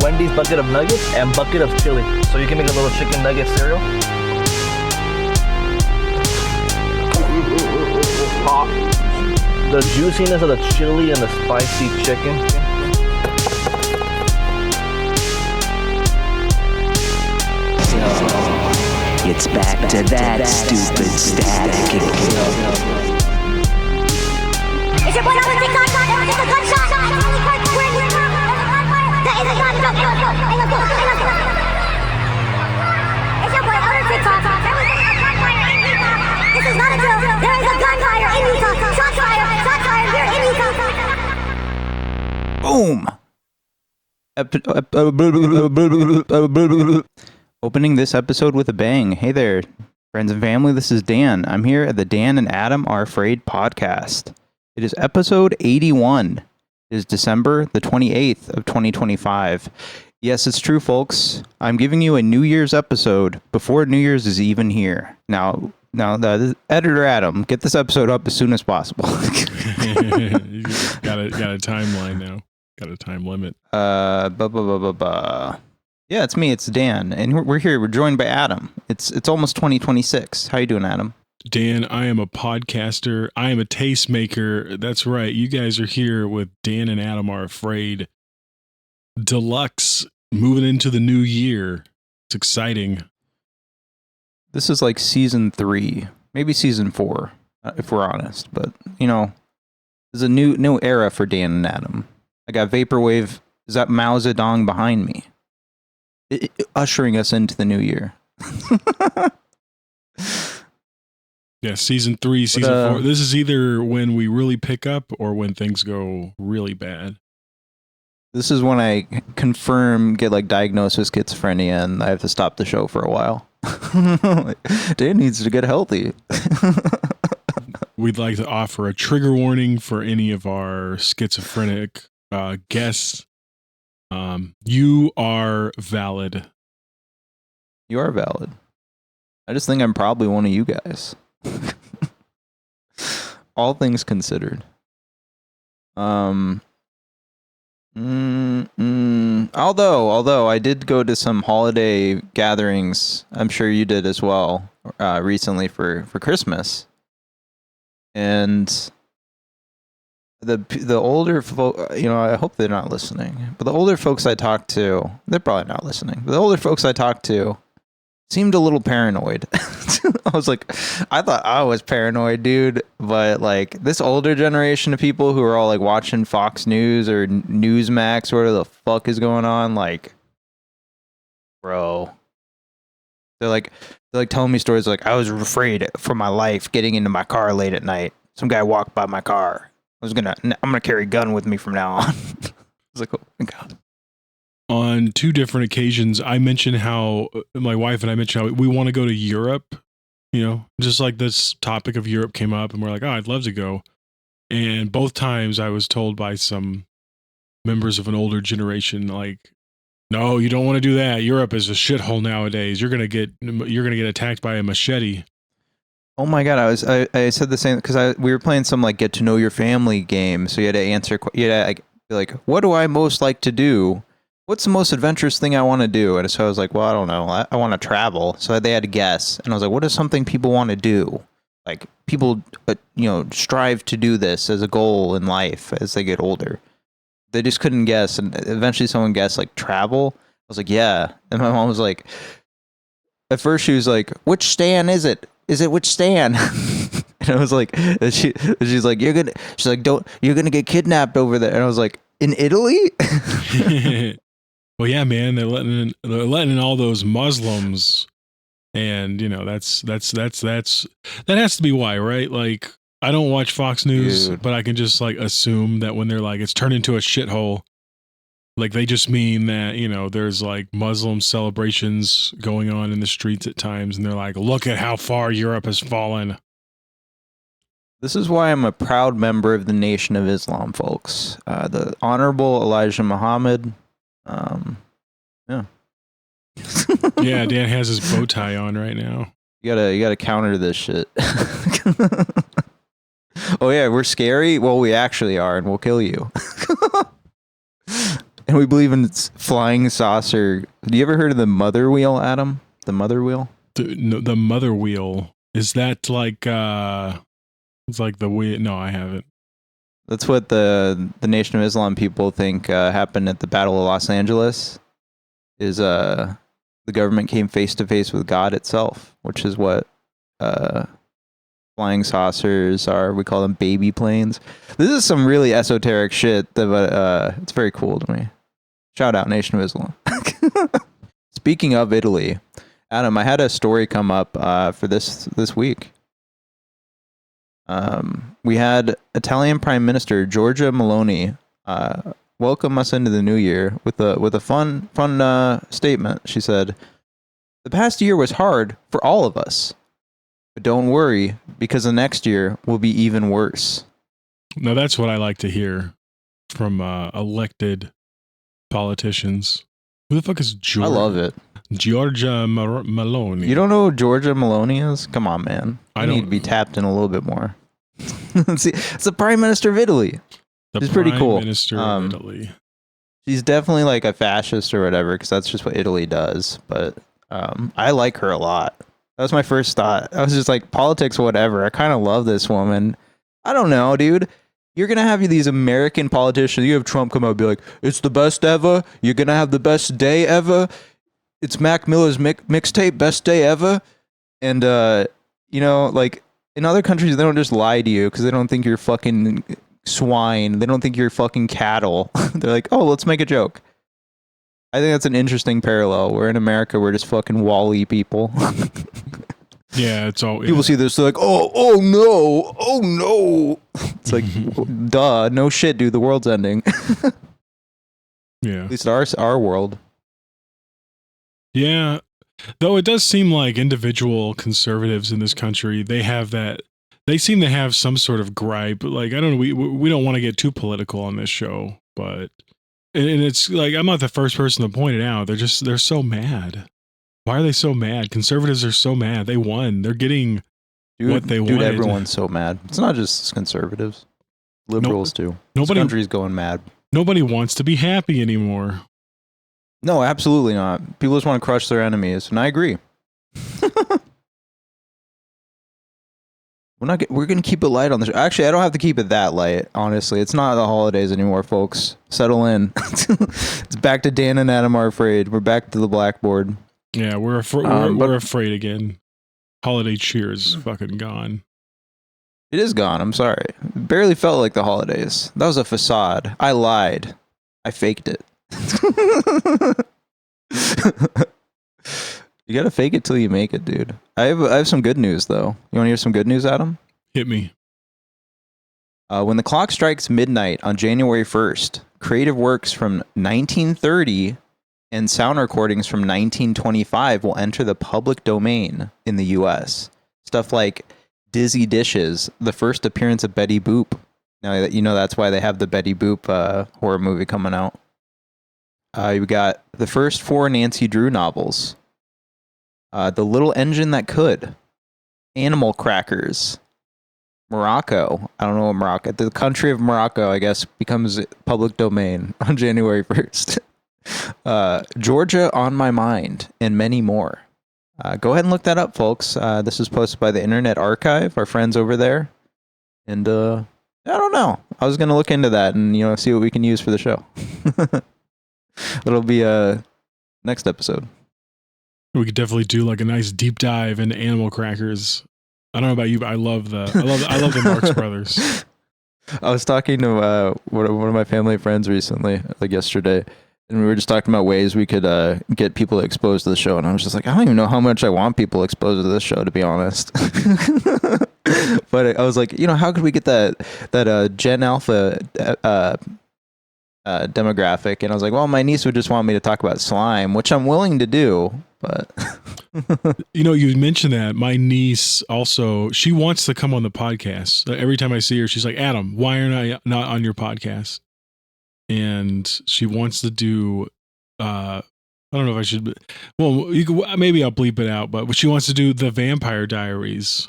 Wendy's bucket of nuggets and bucket of chili. So you can make a little chicken nugget cereal. The juiciness of the chili and the spicy chicken. It's back to that stupid static again. Is your boy on the TikTok? There was just a gunshot. We're in the that is a gunshot. Is your boy on the TikTok? There was just a gunfire in Utah. This is not a drill. There is a gunfire in Utah. Shots fired. Shots fired here in Boom. Opening this episode with a bang. Hey there, friends and family. This is Dan. I'm here at the Dan and Adam Are Afraid podcast. It is episode 81. It is December the 28th of 2025. Yes, it's true, folks. I'm giving you a New Year's episode before New Year's is even here. Now, the editor Adam, get this episode up as soon as possible. You got a timeline now. Got a time limit. Yeah, it's me. It's Dan, and we're here. We're joined by Adam. It's almost 2026. How you doing, Adam? Dan, I am a podcaster. I am a tastemaker. That's right. You guys are here with Dan and Adam Are Afraid Deluxe, moving into the new year. It's exciting. This is like season 3, maybe season 4, if we're honest. But there's a new era for Dan and Adam. I got Vaporwave. Is that Mao Zedong behind me? Ushering us into the new year. Yeah, season 3, season 4. This is either when we really pick up or when things go really bad. This is when I get like diagnosed with schizophrenia and I have to stop the show for a while. Dan needs to get healthy. We'd like to offer a trigger warning for any of our schizophrenic guests. You are valid. You are valid. I just think I'm probably one of you guys. All things considered. Although I did go to some holiday gatherings, I'm sure you did as well, recently for Christmas. And the older folk, I hope they're not listening, but the older folks I talked to, they're probably not listening, but the older folks I talked to seemed a little paranoid. I thought I was paranoid, dude, but like this older generation of people who are all like watching Fox News or Newsmax, whatever the fuck is going on, like, bro, they're like telling me stories like, I was afraid for my life getting into my car late at night. Some guy walked by my car. I'm gonna carry a gun with me from now on. I was like, oh my God. On 2 different occasions, I mentioned how my wife and I mentioned how we want to go to Europe, just like this topic of Europe came up and we're like, oh, I'd love to go. And both times I was told by some members of an older generation, like, no, you don't want to do that. Europe is a shithole nowadays. You're going to get attacked by a machete. Oh my God, I said the same because we were playing some like get to know your family game. So you had to answer, be like, what do I most like to do? What's the most adventurous thing I want to do? And so I was like, well, I don't know. I want to travel. So they had to guess. And I was like, what is something people want to do? Like people, strive to do this as a goal in life as they get older. They just couldn't guess. And eventually someone guessed like travel. I was like, yeah. And my mom was like, at first she was like, which Stan is it? Is it which Stan? And I was like, she's like, you're gonna get kidnapped over there. And I was like, in Italy? Well, yeah, man, they're letting in all those Muslims, and that has to be why, right? Like, I don't watch Fox News, but I can just like assume that when they're like it's turned into a shithole, like they just mean that there's like Muslim celebrations going on in the streets at times, and they're like, look at how far Europe has fallen. This is why I'm a proud member of the Nation of Islam, folks. The Honorable Elijah Muhammad. Yeah. Yeah, Dan has his bow tie on right now. You gotta counter this shit. Oh yeah, we're scary? Well, we actually are, and we'll kill you. And we believe in flying saucer. Do you ever heard of the mother wheel, Adam? The mother wheel? The mother wheel. Is that like it's like the wheel? No, I haven't. That's what the Nation of Islam people think happened at the Battle of Los Angeles. Is the government came face to face with God itself, which is what flying saucers are. We call them baby planes. This is some really esoteric shit, but it's very cool to me. Shout out Nation of Islam. Speaking of Italy, Adam, I had a story come up for this week. We had Italian Prime Minister Giorgia Meloni welcome us into the new year with a fun statement. She said, "The past year was hard for all of us, but don't worry because the next year will be even worse." Now that's what I like to hear from elected politicians. Who the fuck is Giorgia? I love it. Giorgia Meloni. You don't know who Giorgia Meloni is? Come on, man. I need to be don't- tapped in a little bit more. See, it's the Prime Minister of Italy. The She's pretty Prime cool. Minister of Italy. She's definitely like a fascist or whatever, because that's just what Italy does. But I like her a lot. That was my first thought. I was just like, politics, whatever. I kind of love this woman. I don't know, dude. You're going to have these American politicians. You have Trump come out and be like, it's the best ever. You're going to have the best day ever. It's Mac Miller's mixtape, best day ever. And, like in other countries, they don't just lie to you because they don't think you're fucking swine. They don't think you're fucking cattle. They're like, oh, let's make a joke. I think that's an interesting parallel. Where in America, we're just fucking Wall-E people. Yeah, it's all People see this, they're like, oh no. It's like, duh, no shit, dude. The world's ending. Yeah. At least our world. Yeah. Though it does seem like individual conservatives in this country, they seem to have some sort of gripe. Like, I don't know, we don't want to get too political on this show, but and it's like, I'm not the first person to point it out. They're so mad. Why are they so mad? Conservatives are so mad. They won. They're getting what they wanted. Dude, everyone's so mad. It's not just conservatives. Liberals too. This country's going mad. Nobody wants to be happy anymore. No, absolutely not. People just want to crush their enemies, and I agree. We're going to keep it light on this. Actually, I don't have to keep it that light, honestly. It's not the holidays anymore, folks. Settle in. It's back to Dan and Adam Are Afraid. We're back to the blackboard. Yeah, we're afraid again. Holiday cheer is fucking gone. It is gone. I'm sorry. It barely felt like the holidays. That was a facade. I lied. I faked it. You gotta fake it till you make it, dude. I have some good news though. You want to hear some good news, Adam? Hit me. When the clock strikes midnight on January 1st, creative works from 1930 and sound recordings from 1925 will enter the public domain in the U.S. Stuff like Dizzy Dishes, the first appearance of Betty Boop. Now you know that's why they have the Betty Boop horror movie coming out. You got the first 4 Nancy Drew novels. The Little Engine That Could. Animal Crackers. Morocco. I don't know what Morocco. The country of Morocco, I guess, becomes public domain on January 1st. Georgia on My Mind, and many more. Go ahead and look that up, folks. This is posted by the Internet Archive, our friends over there. And I don't know. I was going to look into that and see what we can use for the show. It'll be next episode. We could definitely do like a nice deep dive into Animal Crackers. I don't know about you, but I love the Marx Brothers. I was talking to one of my family friends recently, like yesterday, and we were just talking about ways we could get people exposed to the show. And I was just like, I don't even know how much I want people exposed to this show, to be honest. But I was like, how could we get that Gen Alpha demographic? And I was like, well, my niece would just want me to talk about slime, which I'm willing to do. But you mentioned that my niece also, she wants to come on the podcast. Every time I see her, she's like, Adam, why aren't I not on your podcast? And she wants to do, I don't know if I should, well, maybe I'll bleep it out, but she wants to do the Vampire Diaries.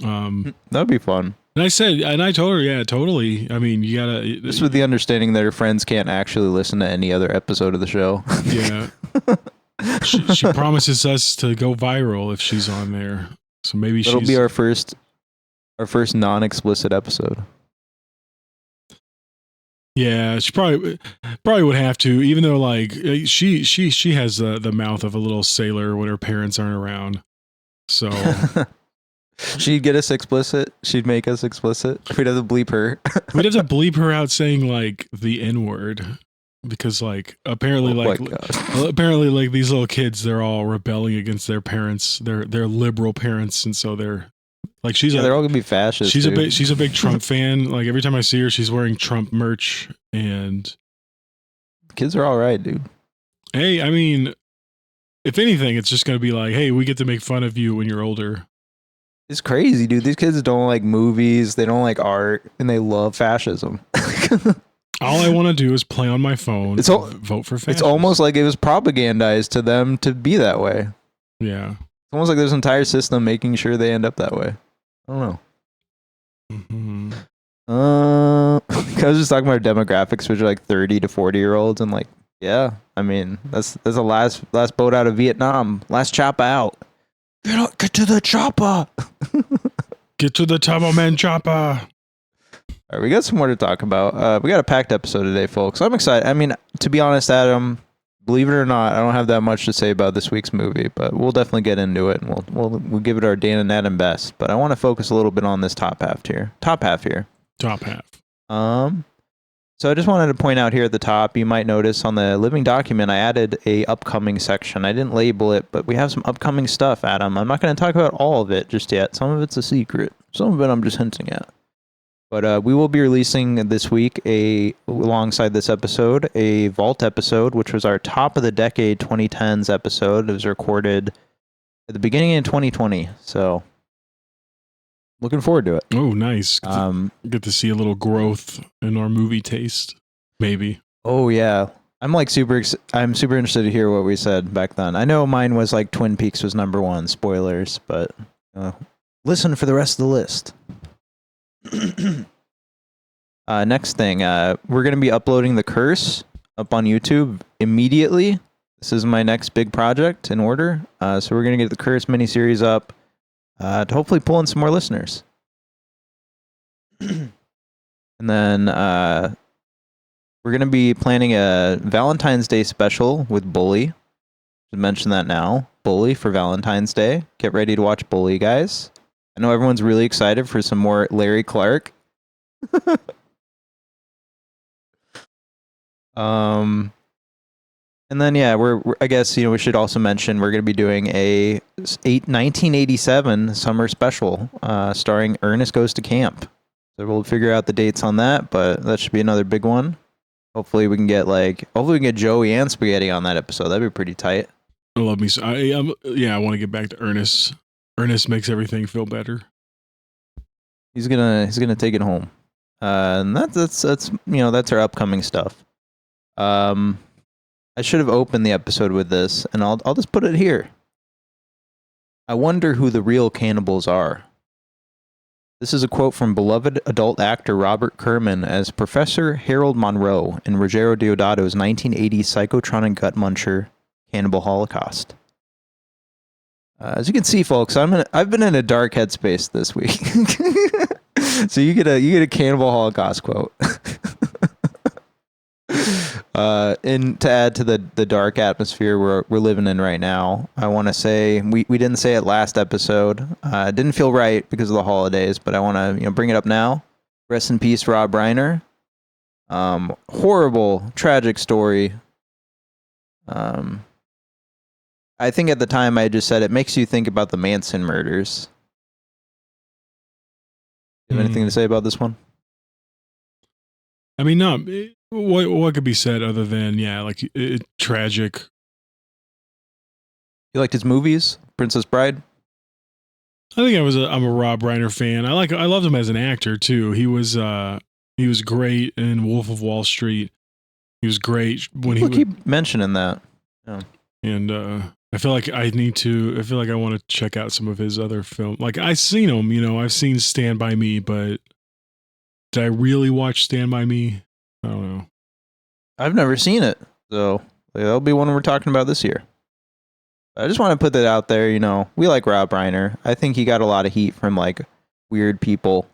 that'd be fun. And I told her, yeah, totally. I mean, you gotta Just with the understanding that her friends can't actually listen to any other episode of the show. Yeah. She promises us to go viral if she's on there. So maybe It'll be our first non-explicit episode. Yeah, she probably would have to, even though like she has the mouth of a little sailor when her parents aren't around. So she'd get us explicit. She'd make us explicit. We'd have to bleep her. We'd have to bleep her out saying like the N-word. Because like apparently like these little kids, they're all rebelling against their parents, their liberal parents, and so they're like they're all gonna be fascist. She's a big Trump fan. Like every time I see her, she's wearing Trump merch, and kids are all right, dude. Hey, I mean, if anything, it's just gonna be like, hey, we get to make fun of you when you're older. It's crazy, dude. These kids don't like movies, they don't like art, and they love fascism. All I want to do is play on my phone. Vote for fascism. It's almost like it was propagandized to them to be that way. Yeah. It's almost like there's an entire system making sure they end up that way. I don't know. Mm-hmm. I was just talking about demographics, which are like 30 to 40-year-olds, and like, yeah, I mean, that's the last boat out of Vietnam. Last chopper out. Get to the chopper. Get to the Tabo Man chopper. All right, we got some more to talk about. We got a packed episode today, folks. I'm excited. I mean, to be honest, Adam, believe it or not, I don't have that much to say about this week's movie, but we'll definitely get into it, and we'll give it our Dan and Adam best. But I want to focus a little bit on this top half here. Top half. So I just wanted to point out here at the top, you might notice on the living document, I added a upcoming section. I didn't label it, but we have some upcoming stuff, Adam. I'm not going to talk about all of it just yet. Some of it's a secret. Some of it I'm just hinting at. But we will be releasing this week, alongside this episode, a Vault episode, which was our top of the decade 2010s episode. It was recorded at the beginning of 2020. So, looking forward to it. Oh, nice. Get to see a little growth in our movie taste, maybe. Oh, yeah. I'm super interested to hear what we said back then. I know mine was like Twin Peaks was number one, spoilers, but listen for the rest of the list. Next thing, we're going to be uploading The Curse up on YouTube immediately. This is my next big project in order. So we're going to get The Curse miniseries up to hopefully pull in some more listeners. And then we're going to be planning a Valentine's Day special with Bully. Should mention that now. Bully for Valentine's Day. Get ready to watch Bully, guys. I know everyone's really excited for some more Larry Clark. And then we're I guess we should also mention we're going to be doing a 1987 summer special starring Ernest Goes to Camp. So we'll figure out the dates on that, but that should be another big one. Hopefully we can get Joey and Spaghetti on that episode. That'd be pretty tight. I love me. I want to get back to Ernest. Ernest makes everything feel better. He's gonna take it home, and that's our upcoming stuff. I should have opened the episode with this, and I'll just put it here. I wonder who the real cannibals are. This is a quote from beloved adult actor Robert Kerman as Professor Harold Monroe in Ruggero Deodato's 1980 psychotronic gut muncher, Cannibal Holocaust. As you can see, folks, I've been in a dark headspace this week. So you get a Cannibal Holocaust quote. And to add to the dark atmosphere we're living in right now, I want to say we didn't say it last episode. It didn't feel right because of the holidays, but I want to bring it up now. Rest in peace, Rob Reiner. Horrible, tragic story. I think at the time I just said it makes you think about the Manson murders. You have anything to say about this one? I mean, no. What could be said other than tragic? You liked his movies, Princess Bride? I think I'm a Rob Reiner fan. I loved him as an actor too. He was great in Wolf of Wall Street. He was great when People keep mentioning that. Yeah. And I feel like I want to check out some of his other film. Like I've seen him, I've seen Stand By Me, but did I really watch Stand By Me? I don't know. I've never seen it, so that'll be one we're talking about this year. I just want to put that out there. We like Rob Reiner. I think he got a lot of heat from like weird people,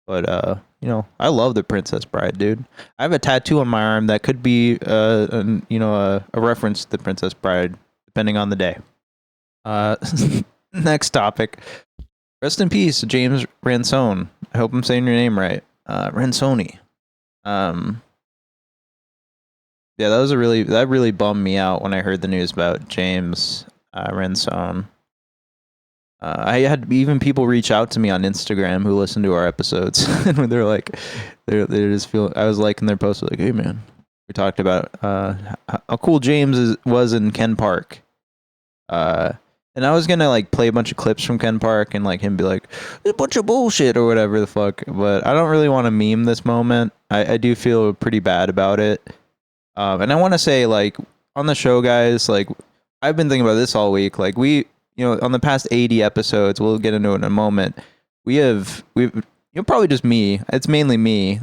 but I love The Princess Bride, dude. I have a tattoo on my arm that could be a reference to The Princess Bride, depending on the day. Next topic. Rest in peace, James Ransone. I hope I'm saying your name right. Ransone. Yeah, that really bummed me out when I heard the news about James Ransone. I had even people reach out to me on Instagram who listen to our episodes, and they're like, they're just feeling. I was liking their posts like, "Hey man, we talked about how cool James was in Ken Park," and I was gonna like play a bunch of clips from Ken Park and like him be like, "A bunch of bullshit" or whatever the fuck. But I don't really want to meme this moment. I do feel pretty bad about it. And I want to say, like, on the show, guys, like, I've been thinking about this all week. Like, on the past 80 episodes, we'll get into it in a moment. We've probably just me. It's mainly me.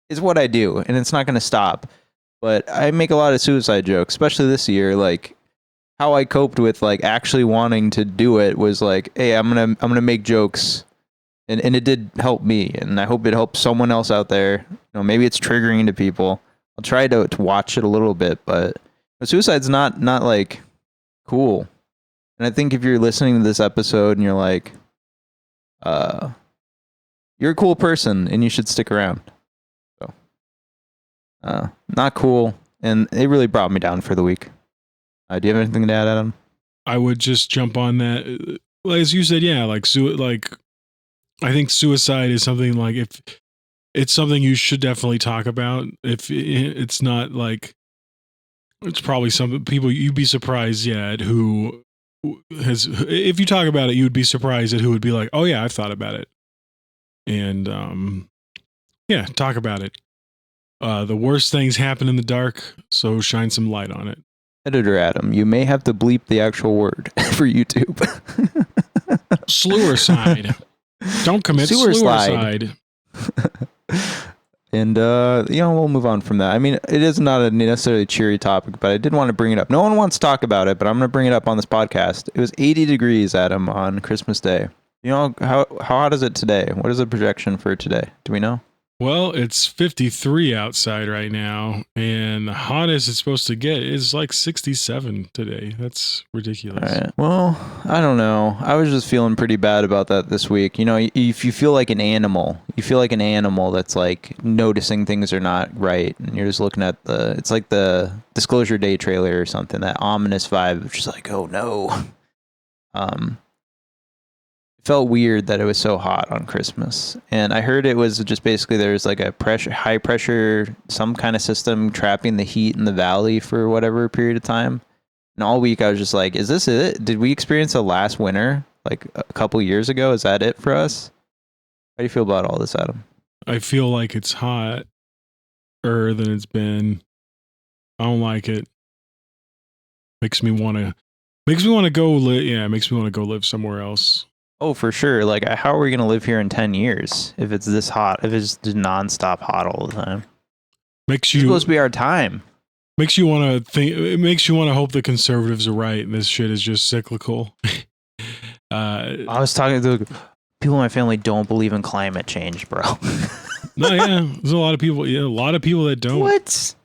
It's what I do, and it's not going to stop. But I make a lot of suicide jokes, especially this year. Like, how I coped with, like, actually wanting to do it was like, hey, I'm gonna make jokes. And it did help me, and I hope it helps someone else out there. Maybe it's triggering to people. I'll try to watch it a little bit, but suicide's not like cool. And I think if you're listening to this episode and you're like, you're a cool person and you should stick around. So, not cool. And it really brought me down for the week. Do you have anything to add, Adam? I would just jump on that. Well, as you said, yeah, like I think suicide is something like if it's something you should definitely talk about. If it's not like, it's probably some people you'd be surprised, at who has. If you talk about it, you would be surprised at who would be like, "Oh yeah, I've thought about it," and talk about it. The worst things happen in the dark, so shine some light on it. Editor Adam, you may have to bleep the actual word for YouTube. Sluicide. Don't commit suicide. And we'll move on from that. I mean, it is not a necessarily cheery topic, but I did want to bring it up. No one wants to talk about it, but I'm going to bring it up on this podcast. It was 80 degrees, Adam, on Christmas Day. How hot is it today? What is the projection for today? Do we know? Well, it's 53 outside right now, and the hottest it's supposed to get is like 67 today. That's ridiculous. All right. Well, I don't know. I was just feeling pretty bad about that this week. If you feel like an animal, that's like noticing things are not right, and you're just looking at it's like the Disclosure Day trailer or something, that ominous vibe of just like, oh no. Felt weird that it was so hot on Christmas, and I heard it was just basically there's like a high pressure, some kind of system trapping the heat in the valley for whatever period of time. And all week I was just like, is this it? Did we experience a last winter like a couple years ago? Is that it for us? How do you feel about all this, Adam? I feel like it's hotter than it's been. I don't like it. Makes me want to go live. Yeah, it makes me want to go live somewhere else. Oh, for sure. Like, how are we going to live here in 10 years if it's this hot, if it's just nonstop hot all the time? It's supposed to be our time. Makes you want to think, it makes you want to hope the conservatives are right and this shit is just cyclical. I was talking to people in my family don't believe in climate change, bro. No, yeah. There's a lot of people that don't. What?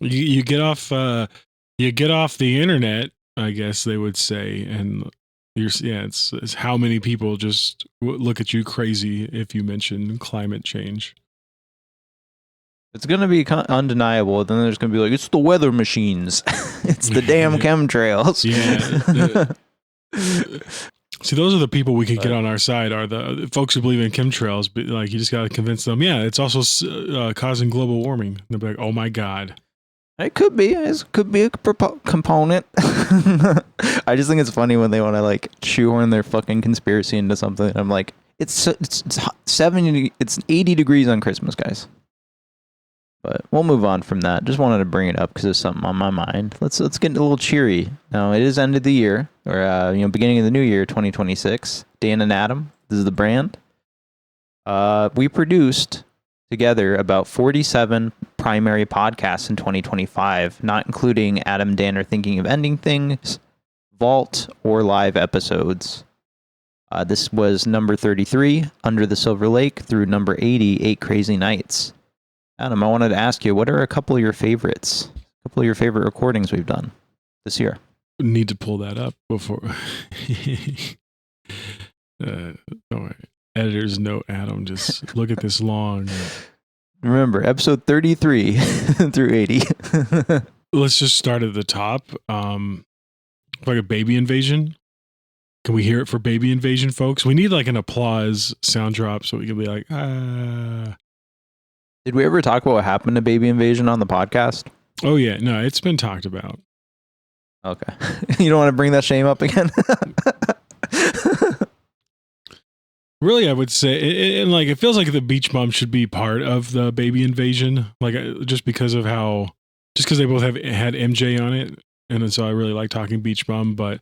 You get off the internet, I guess they would say, and it's how many people just look at you crazy if you mention climate change. It's going to be undeniable. Then there's going to be like, it's the weather machines. It's the damn chemtrails. Yeah. See, those are the people we can get on our side, are the folks who believe in chemtrails. But like, you just got to convince them, yeah, it's also causing global warming. They'll be like, oh my God. It could be. It could be a component. I just think it's funny when they want to like shoehorn their fucking conspiracy into something. I'm like, it's 80 degrees on Christmas, guys. But we'll move on from that. Just wanted to bring it up because there's something on my mind. Let's get a little cheery. Now it is end of the year, or beginning of the new year, 2026. Dan and Adam, this is the brand. We produced together about 47 primary podcasts in 2025, not including Adam and Dan Are Thinking of Ending Things, Vault, or live episodes. This was number 33, Under the Silver Lake, through number 80, 8 Crazy Nights. Adam, I wanted to ask you, what are a couple of your favorites? A couple of your favorite recordings we've done this year? Need to pull that up before. Editor's note, Adam, just look at this long. Remember, episode 33 through 80. Let's just start at the top. Like a baby invasion. Can we hear it for baby invasion, folks? We need like an applause sound drop so we can be like, ah. Did we ever talk about what happened to baby invasion on the podcast? Oh, yeah. No, it's been talked about. Okay. You don't want to bring that shame up again? Really, I would say, and like, it feels like the Beach Bum should be part of the baby invasion, like just because they both had MJ on it, and so I really like talking Beach Bum. But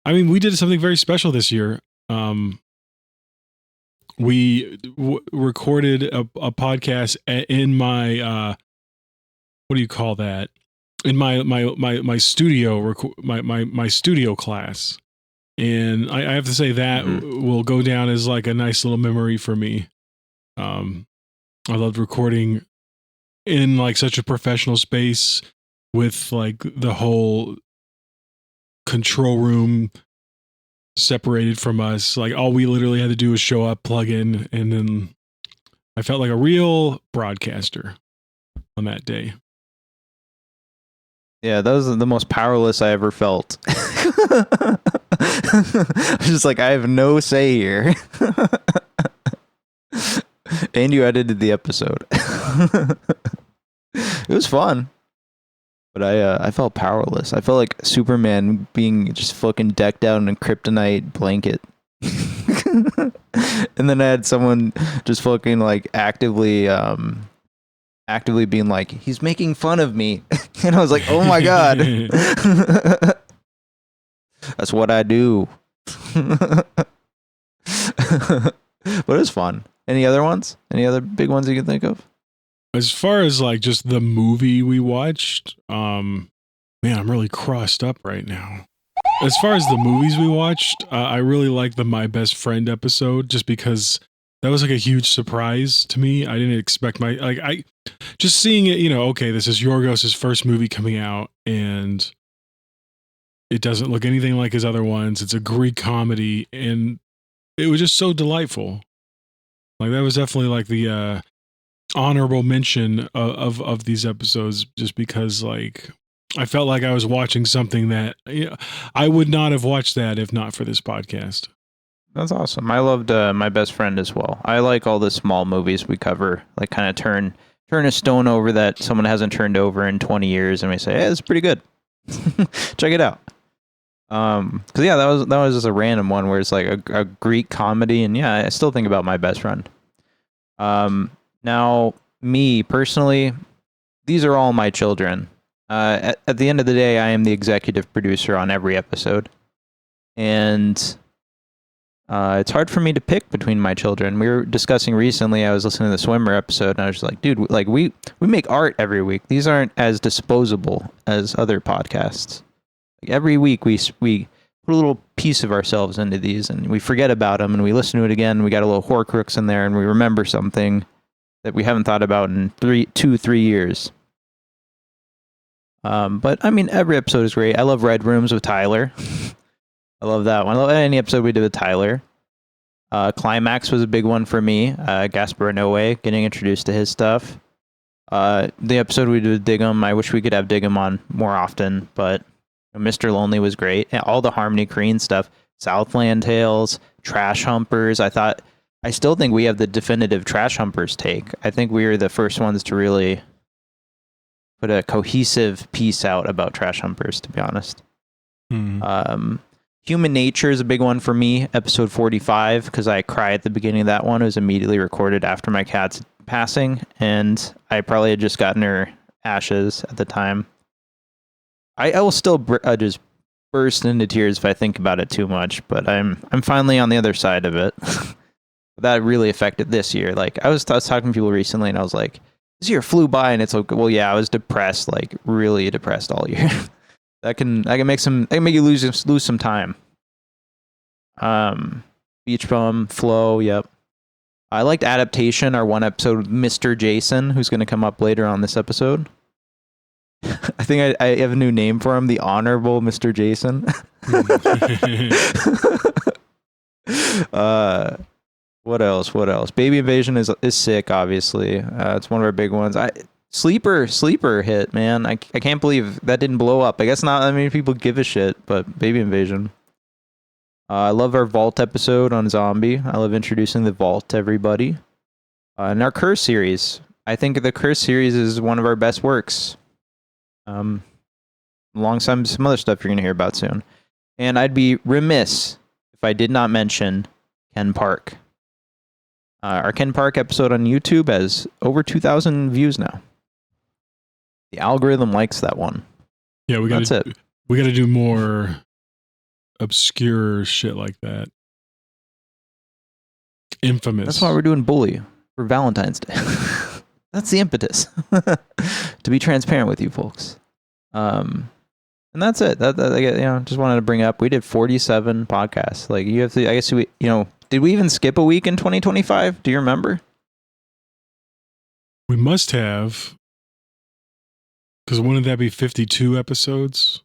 I mean, we did something very special this year. We recorded a podcast in my what do you call that? In my studio my studio class. And I have to say that will go down as like a nice little memory for me. I loved recording in like such a professional space with like the whole control room separated from us. Like all we literally had to do was show up, plug in, and then I felt like a real broadcaster on that day. Yeah, that was the most powerless I ever felt. I was just like, I have no say here. And you edited the episode. It was fun. But I felt powerless. I felt like Superman being just fucking decked out in a kryptonite blanket. And then I had someone just fucking like actively being like, he's making fun of me. And I was like, oh my God. That's what I do. But it was fun. Any other ones? Any other big ones you can think of? As far as like just the movie we watched, man, I'm really crossed up right now. As far as the movies we watched, I really liked the My Best Friend episode just because that was like a huge surprise to me. I didn't expect I just seeing it, okay, this is Yorgos' first movie coming out and it doesn't look anything like his other ones. It's a Greek comedy and it was just so delightful. Like that was definitely like the honorable mention of these episodes just because like I felt like I was watching something that I would not have watched that if not for this podcast. That's awesome. I loved My Best Friend as well. I like all the small movies we cover, like kind of turn a stone over that someone hasn't turned over in 20 years and we say, hey, it's pretty good. Check it out. Cause yeah, that was just a random one where it's like a Greek comedy. And yeah, I still think about My Best Friend. Now me personally, these are all my children. At the end of the day, I am the executive producer on every episode. And it's hard for me to pick between my children. We were discussing recently, I was listening to the Swimmer episode, and I was just like, dude, like we make art every week. These aren't as disposable as other podcasts. Like every week we put a little piece of ourselves into these, and we forget about them, and we listen to it again, and we got a little Horcrux in there, and we remember something that we haven't thought about in 3 years. But I mean, every episode is great. I love Red Rooms with Tyler. I love that one. I love any episode we did with Tyler. Climax was a big one for me. Gaspar Noé, getting introduced to his stuff. The episode we did with Diggum, I wish we could have Diggum on more often, but Mr. Lonely was great. And all the Harmony Korine stuff. Southland Tales, Trash Humpers. I still think we have the definitive Trash Humpers take. I think we are the first ones to really put a cohesive piece out about Trash Humpers, to be honest. Human Nature is a big one for me, episode 45, because I cry at the beginning of that one. It was immediately recorded after my cats passing, and I probably had just gotten her ashes at the time. I will still just burst into tears if I think about it too much, but I'm finally on the other side of it. That really affected this year. Like I was talking to people recently, and I was like, "This year flew by," and it's like, well, yeah, I was depressed, like really depressed all year. that can make you lose some time. Beach Bum, Flow, yep. I liked Adaptation, our one episode, Mr. Jason, who's going to come up later on this episode. I think I have a new name for him, the Honorable Mr. Jason. What else? Baby Invasion is sick, obviously. It's one of our big ones. Sleeper hit, man. I can't believe that didn't blow up. I guess not that many people give a shit, but Baby Invasion. I love our Vault episode on Zombie. I love introducing the Vault to everybody. And our Curse series. I think the Curse series is one of our best works. Alongside some other stuff you're going to hear about soon. And I'd be remiss if I did not mention Ken Park. Our Ken Park episode on YouTube has over 2,000 views now. The algorithm likes that one. Yeah, we got to do more obscure shit like that. Infamous. That's why we're doing Bully for Valentine's Day. That's the impetus. To be transparent with you folks. And that's it. That just wanted to bring up. We did 47 podcasts. Like you have to. I guess did we even skip a week in 2025? Do you remember? We must have. Because wouldn't that be 52 episodes?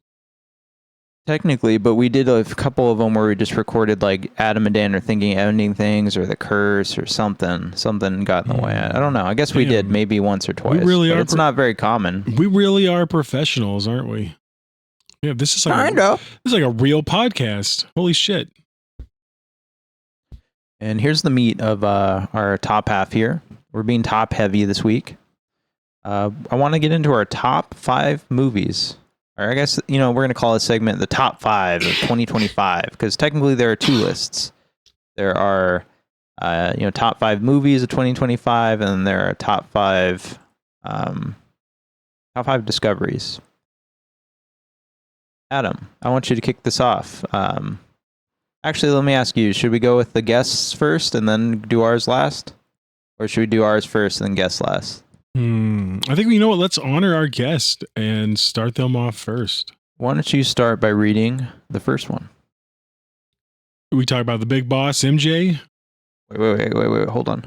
Technically, but we did a couple of them where we just recorded like Adam and Dan are thinking ending things or the curse or something. Something got in the way. I don't know. I guess we did maybe once or twice. We really are. It's not very common. We really are professionals, aren't we? Yeah, this is like a real podcast. Holy shit. And here's the meat of our top half here. We're being top heavy this week. I want to get into our top 5 movies. Or I guess, we're going to call this segment the top 5 of 2025, because technically there are 2 lists. There are, top 5 movies of 2025, and then there are top 5 discoveries. Adam, I want you to kick this off. Actually, let me ask you, should we go with the guests first and then do ours last? Or should we do ours first and then guests last? I think, let's honor our guest and start them off first. Why don't you start by reading the first one? We talk about the big boss, MJ? Wait, hold on.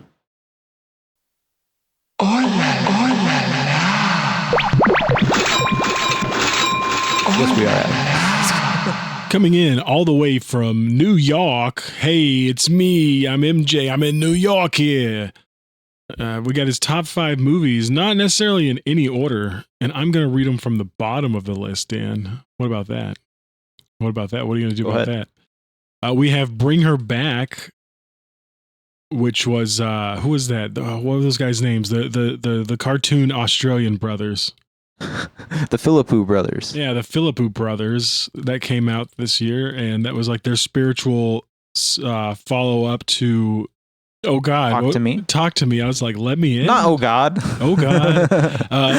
Yes, we are at. Coming in all the way from New York. Hey, it's me. I'm MJ. I'm in New York here. We got his top 5 movies, not necessarily in any order, and I'm going to read them from the bottom of the list, Dan. What about that? What are you going to do about that? We have Bring Her Back, which was, who was that? What were those guys' names? The cartoon Australian brothers. The Philippou brothers. Yeah, the Philippou brothers that came out this year, and that was like their spiritual follow-up to Oh God! Talk to me. I was like, let me in. Not oh God. Oh God.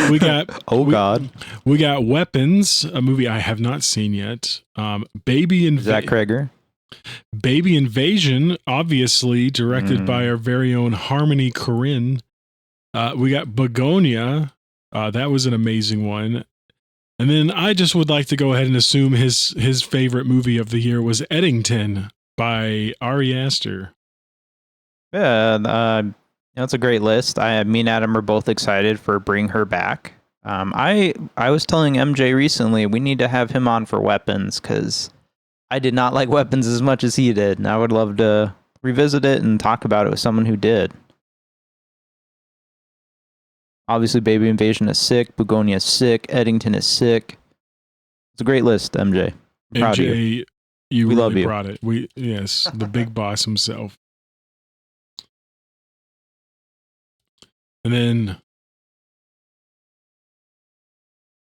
We got God. We got Weapons, a movie I have not seen yet. Baby Zach Kreger. Baby Invasion, obviously directed by our very own Harmony Korine. We got Begonia. That was an amazing one. And then I just would like to go ahead and assume his favorite movie of the year was Eddington by Ari Aster. Yeah, that's a great list. Me and Adam are both excited for Bring Her Back. I was telling MJ recently we need to have him on for Weapons, because I did not like Weapons as much as he did, and I would love to revisit it and talk about it with someone who did. Obviously, Baby Invasion is sick, Begonia is sick, Eddington is sick. It's a great list, MJ. I'm proud of you. We really love you. Brought it. Yes, the big boss himself. And then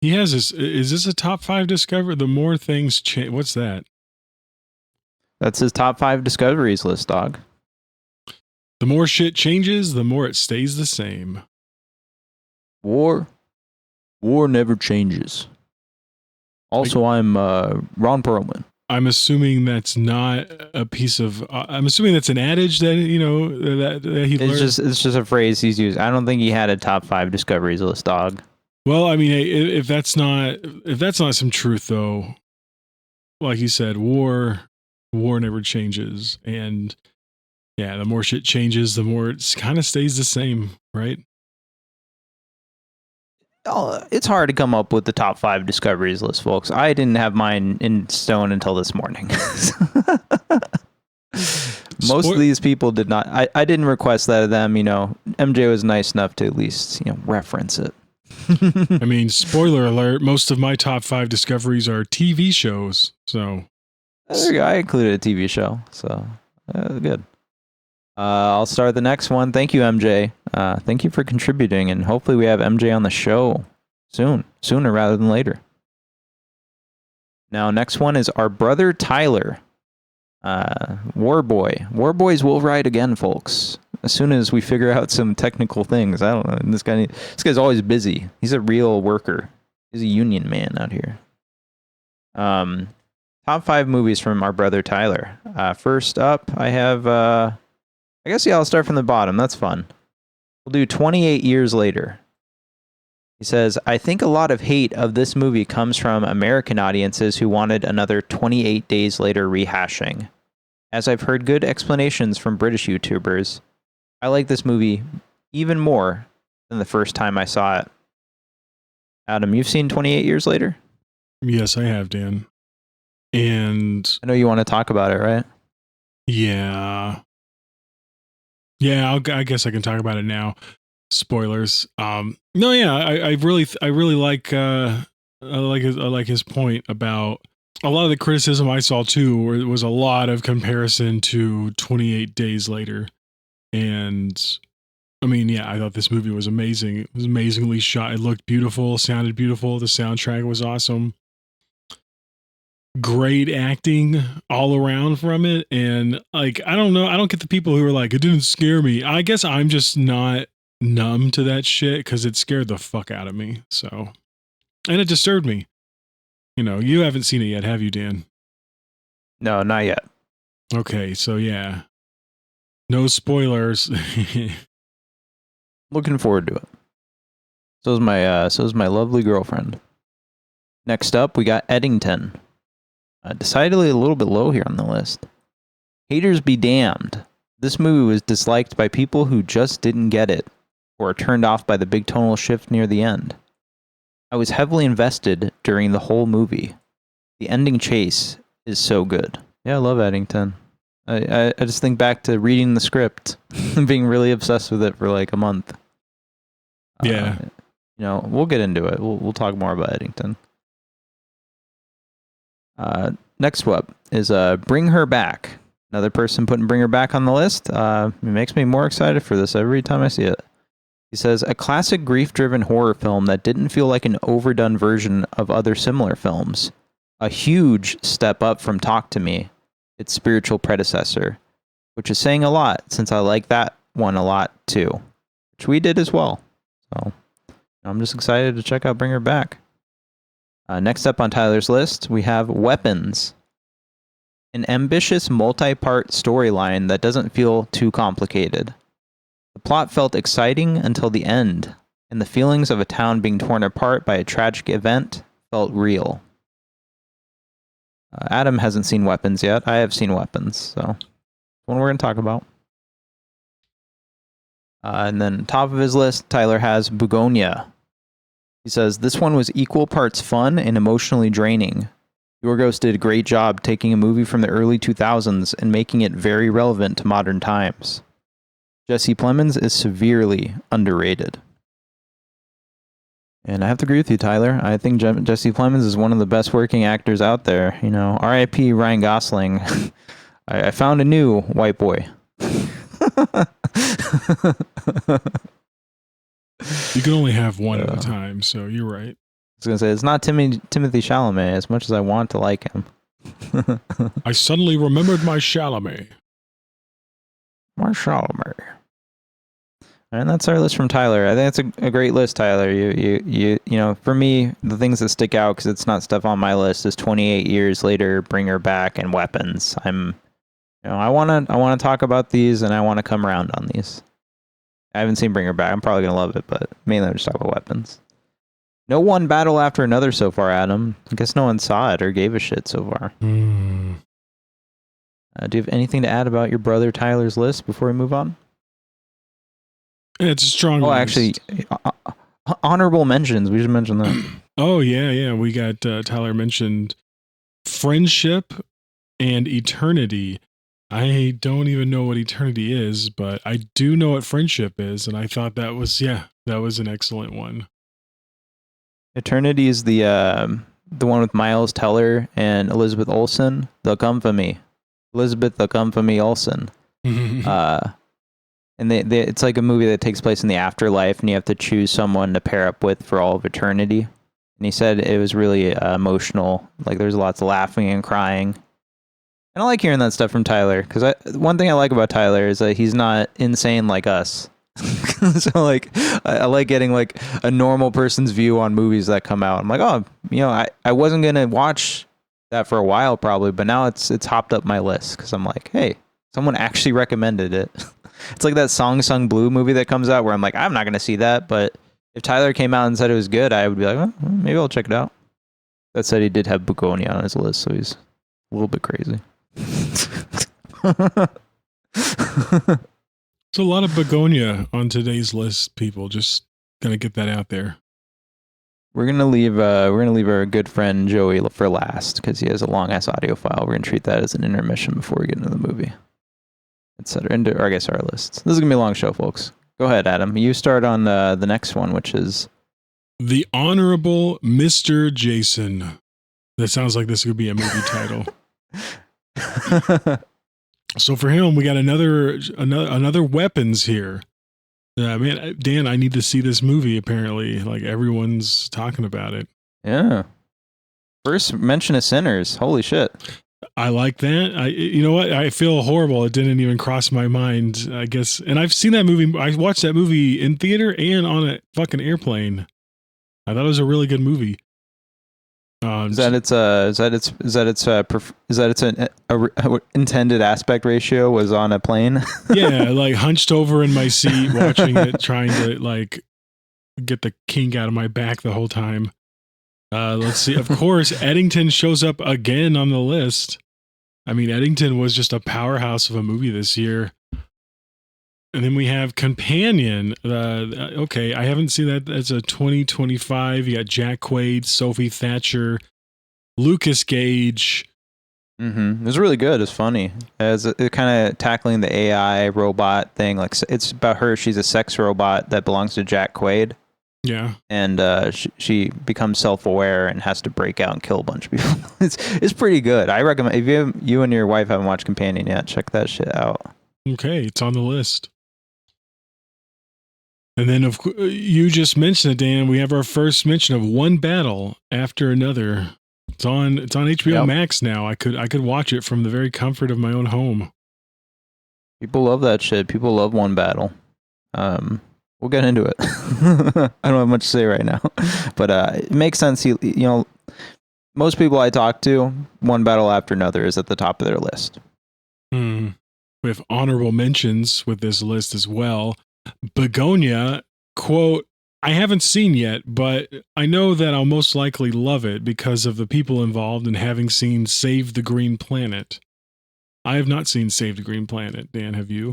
he has this. Is this a top 5 discovery? The more things change. What's that? That's his top 5 discoveries list, dog. The more shit changes, the more it stays the same. War never changes. Also, I'm Ron Perlman. I'm assuming that's not a piece of. I'm assuming that's an adage that that he learned. It's just a phrase he's used. I don't think he had a top 5 discoveries list, dog. Well, I mean, if that's not some truth though, like you said, war never changes, and yeah, the more shit changes, the more it kind of stays the same, right? Oh, it's hard to come up with the top 5 discoveries list, folks. I didn't have mine in stone until this morning. Most of these people did not. I didn't request that of them. MJ was nice enough to at least reference it. I mean, spoiler alert, most of my top 5 discoveries are TV shows. So there you go. I included a TV show. So good. I'll start the next one. Thank you, MJ. Thank you for contributing, and hopefully we have MJ on the show sooner rather than later. Now, next one is our brother Tyler, Warboy. Warboys will ride again, folks. As soon as we figure out some technical things. I don't know. This guy's always busy. He's a real worker. He's a union man out here. Top 5 movies from our brother Tyler. First up, I have. I guess, I'll start from the bottom. That's fun. We'll do 28 Years Later. He says, I think a lot of hate of this movie comes from American audiences who wanted another 28 Days Later rehashing. As I've heard good explanations from British YouTubers, I like this movie even more than the first time I saw it. Adam, you've seen 28 Years Later? yes, I have, Dan. And I know you want to talk about it, right? yeah, I guess I can talk about it now. Spoilers. I really like his point about a lot of the criticism I saw too, where it was a lot of comparison to 28 Days Later. And I mean, yeah, I thought this movie was amazing. It was amazingly shot. It looked beautiful, sounded beautiful. The soundtrack was awesome. Great acting all around from it. And like, I don't know. I don't get the people who are like, it didn't scare me. I guess I'm just not numb to that shit because it scared the fuck out of me. So, and it disturbed me. You haven't seen it yet, have you, Dan? No, not yet. Okay, so yeah. No spoilers. Looking forward to it. So is my lovely girlfriend. Next up, we got Eddington. Decidedly a little bit low here on the list. Haters be damned. This movie was disliked by people who just didn't get it, or turned off by the big tonal shift near the end. I was heavily invested during the whole movie. The ending chase is so good. Yeah, I love Eddington. I just think back to reading the script and being really obsessed with it for like a month. Yeah. We'll get into it. We'll talk more about Eddington. Next up is Bring Her Back. Another person putting Bring Her Back on the list. It makes me more excited for this every time I see it. He says, a classic grief-driven horror film that didn't feel like an overdone version of other similar films. A huge step up from Talk to Me, its spiritual predecessor, which is saying a lot since I like that one a lot too, which we did as well. So I'm just excited to check out Bring Her Back. Next up on Tyler's list, we have Weapons. An ambitious multi-part storyline that doesn't feel too complicated. The plot felt exciting until the end, and the feelings of a town being torn apart by a tragic event felt real. Adam hasn't seen Weapons yet. I have seen Weapons, so one we're going to talk about. And then top of his list, Tyler has Begonia. He says, this one was equal parts fun and emotionally draining. Yorgos did a great job taking a movie from the early 2000s and making it very relevant to modern times. Jesse Plemons is severely underrated. And I have to agree with you, Tyler. I think Jesse Plemons is one of the best working actors out there. R.I.P. Ryan Gosling. I found a new white boy. You can only have one at a time, so you're right. I was going to say, it's not Timothy Chalamet as much as I want to like him. I suddenly remembered my Chalamet. Marshall. And that's our list from Tyler. I think it's a great list, Tyler. You know, for me, the things that stick out because it's not stuff on my list is 28 years later, Bring Her Back, and Weapons. I want to talk about these, and I want to come around on these. I haven't seen Bring Her Back. I'm probably gonna love it, but mainly I'm just talking about Weapons. No one battle after another so far, Adam. I guess no one saw it or gave a shit so far. Do you have anything to add about your brother Tyler's list before we move on? It's a strong list. Actually, honorable mentions. We should mention that. Oh, yeah. We got Tyler mentioned Friendship and Eternity. I don't even know what Eternity is, but I do know what Friendship is, and I thought that was an excellent one. Eternity is the one with Miles Teller and Elizabeth Olsen. They'll come for me. Elizabeth, they'll come for me, Olsen. And it's like a movie that takes place in the afterlife, and you have to choose someone to pair up with for all of eternity. And he said it was really emotional. Like there's lots of laughing and crying. And I like hearing that stuff from Tyler, because one thing I like about Tyler is that he's not insane like us. So like I like getting like a normal person's view on movies that come out. I'm like, oh, you know, I wasn't gonna watch that for a while probably, but now it's hopped up my list because I'm like, hey, someone actually recommended it. It's like that Song Sung Blue movie that comes out where I'm like, I'm not gonna see that, but if Tyler came out and said it was good, I would be like, well, maybe I'll check it out. That said, he did have Begonia on his list, so he's a little bit crazy. There's a lot of Begonia on today's list, people. Just gonna get that out there. We're gonna leave our good friend Joey for last because he has a long ass audio file. We're gonna treat that as an intermission before we get into the movie, etc. Or I guess our lists. This is gonna be a long show, folks. Go ahead, Adam. You start on the next one, which is The Honorable Mr. Jason. That sounds like this could be a movie title. So for him, we got another Weapons here. Man, Dan, I need to see this movie. Apparently, like everyone's talking about it. Yeah. First mention of Sinners. Holy shit. I like that. You know what? I feel horrible. It didn't even cross my mind, I guess. And I've seen that movie. I watched that movie in theater and on a fucking airplane. I thought it was a really good movie. Is that its intended aspect ratio was on a plane? Yeah, like hunched over in my seat watching it, trying to like get the kink out of my back the whole time. Let's see. Of course, Eddington shows up again on the list. I mean, Eddington was just a powerhouse of a movie this year. And then we have Companion. Okay, I haven't seen that. That's a 2025. You got Jack Quaid, Sophie Thatcher, Lucas Gage. Mm-hmm. It was really good. It's funny. It's kind of tackling the AI robot thing. Like it's about her. She's a sex robot that belongs to Jack Quaid. Yeah. And she becomes self-aware and has to break out and kill a bunch of people. It's pretty good. I recommend if you and your wife haven't watched Companion yet, check that shit out. Okay, it's on the list. And then you just mentioned it, Dan. We have our first mention of One Battle After Another. It's on HBO Max now. I could watch it from the very comfort of my own home. People love that shit. People love One Battle. We'll get into it. I don't have much to say right now, but it makes sense. You know, most people I talk to, One Battle After Another is at the top of their list. We have honorable mentions with this list as well. Begonia, quote, I haven't seen yet, but I know that I'll most likely love it because of the people involved and having seen Save the Green Planet. I have not seen Save the Green Planet. Dan, have you?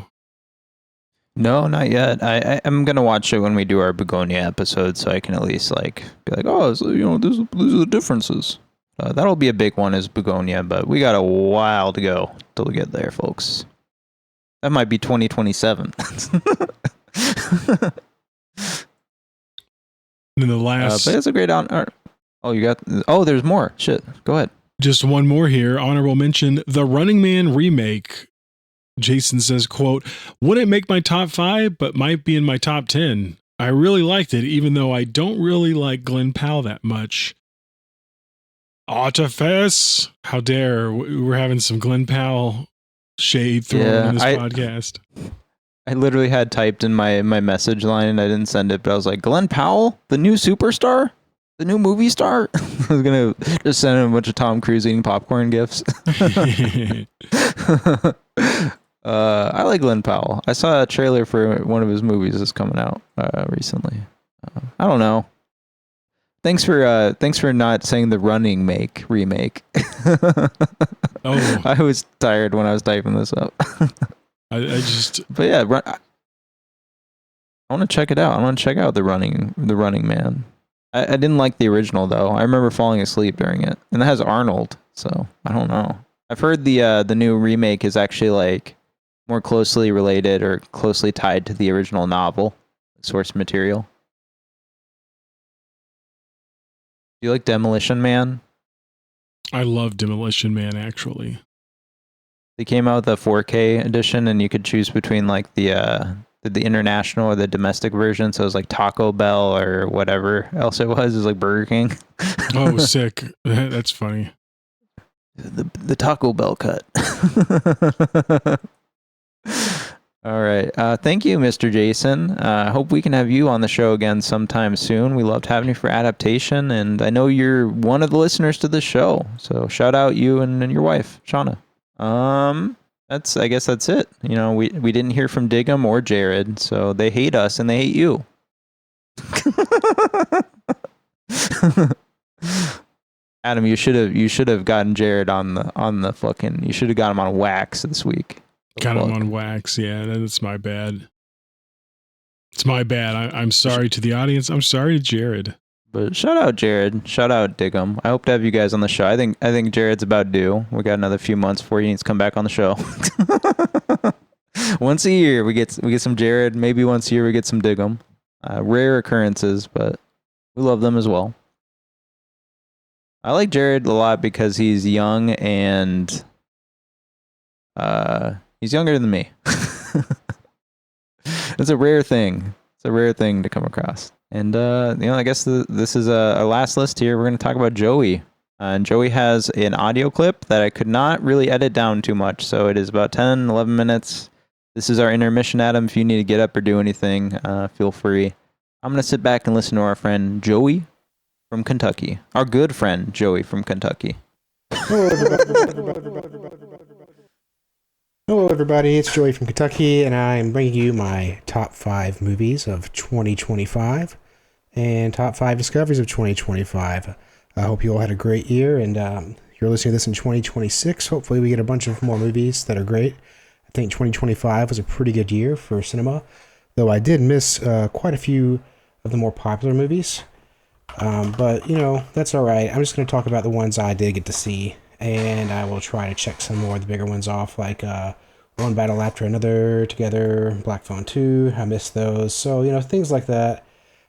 No, not yet. I'm gonna watch it when we do our Begonia episode, so I can at least like be like, oh, so, you know, these are the differences. That'll be a big one is Begonia, but we got a while to go till we get there, folks. That might be 2027. And then the last, but it's a great honor. There's more. Shit, go ahead. Just one more here. Honorable mention: The Running Man remake. Jason says, quote, wouldn't make my top 5, but might be in my top 10. I really liked it, even though I don't really like Glenn Powell that much. Artifice! How dare, we're having some Glenn Powell shade thrown in this podcast. I literally had typed in my message line and I didn't send it, but I was like, Glenn Powell, the new superstar? The new movie star? I was going to just send him a bunch of Tom Cruise eating popcorn gifs. I like Glenn Powell. I saw a trailer for one of his movies that's coming out recently. I don't know. Thanks for not saying the Running remake. Oh, I was tired when I was typing this up. But yeah, I want to check it out. I want to check out the Running Man. I didn't like the original though. I remember falling asleep during it, and it has Arnold. So I don't know. I've heard the new remake is actually like more closely related or closely tied to the original novel source material. Do you like Demolition Man? I love Demolition Man, actually. They came out with a 4K edition, and you could choose between like the international or the domestic version. So it was like Taco Bell or whatever else it was. It was like Burger King. Oh, sick. That's funny. The Taco Bell cut. All right. Thank you, Mr. Jason. I hope we can have you on the show again sometime soon. We loved having you for adaptation, and I know you're one of the listeners to the show. So shout out you and your wife, Shauna. I guess that's it. You know, we didn't hear from Diggum or Jared, so they hate us and they hate you. Adam, you should have gotten Jared on the fucking. You should have got him on wax this week. Got him on wax. Yeah, that's my bad. It's my bad. I'm sorry to the audience. I'm sorry to Jared. But shout out Jared. Shout out Diggum. I hope to have you guys on the show. I think Jared's about due. We got another few months before he needs to come back on the show. Once a year we get some Jared. Maybe once a year we get some Diggum. Rare occurrences, but we love them as well. I like Jared a lot because he's young and he's younger than me. It's a rare thing. It's a rare thing to come across. And, I guess this is our last list here. We're going to talk about Joey. And Joey has an audio clip that I could not really edit down too much. So it is about 10, 11 minutes. This is our intermission, Adam. If you need to get up or do anything, feel free. I'm going to sit back and listen to our friend Joey from Kentucky. Our good friend Joey from Kentucky. Hello, everybody. It's Joey from Kentucky, and I'm bringing you my top 5 movies of 2025 and top 5 discoveries of 2025. I hope you all had a great year, and you're listening to this in 2026. Hopefully, we get a bunch of more movies that are great. I think 2025 was a pretty good year for cinema, though I did miss quite a few of the more popular movies. But, that's all right. I'm just going to talk about the ones I did get to see. And I will try to check some more of the bigger ones off, like One Battle After Another, Together, Black Phone 2. I missed those. So, things like that.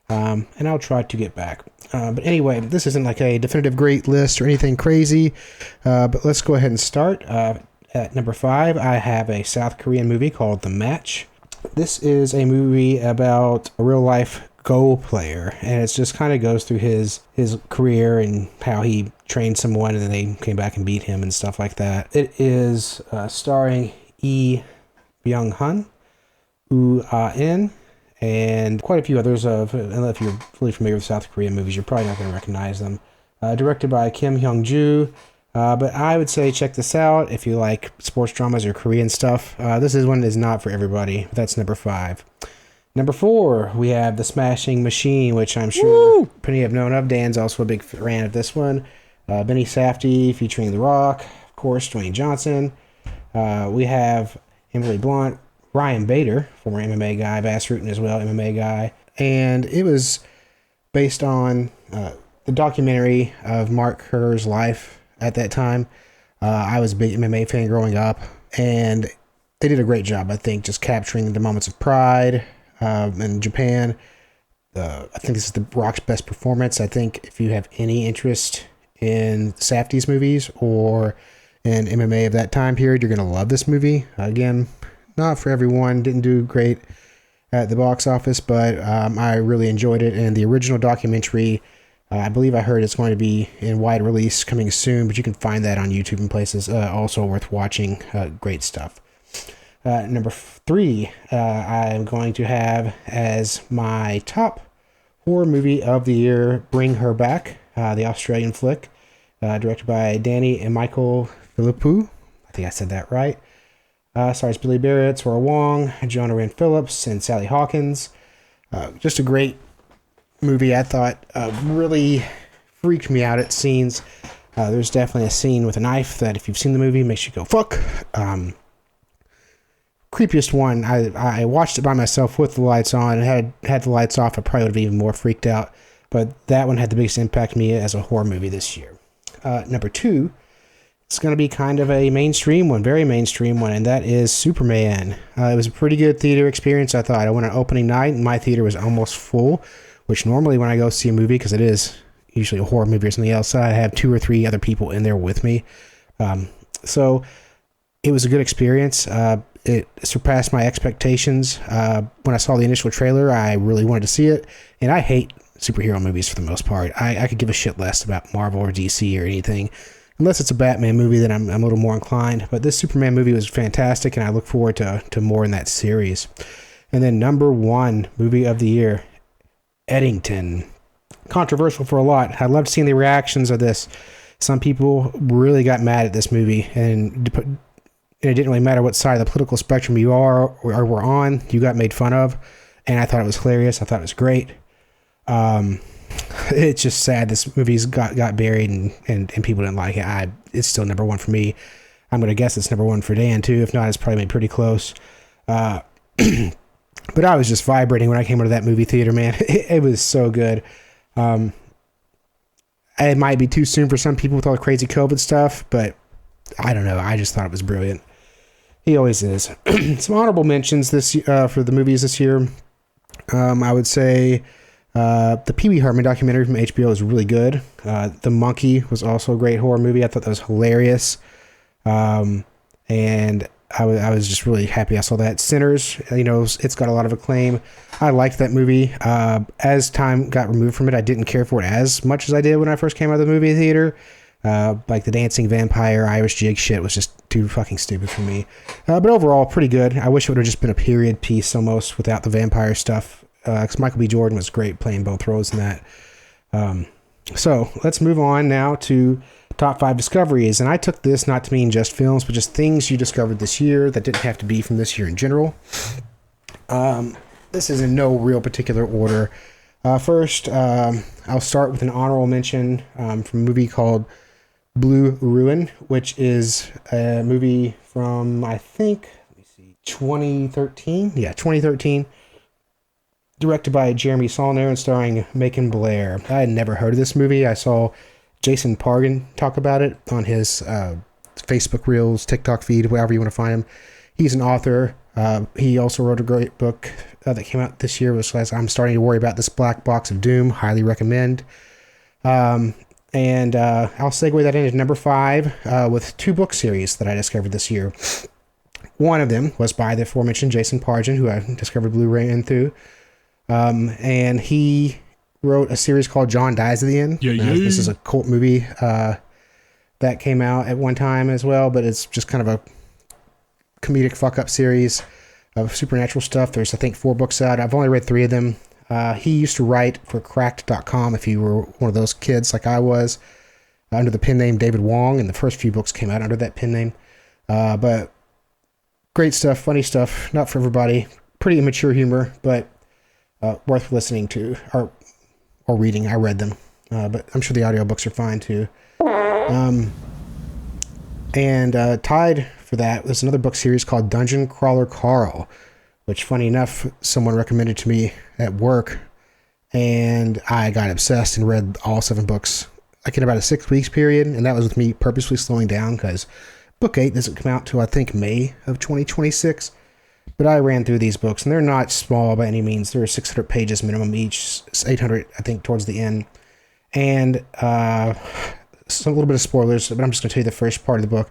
And I'll try to get back. But anyway, this isn't like a definitive great list or anything crazy. But let's go ahead and start. At number 5, I have a South Korean movie called The Match. This is a movie about a real-life Go player, and it just kind of goes through his career and how he trained someone and then they came back and beat him and stuff like that. It is starring Lee Byung-hun, Woo Ah-in, and quite a few others. If you're really familiar with South Korean movies, you're probably not going to recognize them. Directed by Kim Hyung-joo. But I would say check this out if you like sports dramas or Korean stuff. This is one that is not for everybody. That's number 5. Number 4, we have The Smashing Machine, which I'm sure plenty have known of. Dan's also a big fan of this one. Benny Safdie featuring The Rock, of course, Dwayne Johnson. We have Emily Blunt, Ryan Bader, former MMA guy, Bass Rutten as well, MMA guy. And it was based on the documentary of Mark Kerr's life at that time. I was a big MMA fan growing up, and they did a great job, I think, just capturing the moments of pride. In Japan, I think this is The Rock's best performance. I think if you have any interest in Safdie's movies or in MMA of that time period, you're going to love this movie. Again, not for everyone. Didn't do great at the box office, but I really enjoyed it. And the original documentary I believe I heard it's going to be in wide release coming soon, but you can find that on YouTube and places. Also worth watching. Great stuff. Number 3, I'm going to have as my top horror movie of the year, Bring Her Back, the Australian flick, directed by Danny and Michael Philippou. I think I said that right. Stars Billy Barrett, Sora Wong, Jonah Rand Phillips, and Sally Hawkins. Just a great movie, I thought. Really freaked me out at scenes. There's definitely a scene with a knife that, if you've seen the movie, makes you go, fuck. Creepiest one, I watched it by myself with the lights on, and had the lights off, I probably would have even more freaked out. But that one had the biggest impact on me as a horror movie this year. Number 2, it's going to be kind of a mainstream one, very mainstream one, and that is Superman. It was a pretty good theater experience, I thought. I went on opening night, and my theater was almost full, which normally when I go see a movie, because it is usually a horror movie or something else, I have 2 or 3 other people in there with me. So it was a good experience. It surpassed my expectations. When I saw the initial trailer, I really wanted to see it, and I hate superhero movies for the most part. I could give a shit less about Marvel or DC or anything. Unless it's a Batman movie, then I'm a little more inclined. But this Superman movie was fantastic, and I look forward to more in that series. And then number 1 movie of the year, Eddington. Controversial for a lot. I loved seeing the reactions of this. Some people really got mad at this movie, and it didn't really matter what side of the political spectrum you are or were on, you got made fun of. And I thought it was hilarious. I thought it was great. It's just sad this movie's got buried and people didn't like it. It's still number 1 for me. I'm going to guess it's number 1 for Dan too. If not, it's probably made pretty close. But I was just vibrating when I came out of that movie theater, man. It was so good. It might be too soon for some people with all the crazy COVID stuff, but I don't know. I just thought it was brilliant. He always is. Some honorable mentions for the movies this year. I would say the Pee Wee Herman documentary from HBO is really good. The Monkey was also a great horror movie. I thought that was hilarious. And I was just really happy I saw that. Sinners, it's got a lot of acclaim. I liked that movie. As time got removed from it, I didn't care for it as much as I did when I first came out of the movie theater. Like the dancing vampire, Irish jig shit was just too fucking stupid for me. But overall, pretty good. I wish it would have just been a period piece almost without the vampire stuff. Because Michael B. Jordan was great playing both roles in that. So let's move on now to top 5 discoveries. And I took this not to mean just films, but just things you discovered this year that didn't have to be from this year in general. This is in no real particular order. First, I'll start with an honorable mention from a movie called Blue Ruin, which is a movie from, I think, 2013. Yeah, 2013. Directed by Jeremy Saulnier and starring Macon Blair. I had never heard of this movie. I saw Jason Pargin talk about it on his Facebook Reels, TikTok feed, wherever you want to find him. He's an author. He also wrote a great book that came out this year, which was I'm Starting to Worry About This Black Box of Doom. Highly recommend. And I'll segue that into number 5 with 2 book series that I discovered this year. One of them was by the aforementioned Jason Pargin, who I discovered Blu-ray through. And he wrote a series called John Dies at the End. This is a cult movie that came out at one time as well, but it's just kind of a comedic fuck-up series of supernatural stuff. There's, I think, 4 books out. I've only read 3 of them. He used to write for Cracked.com if you were one of those kids like I was, under the pen name David Wong, and the first few books came out under that pen name. But great stuff, funny stuff, not for everybody. Pretty immature humor, but worth listening to or reading. I read them, but I'm sure the audiobooks are fine too. And tied for that was another book series called Dungeon Crawler Carl, which, funny enough, someone recommended to me at work, and I got obsessed and read all 7 books like in about a 6 weeks period, and that was with me purposely slowing down because book 8 doesn't come out till I think May of 2026. But I ran through these books, and they're not small by any means. They're 600 pages minimum each, 800, I think, towards the end. And a little bit of spoilers, but I'm just going to tell you the first part of the book.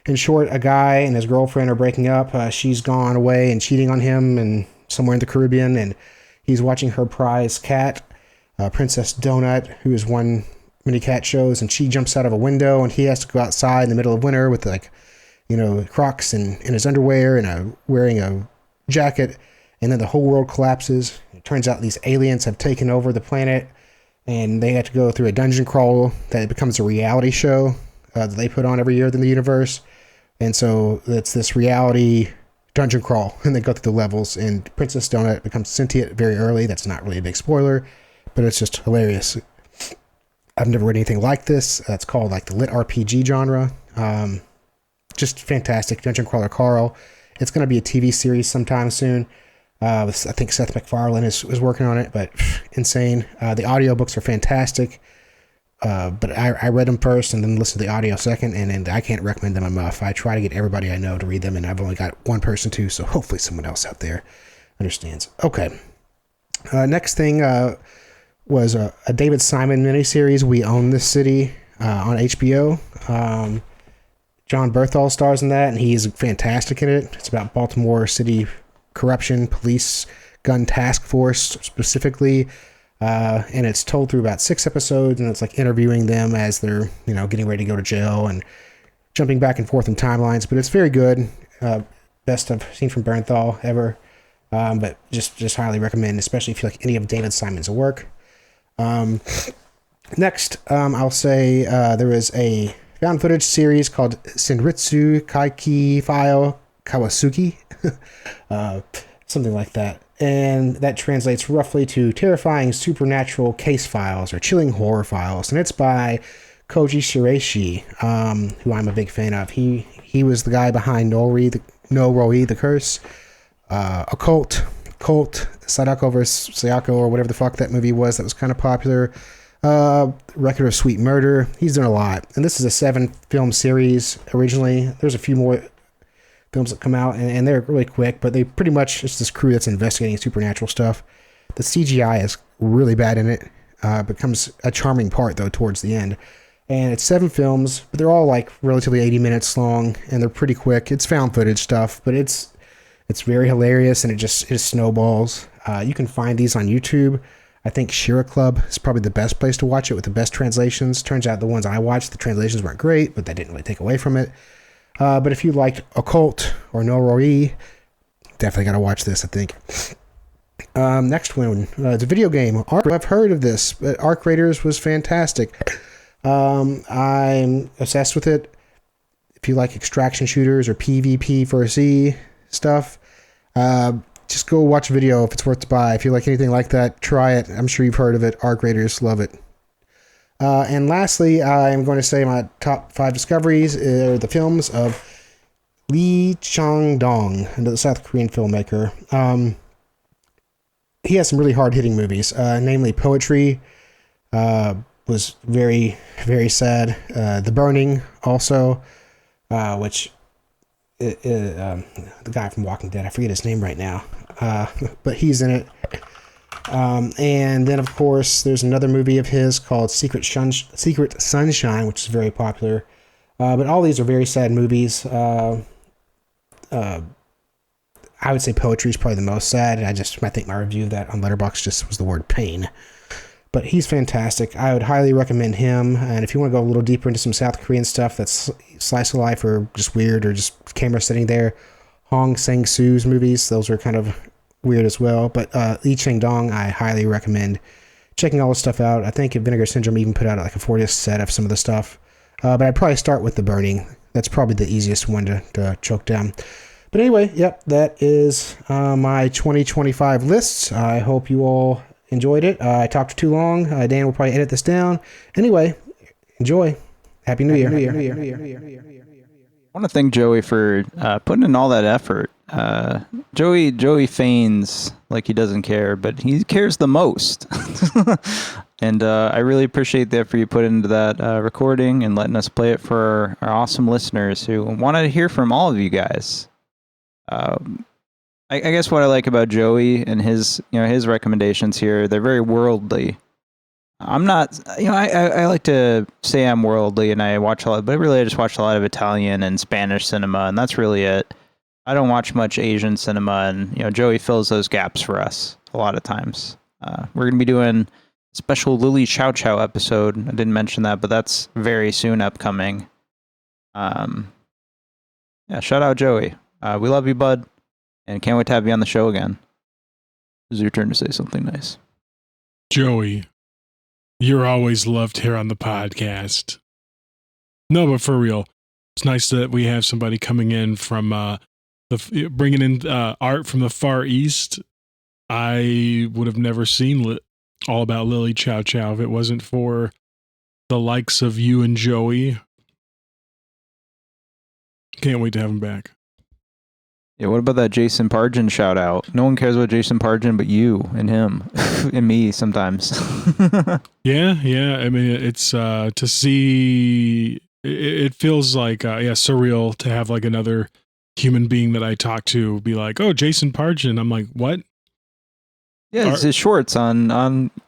In short, a guy and his girlfriend are breaking up. She's gone away and cheating on him and somewhere in the Caribbean, and he's watching her prize cat Princess Donut, who is one mini cat shows, and she jumps out of a window and he has to go outside in the middle of winter with Crocs and in his underwear and wearing a jacket, and then the whole world collapses. It turns out these aliens have taken over the planet and they have to go through a dungeon crawl that becomes a reality show that they put on every year in the universe. And so it's this reality dungeon crawl and they go through the levels, and Princess Donut becomes sentient very early. That's not really a big spoiler, but it's just hilarious. I've never read anything like this. It's called like the lit RPG genre. Just fantastic. Dungeon Crawler Carl. It's going to be a TV series sometime soon. I think Seth MacFarlane is working on it, but insane. The audiobooks are fantastic. But I read them first and then listened to the audio second, and I can't recommend them enough. I try to get everybody I know to read them, and I've only got one person to, so hopefully someone else out there understands. Okay. Next thing was a David Simon miniseries, We Own This City, on HBO. John Berthal stars in that, and he's fantastic in it. It's about Baltimore City corruption, police gun task force specifically. And it's told through about 6 episodes, and it's like interviewing them as they're, getting ready to go to jail and jumping back and forth in timelines. But it's very good. Best I've seen from Bernthal ever. But just highly recommend, especially if you like any of David Simon's work. Next, I'll say there is a found footage series called Senritsu Kaiki File Kawasuki. Something like that. And that translates roughly to terrifying supernatural case files or chilling horror files. And it's by Koji Shiraishi, who I'm a big fan of. He was the guy behind No Roi, The Curse, Occult, Sadako vs. Sayako, or whatever the fuck that movie was that was kind of popular. Record of Sweet Murder. He's done a lot. And this is a 7-film series originally. There's a few more films that come out, and they're really quick, but they pretty much, it's this crew that's investigating supernatural stuff. The CGI is really bad in it. Becomes a charming part, though, towards the end. And it's 7 films, but they're all like relatively 80 minutes long, and they're pretty quick. It's found footage stuff, but it's very hilarious, and it snowballs. You can find these on YouTube. I think Shira Club is probably the best place to watch it with the best translations. Turns out the ones I watched, the translations weren't great, but that didn't really take away from it. But if you liked Occult or No Roi, definitely got to watch this, I think. Next one, it's a video game. I've heard of this, but Arc Raiders was fantastic. I'm obsessed with it. If you like extraction shooters or PvP for C stuff, just go watch a video if it's worth to buy. If you like anything like that, try it. I'm sure you've heard of it. Arc Raiders, love it. And lastly, I'm going to say my top 5 discoveries are the films of Lee Chang-dong, the South Korean filmmaker. He has some really hard-hitting movies, namely Poetry, was very, very sad. The Burning, also, which the guy from Walking Dead, I forget his name right now, but he's in it. And then, of course, there's another movie of his called Secret Sunshine, which is very popular. But all these are very sad movies. I would say Poetry is probably the most sad. I think my review of that on Letterboxd just was the word pain. But he's fantastic. I would highly recommend him. And if you want to go a little deeper into some South Korean stuff that's slice of life or just weird or just camera sitting there, Hong Sang-soo's movies, those are kind of weird as well. But Lee Chang-dong, I highly recommend checking all this stuff out. I think Vinegar Syndrome even put out like a 4-disc set of some of the stuff. But I'd probably start with The Burning. That's probably the easiest one to choke down. But anyway, yep, that is my 2025 lists. I hope you all enjoyed it. I talked too long. Dan will probably edit this down. Anyway, enjoy. Happy New Year. I want to thank Joey for putting in all that effort. Joey feigns like he doesn't care, but he cares the most. And I really appreciate the effort you put into that recording and letting us play it for our awesome listeners who wanted to hear from all of you guys. I guess what I like about Joey and his recommendations here, they're very worldly. I'm not, I like to say I'm worldly and I watch a lot, but really I just watch a lot of Italian and Spanish cinema, and that's really it. I don't watch much Asian cinema, and Joey fills those gaps for us a lot of times. We're going to be doing special Lily Chow Chow episode. I didn't mention that, but that's very soon upcoming. Yeah, shout out Joey. We love you, bud, and can't wait to have you on the show again. This is your turn to say something nice. Joey, you're always loved here on the podcast. No, but for real, it's nice that we have somebody coming in from bringing in art from the Far East. I would have never seen All About Lily Chow Chow if it wasn't for the likes of you and Joey. Can't wait to have him back. Yeah, what about that Jason Pargin shout out? No one cares about Jason Pargin but you and him and me sometimes. Yeah. I mean, it's to see. It feels like surreal to have like another human being that I talk to be like, "Oh, Jason Pargin." I'm like, "What?" Yeah, it's his shorts on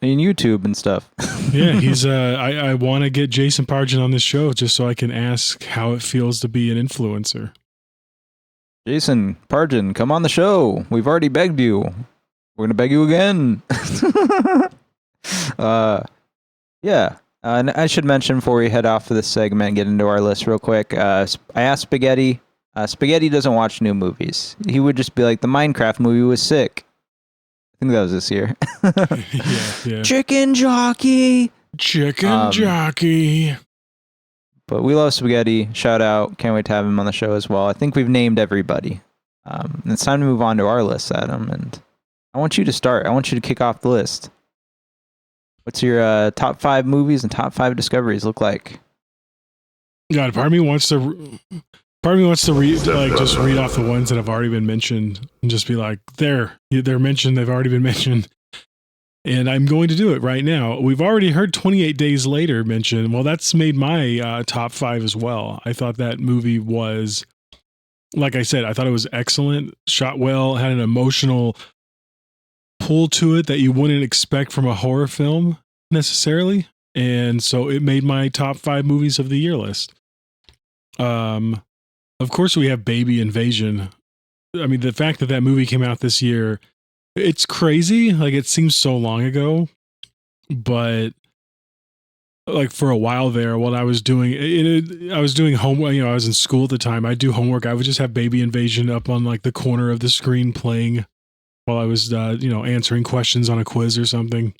YouTube and stuff. Yeah, he's I want to get Jason Pargin on this show just so I can ask how it feels to be an influencer. Jason Pargin, come on the show. We've already begged you. We're gonna beg you again. Yeah. And I should mention before we head off for this segment and get into our list real quick. I asked Spaghetti. Spaghetti doesn't watch new movies. He would just be like, the Minecraft movie was sick. I think that was this year. Yeah. Chicken jockey. Jockey. But we love Spaghetti. Shout out. Can't wait to have him on the show as well. I think we've named everybody. And it's time to move on to our list, Adam. And I want you to start. I want you to kick off the list. What's your top 5 movies and top 5 discoveries look like? God, part of me wants to read just read off the ones that have already been mentioned and just be like, they're mentioned. They've already been mentioned. And I'm going to do it right now. We've already heard 28 Days Later mentioned. Well, that's made my top 5 as well. I thought that movie was, like I said, I thought it was excellent, shot well, had an emotional pull to it that you wouldn't expect from a horror film necessarily. And so it made my top 5 movies of the year list. Of course, we have Baby Invasion. I mean, the fact that that movie came out this year, it's crazy. Like, it seems so long ago, but like for a while there, while I was doing homework, I was in school at the time. I'd do homework. I would just have Baby Invasion up on like the corner of the screen playing while I was, answering questions on a quiz or something.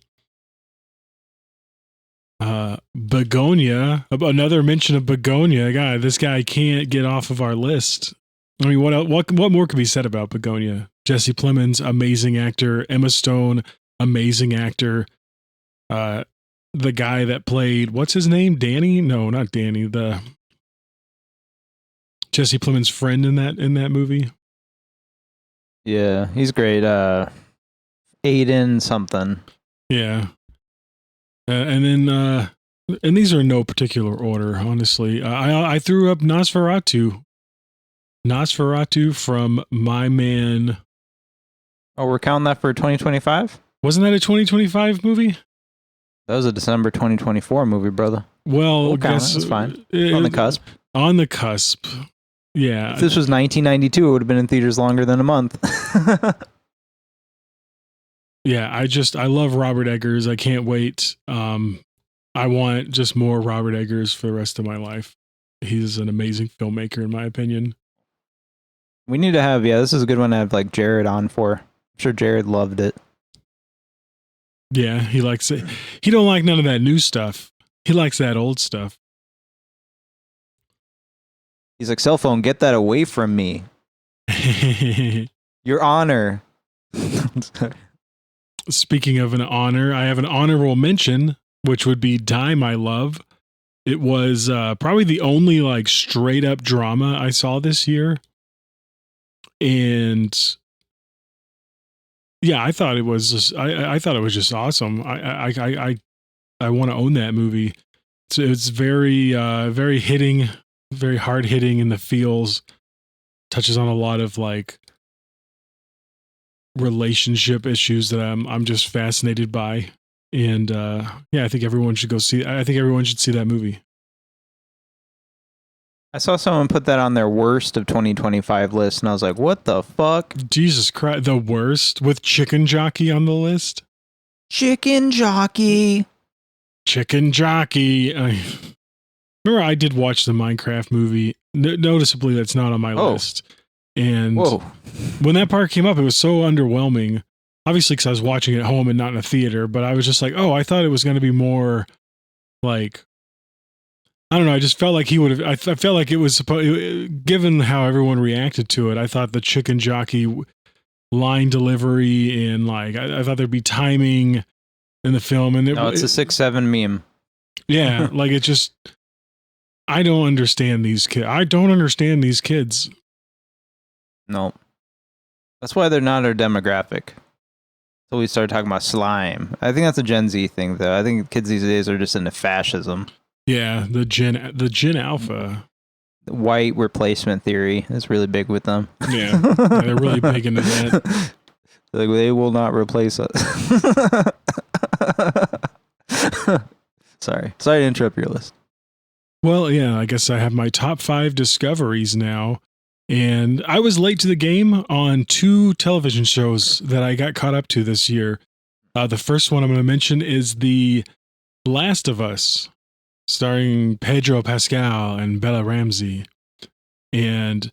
Begonia, another mention of Begonia. God, this guy can't get off of our list. I mean, what more could be said about Begonia? Jesse Plemons, amazing actor. Emma Stone, amazing actor. The guy that played, what's his name? Danny? No, not Danny. The Jesse Plemons' friend in that movie. Yeah, he's great. Aiden something. Yeah. And then, and these are in no particular order, honestly. I threw up Nosferatu. Nosferatu from my man. Oh, we're counting that for 2025? Wasn't that a 2025 movie? That was a December 2024 movie, brother. Well, that's fine. On the cusp. On the cusp. Yeah. If this was 1992, it would have been in theaters longer than a month. Yeah, I love Robert Eggers. I can't wait. I want just more Robert Eggers for the rest of my life. He's an amazing filmmaker, in my opinion. We need to have, this is a good one to have like Jared on for. I'm sure Jared loved it. Yeah, he likes it. He don't like none of that new stuff. He likes that old stuff. He's like, cell phone, get that away from me. Your honor. Speaking of an honor, I have an honorable mention, which would be Die, My Love. It was probably the only like straight up drama I saw this year. And yeah, I thought it was just, I thought it was just awesome. I want to own that movie. So it's very, very hitting, very hard hitting in the feels, touches on a lot of like relationship issues that I'm just fascinated by. And I think everyone should see that movie. I saw someone put that on their worst of 2025 list, and I was like, what the fuck? Jesus Christ, the worst with Chicken Jockey on the list? Chicken jockey. Chicken jockey. Remember, I did watch the Minecraft movie. Noticeably, that's not on my list. And when that part came up, it was so underwhelming. Obviously, because I was watching it at home and not in a theater. But I was just like, oh, I thought it was going to be more like, I don't know. I just felt like he would have. I felt like it was supposed. Given how everyone reacted to it, I thought the chicken jockey line delivery and like I thought there'd be timing in the film. And it's a 6-7 meme. Yeah, like it just. I don't understand these kids. I don't understand these kids. No. That's why they're not our demographic. So we started talking about slime. I think that's a Gen Z thing, though. I think kids these days are just into fascism. Yeah, the Gen Alpha. The white replacement theory is really big with them. Yeah, they're really big into that. Like, they will not replace us. Sorry to interrupt your list. Well, yeah, I guess I have my top 5 discoveries now. And I was late to the game on 2 television shows that I got caught up to this year. The first one I'm going to mention is The Last of Us, starring Pedro Pascal and Bella Ramsey. And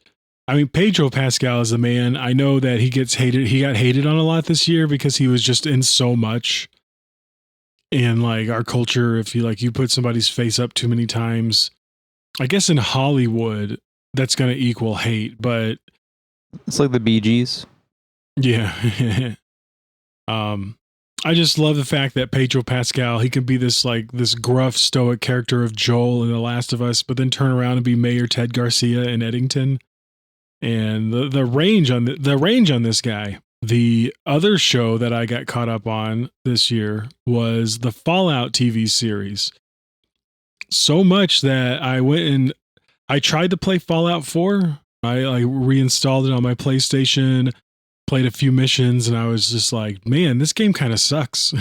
I mean, Pedro Pascal is the man. I know that he got hated on a lot this year because he was just in so much. And like our culture, if you put somebody's face up too many times, I guess in Hollywood, that's going to equal hate, but it's like the Bee Gees. Yeah. I just love the fact that Pedro Pascal, he can be this gruff, stoic character of Joel in The Last of Us, but then turn around and be Mayor Ted Garcia in Eddington. And the range on this guy. The other show that I got caught up on this year was the Fallout TV series. So much that I went and I tried to play Fallout 4. I reinstalled it on my PlayStation, played a few missions, and I was just like, man, this game kind of sucks.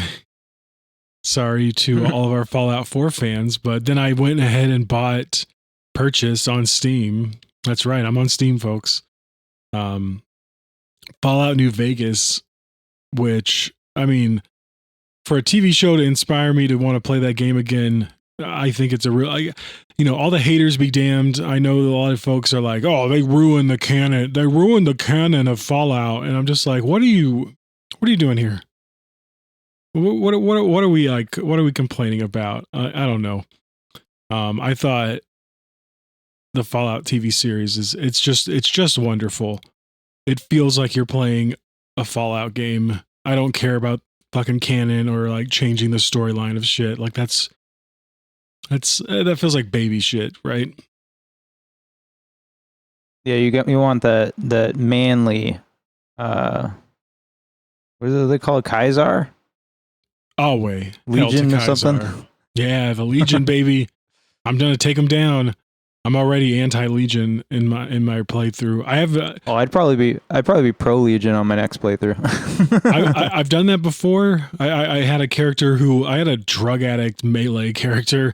Sorry to all of our Fallout 4 fans, but then I went ahead and purchased on Steam. That's right, I'm on Steam, folks. Fallout New Vegas, which, I mean, for a TV show to inspire me to want to play that game again, I think it's a real, all the haters be damned. I know a lot of folks are like, oh, they ruined the canon. They ruined the canon of Fallout. And I'm just like, what are you doing here? What are we like? What are we complaining about? I don't know. I thought the Fallout TV series it's just wonderful. It feels like you're playing a Fallout game. I don't care about fucking canon or like changing the storyline of shit. Like that feels like baby shit, right? Yeah, you want that manly what do they call it? Kaiser? Always. Legion or something? Yeah, the Legion, baby. I'm gonna take them down. I'm already anti-Legion in my playthrough. I have. I'd probably be pro Legion on my next playthrough. I've done that before. I had a drug addict melee character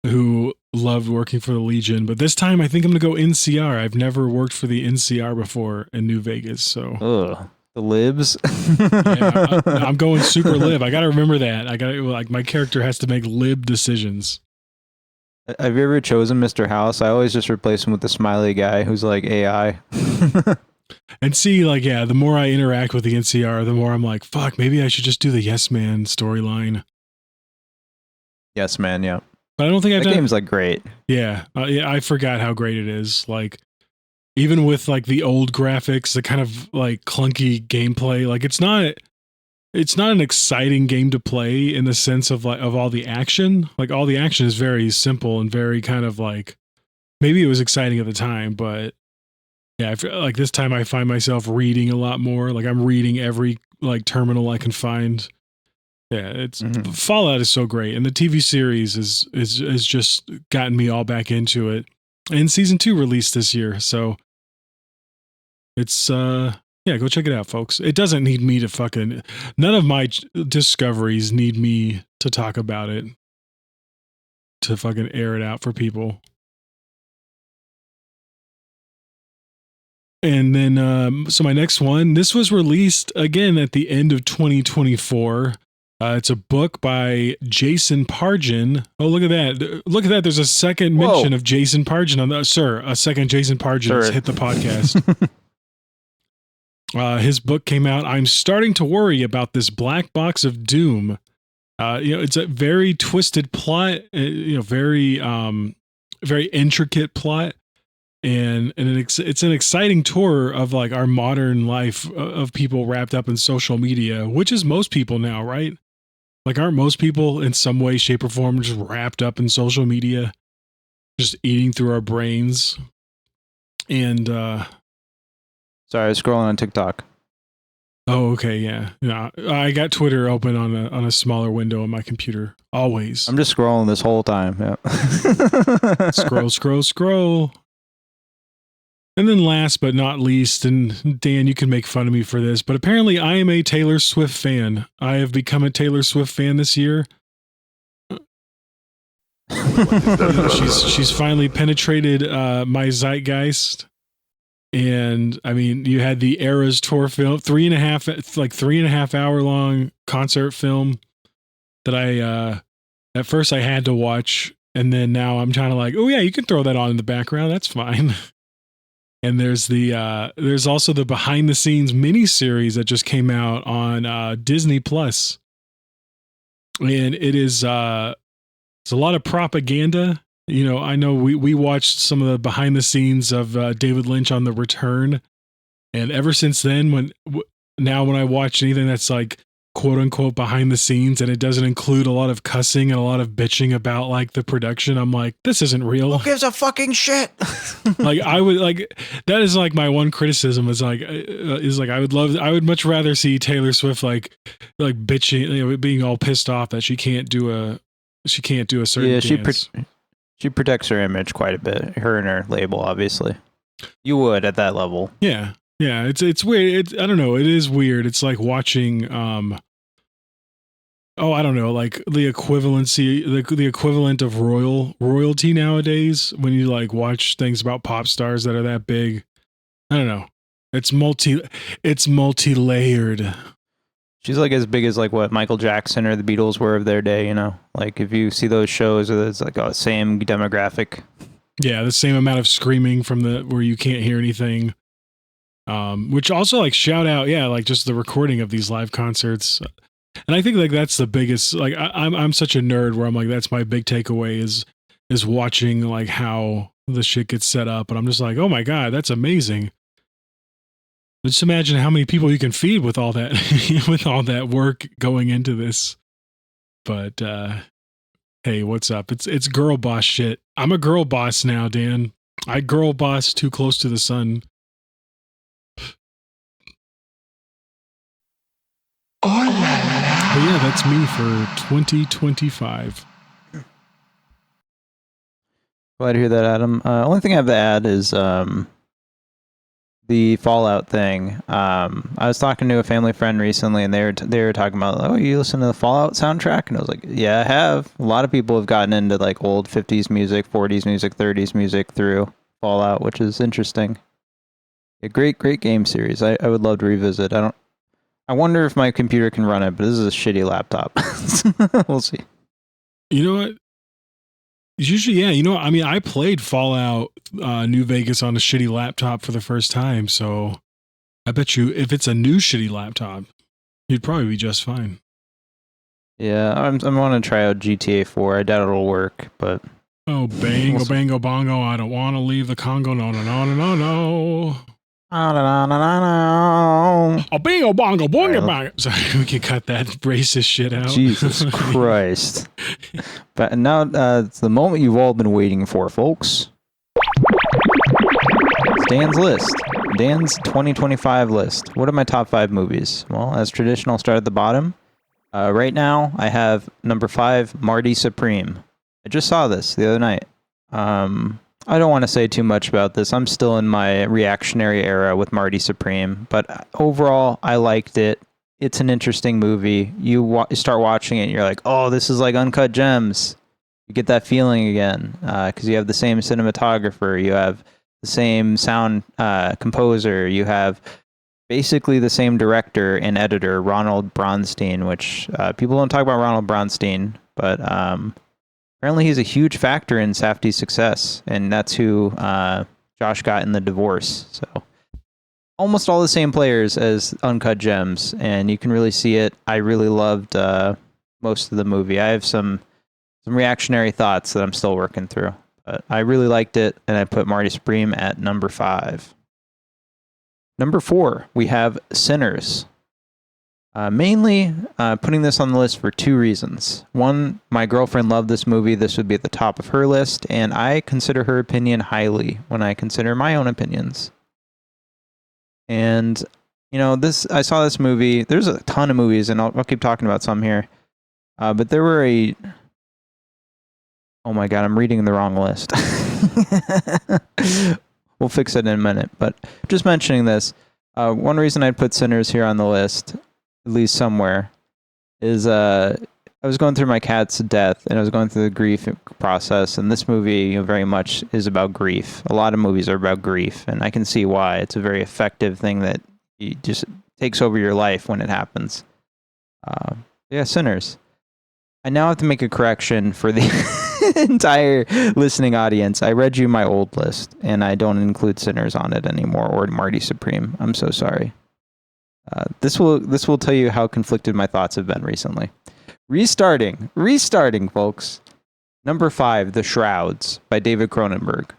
who loved working for the Legion, but this time I think I'm gonna go NCR. I've never worked for the NCR before in New Vegas, so. Ugh. The libs. Yeah, I'm going super lib. I got to remember that. My character has to make lib decisions. Have you ever chosen Mr. House? I always just replace him with the smiley guy who's like AI. And see, the more I interact with the NCR, the more I'm like, fuck, maybe I should just do the Yes Man storyline. Yes Man, yeah. But I don't think I've done. That game's great. Yeah, I forgot how great it is. Even with the old graphics, the kind of clunky gameplay, it's not an exciting game to play in the sense of all the action. All the action is very simple and very kind of maybe it was exciting at the time, but yeah, I feel this time I find myself reading a lot more. I'm reading every terminal I can find. Yeah, it's Fallout is so great, and the TV series is just gotten me all back into it. And season 2 released this year, so it's go check it out, folks. It doesn't need me to none of my discoveries need me to talk about it, to air it out for people. And then, so my next one, this was released again at the end of 2024. It's a book by Jason Pargin. Oh, look at that. Look at that. There's a second mention of Jason Pargin on the, a second Jason Pargin has hit the podcast. His book came out. I'm starting to worry about this black box of doom. It's a very twisted plot, very intricate plot. And it's an exciting tour of like our modern life of people wrapped up in social media, which is most people now, right? Like, aren't most people in some way, shape, or form just wrapped up in social media, just eating through our brains? And sorry, I was scrolling on TikTok. Oh, okay, yeah. I got Twitter open on a smaller window on my computer. Always. I'm just scrolling this whole time. Yeah. Scroll. And then last but not least, and Dan, you can make fun of me for this, but apparently I am a Taylor Swift fan. I have become a Taylor Swift fan this year. She's finally penetrated my zeitgeist. And I mean, you had the Eras tour film, 3.5 hour long concert film that I at first I had to watch, and then now I'm kind of like, oh yeah, you can throw that on in the background, that's fine. And there's also the behind the scenes miniseries that just came out on Disney Plus, and it is it's a lot of propaganda. I know we watched some of the behind the scenes of David Lynch on The Return, and ever since then, when I watch anything that's like quote unquote behind the scenes and it doesn't include a lot of cussing and a lot of bitching about like the production, I'm like, this isn't real. Who gives a fucking shit? Like, I would like, that is like my one criticism is like I would much rather see Taylor Swift like bitching, being all pissed off that she can't do a certain dance. She protects her image quite a bit. Her and her label, obviously. You would at that level. Yeah. It's weird. I don't know. It is weird. It's like watching. I don't know, like the equivalent of royalty nowadays. When you like watch things about pop stars that are that big, I don't know. It's multi-layered. She's like as big as like what Michael Jackson or the Beatles were of their day, Like if you see those shows, it's like the same demographic. Yeah, the same amount of screaming from where you can't hear anything. Which also like shout out, like just the recording of these live concerts. And I think like that's the biggest, like I'm such a nerd where I'm like, that's my big takeaway is watching like how the shit gets set up. And I'm just like, oh my God, that's amazing. Just imagine how many people you can feed with all that, with all that work going into this. But, hey, what's up? It's girl boss shit. I'm a girl boss now, Dan. I girl boss too close to the sun. Oh la la. But yeah, that's me for 2025. Glad to hear that, Adam. Only thing I have to add is the Fallout thing. I was talking to a family friend recently, and they were talking about, oh, you listen to the Fallout soundtrack? And I was like, yeah, I have. A lot of people have gotten into like old 50s music, 40s music, 30s music through Fallout, which is interesting. A great game series. I would love to revisit. I wonder if my computer can run it, but this is a shitty laptop. We'll see. You know what? Usually, yeah. I mean, I played Fallout New Vegas on a shitty laptop for the first time, so I bet you if it's a new shitty laptop, you'd probably be just fine. Yeah, I want to try out GTA 4. I doubt it'll work, but... Oh, bango, bongo, I don't want to leave the Congo, no. Oh, bingo, bongo, boingo, bongo. Sorry, we can cut that racist shit out. Jesus Christ. But now it's the moment you've all been waiting for, folks. It's Dan's list. Dan's 2025 list. What are my top 5 movies? Well, as traditional, I'll start at the bottom. Right now, I have number 5, Marty Supreme. I just saw this the other night. I don't want to say too much about this. I'm still in my reactionary era with Marty Supreme, but overall, I liked it. It's an interesting movie. You start watching it, and you're like, oh, this is like Uncut Gems. You get that feeling again because you have the same cinematographer, you have the same sound composer, you have basically the same director and editor, Ronald Bronstein, which people don't talk about Ronald Bronstein, but apparently he's a huge factor in Safdie's success, and that's who Josh got in The Divorce. So almost all the same players as Uncut Gems, and you can really see it. I really loved most of the movie. I have some reactionary thoughts that I'm still working through, but I really liked it, and I put Marty Supreme at number 5. Number 4, we have Sinners. Mainly putting this on the list for 2 reasons. One, my girlfriend loved this movie. This would be at the top of her list, and I consider her opinion highly when I consider my own opinions. And, you know, I saw this movie. There's a ton of movies, and I'll keep talking about some here. But there were oh my God, I'm reading the wrong list. We'll fix it in a minute. But just mentioning this, one reason I'd put Sinners here on the list, at least somewhere, is I was going through my cat's death, and I was going through the grief process, and this movie very much is about grief. A lot of movies are about grief, and I can see why. It's a very effective thing that just takes over your life when it happens. Yeah, Sinners. I now have to make a correction for the entire listening audience. I read you my old list, and I don't include Sinners on it anymore, or Marty Supreme. I'm so sorry. This will tell you how conflicted my thoughts have been recently. Restarting, folks. Number 5, The Shrouds by David Cronenberg.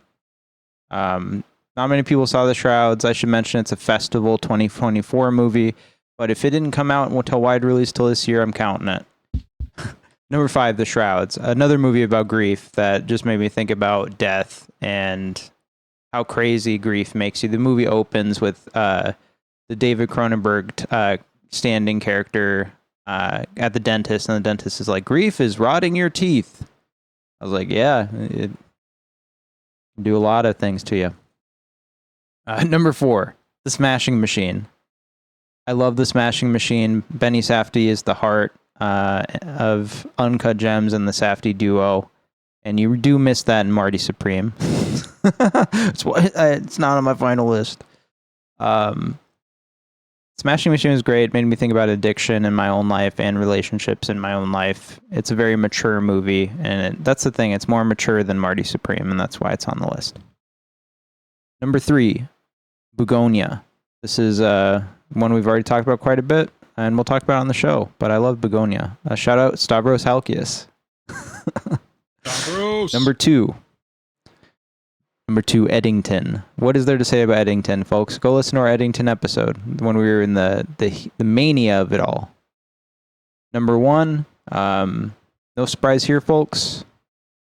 Not many people saw The Shrouds. I should mention it's a Festival 2024 movie, but if it didn't come out until wide release till this year, I'm counting it. Number 5, The Shrouds, another movie about grief that just made me think about death and how crazy grief makes you. The movie opens with the David Cronenberg standing character at the dentist, and the dentist is like, "Grief is rotting your teeth." I was like, yeah, it can do a lot of things to you. Number 4, The Smashing Machine. I love The Smashing Machine. Benny Safdie is the heart of Uncut Gems and the Safdie duo, and you do miss that in Marty Supreme. It's not on my final list. Smashing Machine was great. It made me think about addiction in my own life and relationships in my own life. It's a very mature movie, and that's the thing. It's more mature than Marty Supreme, and that's why it's on the list. Number 3, Begonia. This is one we've already talked about quite a bit, and we'll talk about it on the show, but I love Begonia. Shout out Stavros Halkias. Stavros! Number 2, Eddington. What is there to say about Eddington, folks? Go listen to our Eddington episode when we were in the mania of it all. Number 1, no surprise here, folks.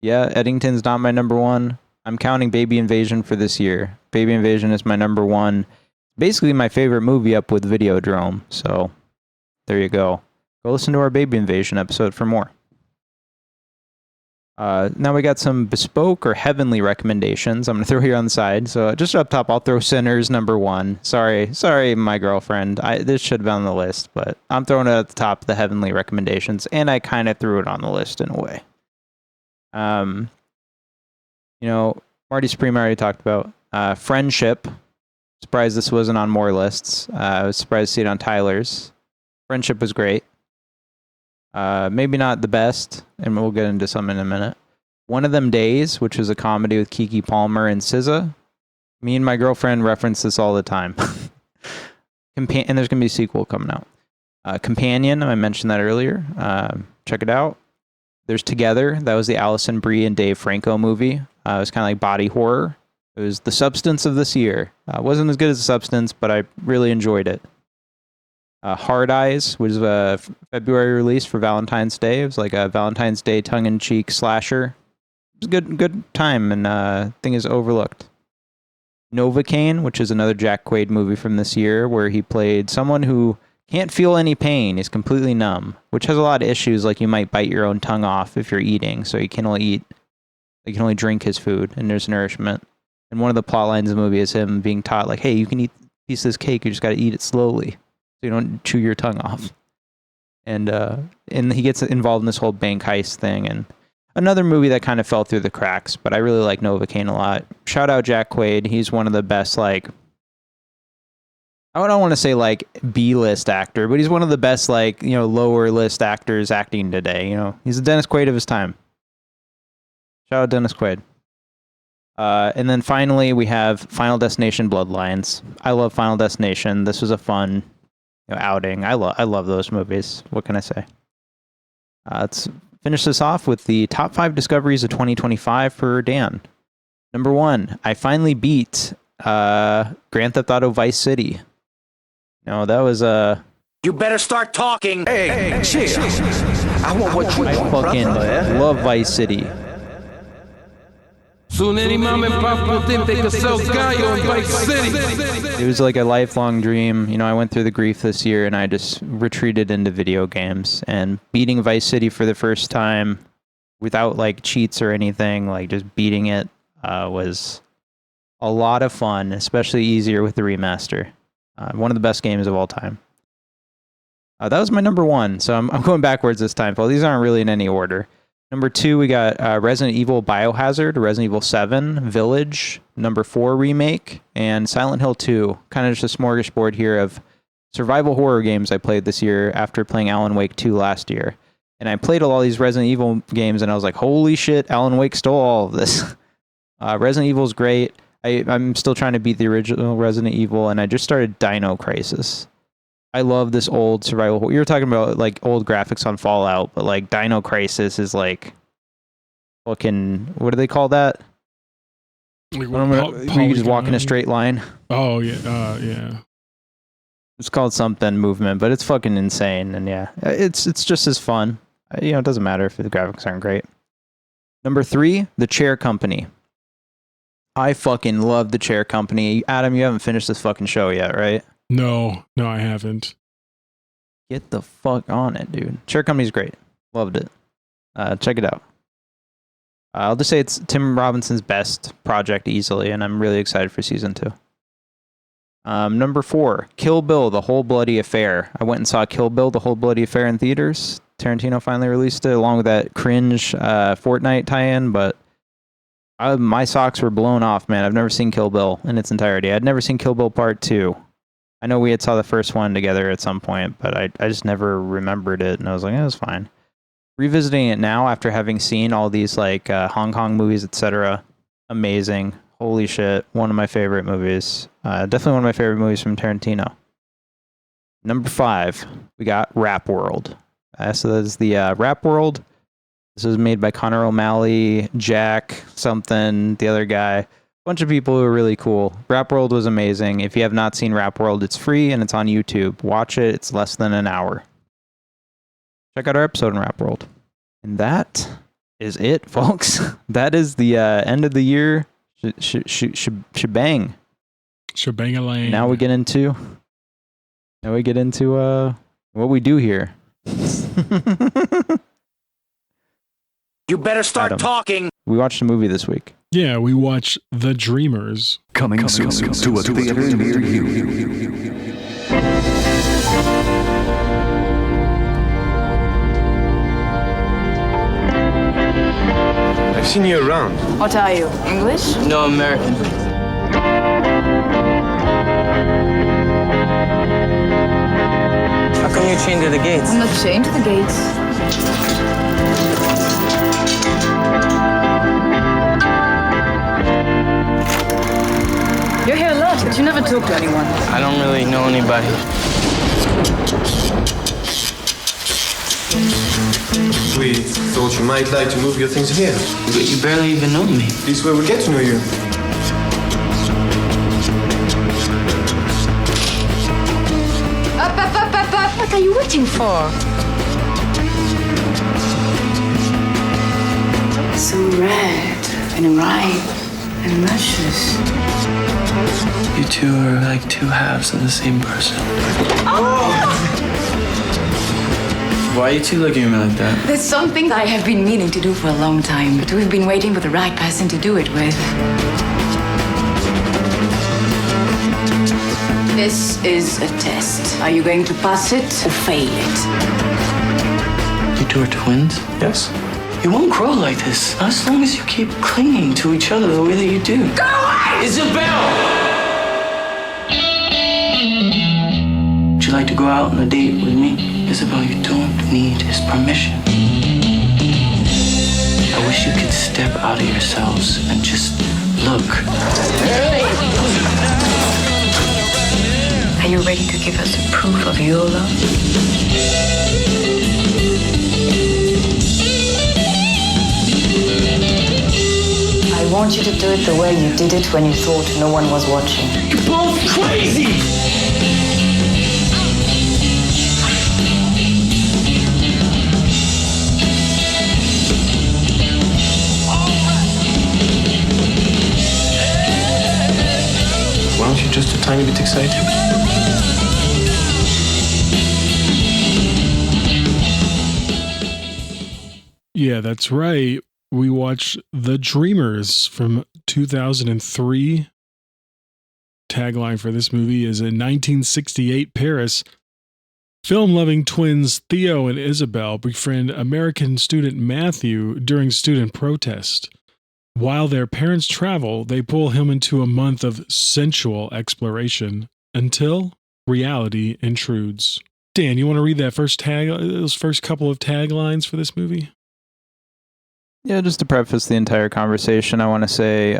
Yeah, Eddington's not my number 1. I'm counting Baby Invasion for this year. Baby Invasion is my number 1. Basically my favorite movie up with Videodrome. So there you go. Go listen to our Baby Invasion episode for more. Now we got some bespoke or heavenly recommendations. I'm going to throw here on the side. So just up top, I'll throw Sinners number 1. Sorry, my girlfriend. This should have been on the list, but I'm throwing it at the top of the heavenly recommendations, and I kind of threw it on the list in a way. Marty Supreme I already talked about. Friendship. Surprised this wasn't on more lists. I was surprised to see it on Tyler's. Friendship was great. Maybe not the best, and we'll get into some in a minute. One of Them Days, which was a comedy with Keke Palmer and SZA. Me and my girlfriend reference this all the time. And there's going to be a sequel coming out. Companion, I mentioned that earlier. Check it out. There's Together. That was the Allison Brie and Dave Franco movie. It was kind of like body horror. It was the substance of this year. It wasn't as good as The Substance, but I really enjoyed it. Hard Eyes was a February release for Valentine's Day. It was like a Valentine's Day tongue-in-cheek slasher. It was a good time, and thing is overlooked. Novocaine, which is another Jack Quaid movie from this year, where he played someone who can't feel any pain. He's completely numb, which has a lot of issues, like you might bite your own tongue off if you're eating, so you can only drink his food, and there's nourishment. And one of the plot lines of the movie is him being taught, like, hey, you can eat a piece of this cake, you just got to eat it slowly, so you don't chew your tongue off. And he gets involved in this whole bank heist thing, and another movie that kind of fell through the cracks, but I really like Novocaine a lot. Shout out Jack Quaid. He's one of the best, like, I don't want to say like B-list actor, but he's one of the best like, lower list actors acting today. He's the Dennis Quaid of his time. Shout out Dennis Quaid. And then finally we have Final Destination Bloodlines. I love Final Destination. This was a fun outing. I love those movies. What can I say? Let's finish this off with the top 5 discoveries of 2025 for Dan. Number 1, I finally beat Grand Theft Auto Vice City. That was You better start talking. Hey, chill. I want what you I want, fucking brother. love Vice City. Soon any mom and pop will think they can sell Gallo in Vice City. It was like a lifelong dream. I went through the grief this year and I just retreated into video games, and beating Vice City for the first time without like cheats or anything, like just beating it was a lot of fun, especially easier with the remaster. One of the best games of all time. That was my number 1, so I'm going backwards this time. Well, these aren't really in any order. Number 2, we got Resident Evil Biohazard, Resident Evil 7, Village, number 4 remake, and Silent Hill 2. Kind of just a smorgasbord here of survival horror games I played this year after playing Alan Wake 2 last year. And I played all these Resident Evil games, and I was like, holy shit, Alan Wake stole all of this. Resident Evil's great. I'm still trying to beat the original Resident Evil, and I just started Dino Crisis. I love this old survival. You were talking about like old graphics on Fallout, but like Dino Crisis is like fucking, what do they call that? Like, you just walk in a straight line. Oh yeah, yeah. It's called something movement, but it's fucking insane. And yeah, it's just as fun. It doesn't matter if the graphics aren't great. Number 3, The Chair Company. I fucking love The Chair Company. Adam, you haven't finished this fucking show yet, right? No, I haven't. Get the fuck on it, dude. Chair Company's great. Loved it. Check it out. I'll just say it's Tim Robinson's best project easily, and I'm really excited for season 2. Number 4, Kill Bill, The Whole Bloody Affair. I went and saw Kill Bill, The Whole Bloody Affair in theaters. Tarantino finally released it, along with that cringe Fortnite tie-in, but my socks were blown off, man. I've never seen Kill Bill in its entirety. I'd never seen Kill Bill Part 2. I know we had saw the first one together at some point, but I just never remembered it, and I was like, it was fine. Revisiting it now after having seen all these like Hong Kong movies, etc., amazing. Holy shit, one of my favorite movies. Definitely one of my favorite movies from Tarantino. Number 5, we got Rap World. So that's the Rap World. This was made by Connor O'Malley, Jack, something, the other guy. Bunch of people who are really cool. Rap World was amazing. If you have not seen Rap World, it's free and it's on YouTube. Watch it. It's less than an hour. Check out our episode in Rap World. And that is it, folks. That is the end of the year shebang. Shebang-a-lang. Now we get into what we do here. You better start Adam. talking. We watched a movie this week. Yeah, we watched The Dreamers. Coming soon to a theater near you. I've seen you around. What are you, English? No, American. How come you chained to the gates? I'm not chained to the gates. You're here a lot, but you never talk to anyone. I don't really know anybody. We thought you might like to move your things here. But you barely even know me. This is where we get to know you. Up. What are you waiting for? So red and ripe and luscious. You two are like two halves of the same person. Why are you two looking at me like that? There's something I have been meaning to do for a long time, but we've been waiting for the right person to do it with. This is a test. Are you going to pass it or fail it? You two are twins? Yes? You won't grow like this, not as long as you keep clinging to each other the way that you do. Go away! Isabelle! you like to go out on a date with me? Isabelle, you don't need his permission. I wish you could step out of yourselves and just look. Are you ready to give us a proof of your love? I want you to do it the way you did it when you thought no one was watching. You're both crazy! Why don't you just a tiny bit excited? Yeah, that's right. We watched The Dreamers from 2003. Tagline for this movie is in 1968 Paris. Film-loving twins Theo and Isabelle befriend American student Matthew during student protest. While their parents travel, they pull him into a month of sensual exploration until reality intrudes. Dan, you want to read that those first couple of taglines for this movie? Yeah, just to preface the entire conversation, I want to say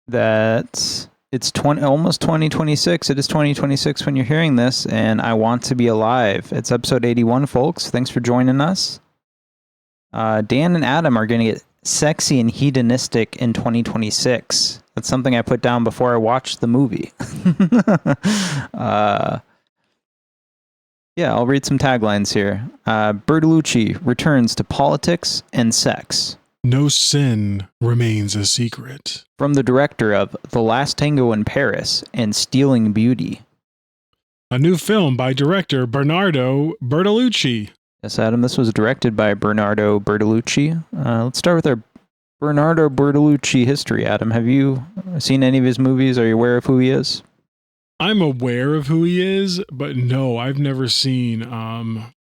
that it's almost 2026. It is 2026 when you're hearing this, and I want to be alive. It's episode 81, folks. Thanks for joining us. Dan and Adam are going to get sexy and hedonistic in 2026. That's something I put down before I watched the movie. Yeah, I'll read some taglines here. Bertolucci returns to politics and sex. No sin remains a secret. From the director of The Last Tango in Paris and Stealing Beauty. A new film by director Bernardo Bertolucci. Yes, Adam, this was directed by Bernardo Bertolucci. Let's start with our Bernardo Bertolucci history. Adam, have you seen any of his movies? Are you aware of who he is? I'm aware of who he is, but no, I've never seen,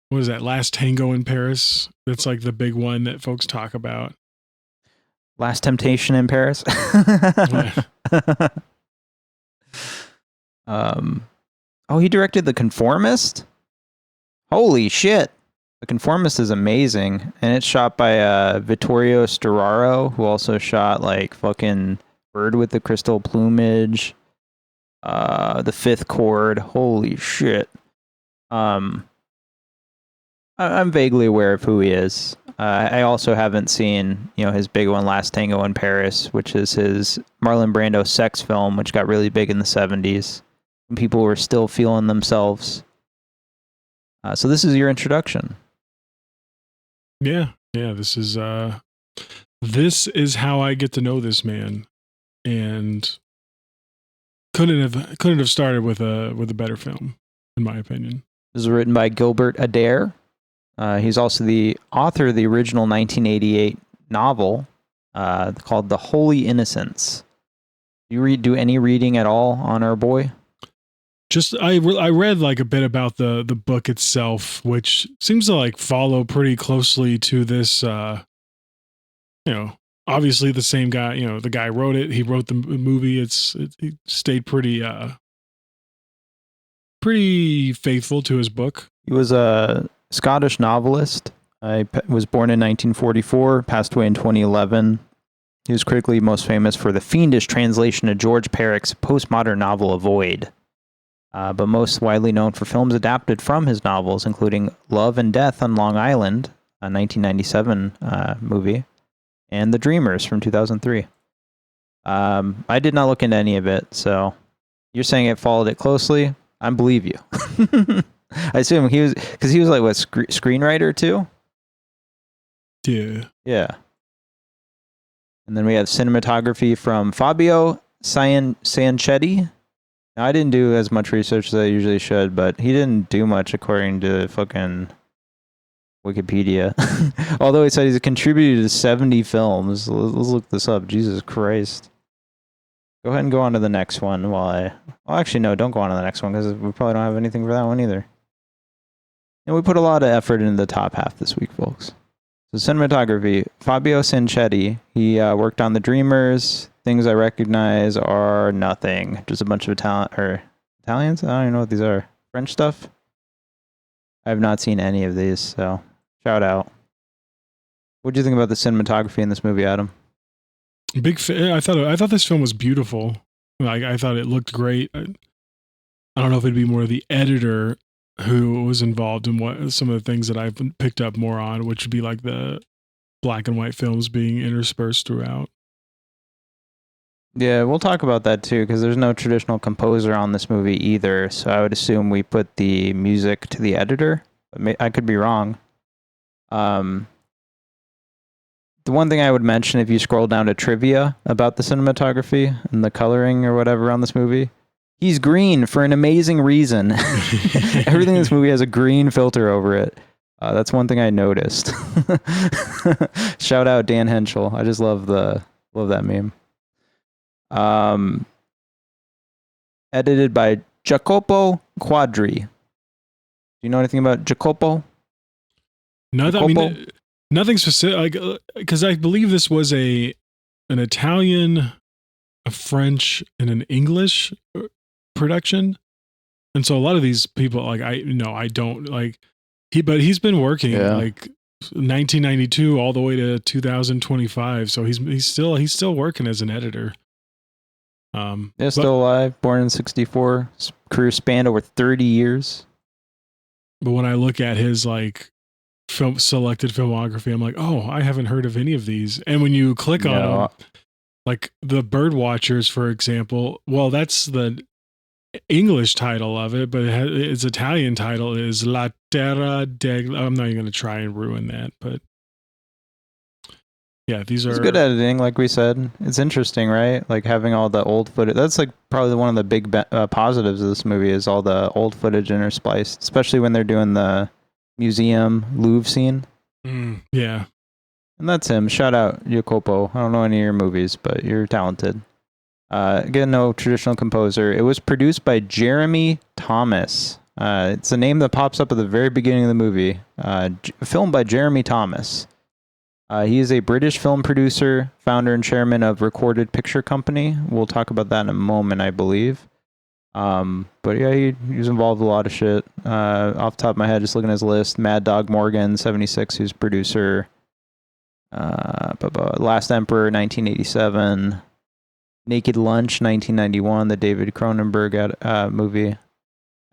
what is that, Last Tango in Paris? That's like the big one that folks talk about. Last Temptation in Paris? Oh, he directed The Conformist? Holy shit. The Conformist is amazing, and it's shot by Vittorio Storaro, who also shot like fucking Bird with the Crystal Plumage, The Fifth Chord. Holy shit. I'm vaguely aware of who he is. I also haven't seen, his big one, Last Tango in Paris, which is his Marlon Brando sex film, which got really big in the 70s when people were still feeling themselves. So this is your introduction. Yeah. This is how I get to know this man, and couldn't have started with a better film, in my opinion. This is written by Gilbert Adair. He's also the author of the original 1988 novel called The Holy Innocents. You do any reading at all on our boy? Just I read like a bit about the book itself, which seems to like follow pretty closely to this. Obviously the same guy. The guy wrote it. He wrote the movie. He stayed pretty faithful to his book. He was a Scottish novelist. He was born in 1944, passed away in 2011. He was critically most famous for the fiendish translation of George Peric's postmodern novel Avoid, but most widely known for films adapted from his novels, including Love and Death on Long Island, a 1997 movie, and The Dreamers from 2003. I did not look into any of it, so you're saying it followed it closely. I believe you. I assume he was like what, screenwriter too? Yeah. And then we have cinematography from Fabio Sanchetti. Now, I didn't do as much research as I usually should, but he didn't do much according to fucking Wikipedia. Although he said he's contributed to 70 films. Let's look this up. Jesus Christ. Go ahead and go on to the next one actually, no, don't go on to the next one because we probably don't have anything for that one either. And we put a lot of effort into the top half this week, folks. So cinematography, Fabio Sanchetti. He worked on The Dreamers, Things I recognize are nothing. Just a bunch of Italians? I don't even know what these are. French stuff? I have not seen any of these, so shout out. What do you think about the cinematography in this movie, Adam? Big fan. I thought this film was beautiful. Like, I thought it looked great. I don't know if it'd be more the editor who was involved in what some of the things that I've picked up more on, which would be like the black and white films being interspersed throughout. Yeah, we'll talk about that too, because there's no traditional composer on this movie either. So I would assume we put the music to the editor. I could be wrong. The one thing I would mention, if you scroll down to trivia about the cinematography and the coloring or whatever on this movie, he's green for an amazing reason. Everything in this movie has a green filter over it. That's one thing I noticed. Shout out Dan Henschel. I just love that meme. Edited by Jacopo Quadri. Do you know anything about Jacopo? Nothing specific, because I believe this was an Italian, a French, and an English production, and so a lot of these people, like, I don't like but he's been working like 1992 all the way to 2025, so he's still working as an editor. Still alive, born in 1964, career spanned over 30 years. But when I look at his like selected filmography, I'm like, oh, I haven't heard of any of these. And when you click on them, like the Bird Watchers, for example, well, that's the English title of it, but its Italian title is La Terra deg. I'm not even going to try and ruin that, but yeah, these are... It's good editing, like we said. It's interesting, right? Like having all the old footage. That's like probably one of the big positives of this movie is all the old footage interspliced, especially when they're doing the museum Louvre scene. Yeah. And that's him. Shout out, Jacopo. I don't know any of your movies, but you're talented. Again, no traditional composer. It was produced by Jeremy Thomas. It's a name that pops up at the very beginning of the movie. Filmed by Jeremy Thomas. He is a British film producer, founder and chairman of Recorded Picture Company. We'll talk about that in a moment, I believe. But yeah, he's involved with a lot of shit. Off the top of my head, just looking at his list, Mad Dog Morgan, 1976, who's producer. Last Emperor, 1987. Naked Lunch, 1991, the David Cronenberg movie.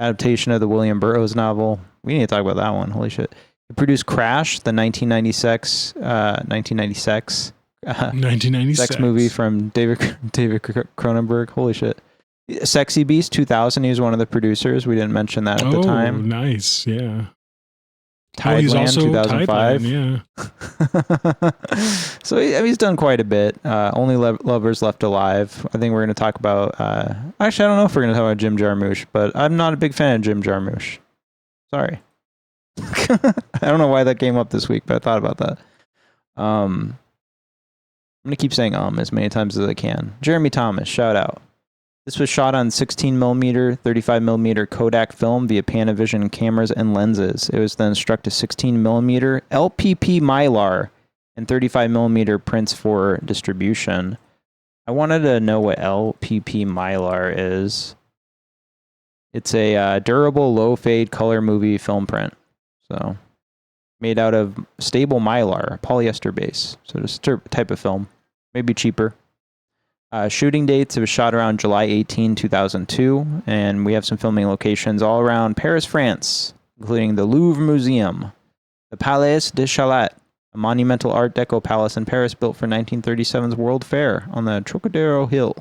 Adaptation of the William Burroughs novel. We need to talk about that one. Holy shit. He produced Crash, the 1996 sex movie from David Cronenberg. Holy shit. Sexy Beast 2000, he was one of the producers. We didn't mention that at the time. Oh, nice. Yeah. Tideland 2005. Tideland, yeah. So he's done quite a bit. Only Lovers Left Alive. I think we're going to talk about... actually, I don't know if we're going to talk about Jim Jarmusch, but I'm not a big fan of Jim Jarmusch. Sorry. I don't know why that came up this week, but I thought about that. I'm going to keep saying as many times as I can. Jeremy Thomas, shout out. This was shot on 16mm, 35mm Kodak film via Panavision cameras and lenses. It was then struck to 16mm LPP Mylar and 35mm prints for distribution. I wanted to know what LPP Mylar is. It's a durable, low-fade color movie film print. So, made out of stable Mylar, polyester base. So just a type of film. Maybe cheaper. Shooting dates, it was shot around July 18, 2002, and we have some filming locations all around Paris, France, including the Louvre Museum, the Palais de Chalat, a monumental Art Deco palace in Paris built for 1937's World Fair on the Trocadero Hill,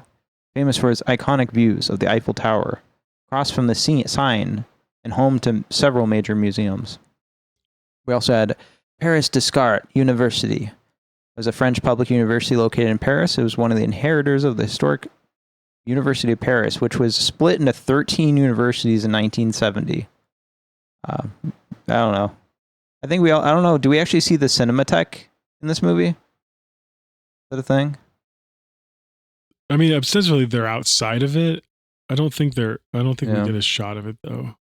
famous for its iconic views of the Eiffel Tower, across from the Seine, and home to several major museums. We also had Paris Descartes University. It was a French public university located in Paris. It was one of the inheritors of the historic University of Paris, which was split into 13 universities in 1970. I don't know. I don't know. Do we actually see the Cinémathèque in this movie? Is that a thing? I mean, ostensibly they're outside of it. I don't think we get a shot of it though.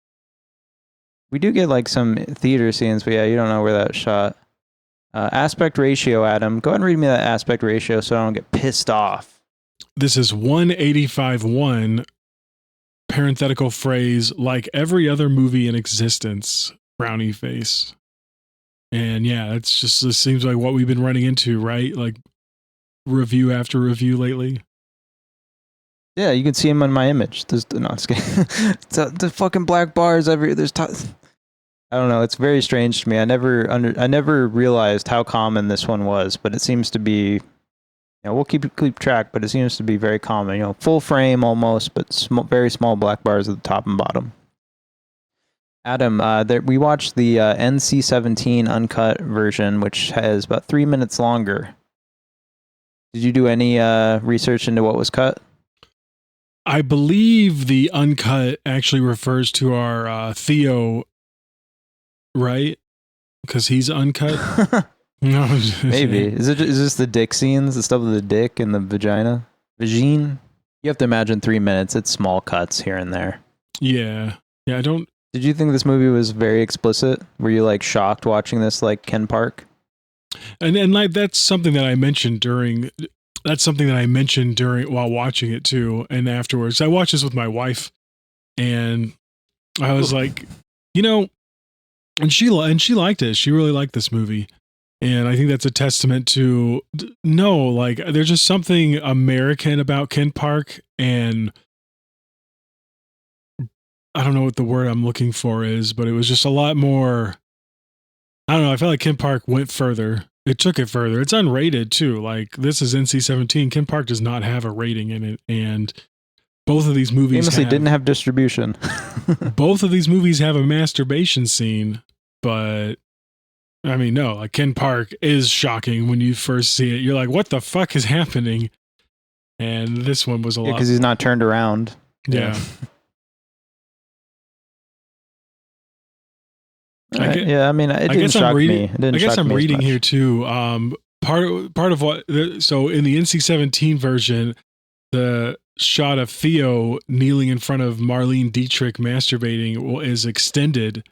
We do get like some theater scenes, but yeah, you don't know where that's shot. Aspect ratio, Adam. Go ahead and read me that aspect ratio so I don't get pissed off. this is 185.1 parenthetical phrase, like every other movie in existence, frowny face. And yeah, it seems like what we've been running into, right? Like review after review lately. Yeah, you can see him on my image. No, I'm just kidding. The fucking black bars there's I don't know. It's very strange to me. I never realized how common this one was, but it seems to be. We'll keep track, but it seems to be very common. Full frame almost, but very small black bars at the top and bottom. Adam, we watched the NC-17 uncut version, which has about 3 minutes longer. Did you do any research into what was cut? I believe the uncut actually refers to our Theo, right? Because he's uncut. No, maybe. Is this the dick scenes, the stuff with the dick and the vagina? Vagine? You have to imagine 3 minutes. It's small cuts here and there. Yeah. I don't. Did you think this movie was very explicit? Were you like shocked watching this, like Ken Park? And like that's something that I mentioned during while watching it too, and afterwards. I watched this with my wife, and I was like, and she liked it. She really liked this movie. And I think that's a testament to, there's just something American about Ken Park, and I don't know what the word I'm looking for is, but it was just a lot more, I don't know, I felt like Ken Park went further. It took it further. It's unrated too. Like, this is NC-17. Ken Park does not have a rating in it, and both of these movies famously didn't have distribution. Both of these movies have a masturbation scene, but I mean, no, like Ken Park is shocking when you first see it. You're like, what the fuck is happening? And this one was a lot. Because he's not turned around. Yeah. I mean, it didn't shock me. I guess I'm reading here too. Part of what, so in the NC-17 version, the shot of Theo kneeling in front of Marlene Dietrich masturbating is extended,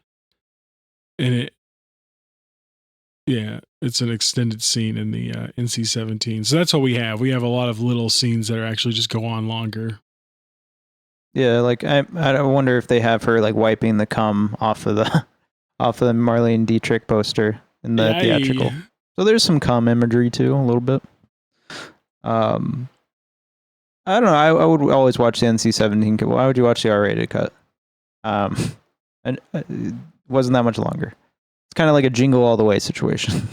and it's an extended scene in the NC-17. So that's what we have. We have a lot of little scenes that are actually just go on longer. Yeah, like I wonder if they have her like wiping the cum off of the Marlene Dietrich poster in the theatrical. So there's some cum imagery too, a little bit. I don't know. I would always watch the NC-17. Why would you watch the R-rated cut? And it wasn't that much longer. It's kind of like a Jingle All the Way situation.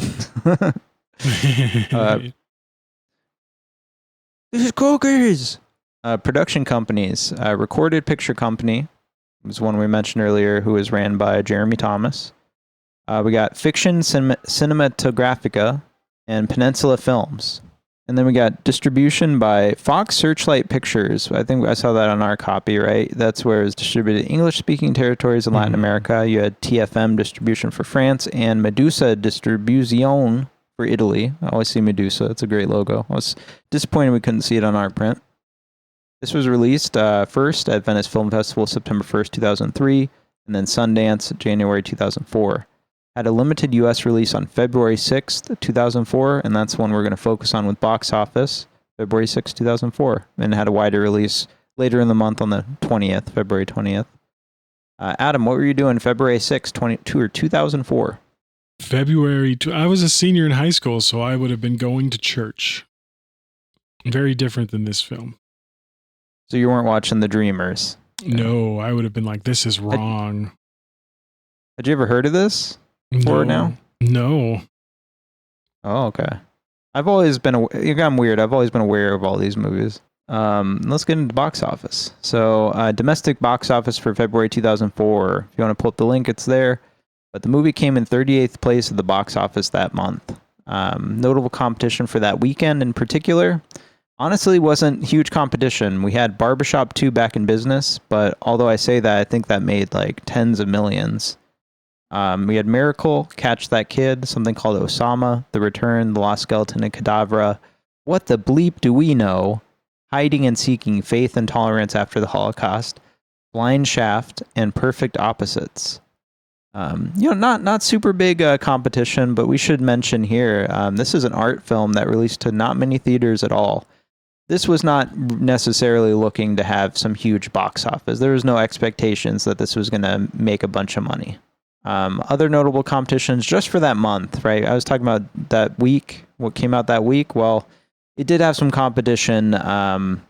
This is cookies. Production companies. Recorded Picture Company was one we mentioned earlier, who was ran by Jeremy Thomas. We got Fiction Cinematographica and Peninsula Films. And then we got distribution by Fox Searchlight Pictures. I think I saw that on our copy, right? That's where it was distributed English-speaking territories in Latin America. You had TFM distribution for France and Medusa Distribuzione for Italy. I always see Medusa. It's a great logo. I was disappointed we couldn't see it on our print. This was released first at Venice Film Festival September 1st, 2003, and then Sundance January 2004. Had a limited U.S. release on February 6th, 2004, and that's one we're going to focus on with box office, February 6th, 2004, and had a wider release later in the month on the 20th, February 20th. Adam, what were you doing February 6th, 2004? I was a senior in high school, so I would have been going to church. Very different than this film. So you weren't watching The Dreamers? No, I would have been like, this is wrong. Had you ever heard of this? Before now? No. Oh, okay. I'm weird. I've always been aware of all these movies. Let's get into box office. So, domestic box office for February 2004. If you want to pull up the link, it's there. But the movie came in 38th place at the box office that month. Notable competition for that weekend in particular. Honestly, wasn't huge competition. We had Barbershop 2 back in business, but although I say that, I think that made like tens of millions. We had Miracle, Catch That Kid, something called Osama, The Return, The Lost Skeleton, and Cadavra. What the bleep do we know? Hiding and Seeking, Faith and Tolerance After the Holocaust, Blind Shaft, and Perfect Opposites. Not super big competition, but we should mention here, this is an art film that released to not many theaters at all. this was not necessarily looking to have some huge box office. There was no expectations that this was going to make a bunch of money. Other notable competitions just for that month, right? I was talking about that week, what came out that week. Well, it did have some competition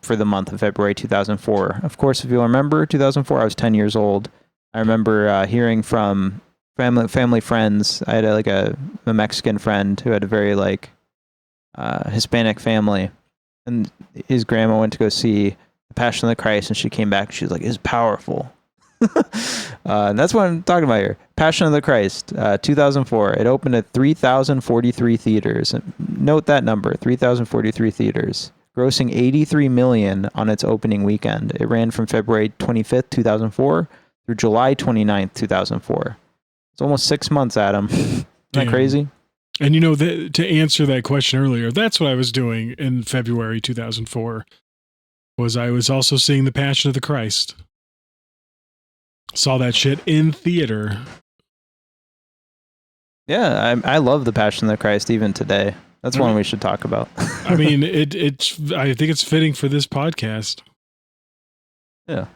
for the month of February 2004. Of course, if you'll remember, 2004, I was 10 years old. I remember hearing from family friends. I had a Mexican friend who had a very Hispanic family, and his grandma went to go see The Passion of the Christ, and she came back and she was like, "It's powerful." And that's what I'm talking about here. Passion of the Christ, 2004. It opened at 3,043 theaters. Note that number, 3,043 theaters, grossing $83 million on its opening weekend. It ran from February 25th, 2004 through July 29th, 2004. It's almost 6 months, Adam. Isn't that crazy? And to answer that question earlier, that's what I was doing in February 2004. Was I was also seeing The Passion of the Christ. Saw that shit in theater. Yeah, I love The Passion of the Christ even today. That's one we should talk about. I mean, I think it's fitting for this podcast. Yeah.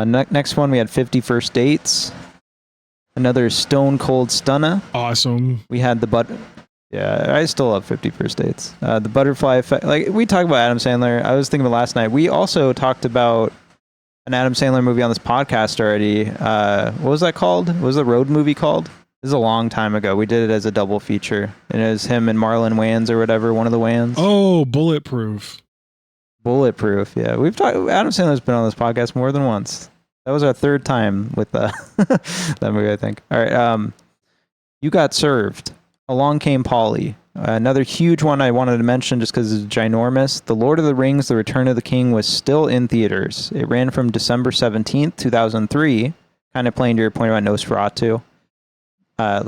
Next one, we had 50 First Dates. Another stone cold stunner. Awesome. We had Yeah, I still love 50 First Dates. The Butterfly Effect. Like, we talked about Adam Sandler. I was thinking about last night. We also talked about an Adam Sandler movie on this podcast already. What was that called? What was the road movie called? This is a long time ago. We did it as a double feature. And it was him and Marlon Wayans or whatever, one of the Wayans. Oh, Bulletproof. Bulletproof, yeah. Adam Sandler's been on this podcast more than once. That was our third time with that movie, I think. All right, You Got Served. Along Came Polly. Another huge one I wanted to mention just because it's ginormous. The Lord of the Rings, The Return of the King was still in theaters. It ran from December 17th, 2003, kind of playing to your point about Nosferatu.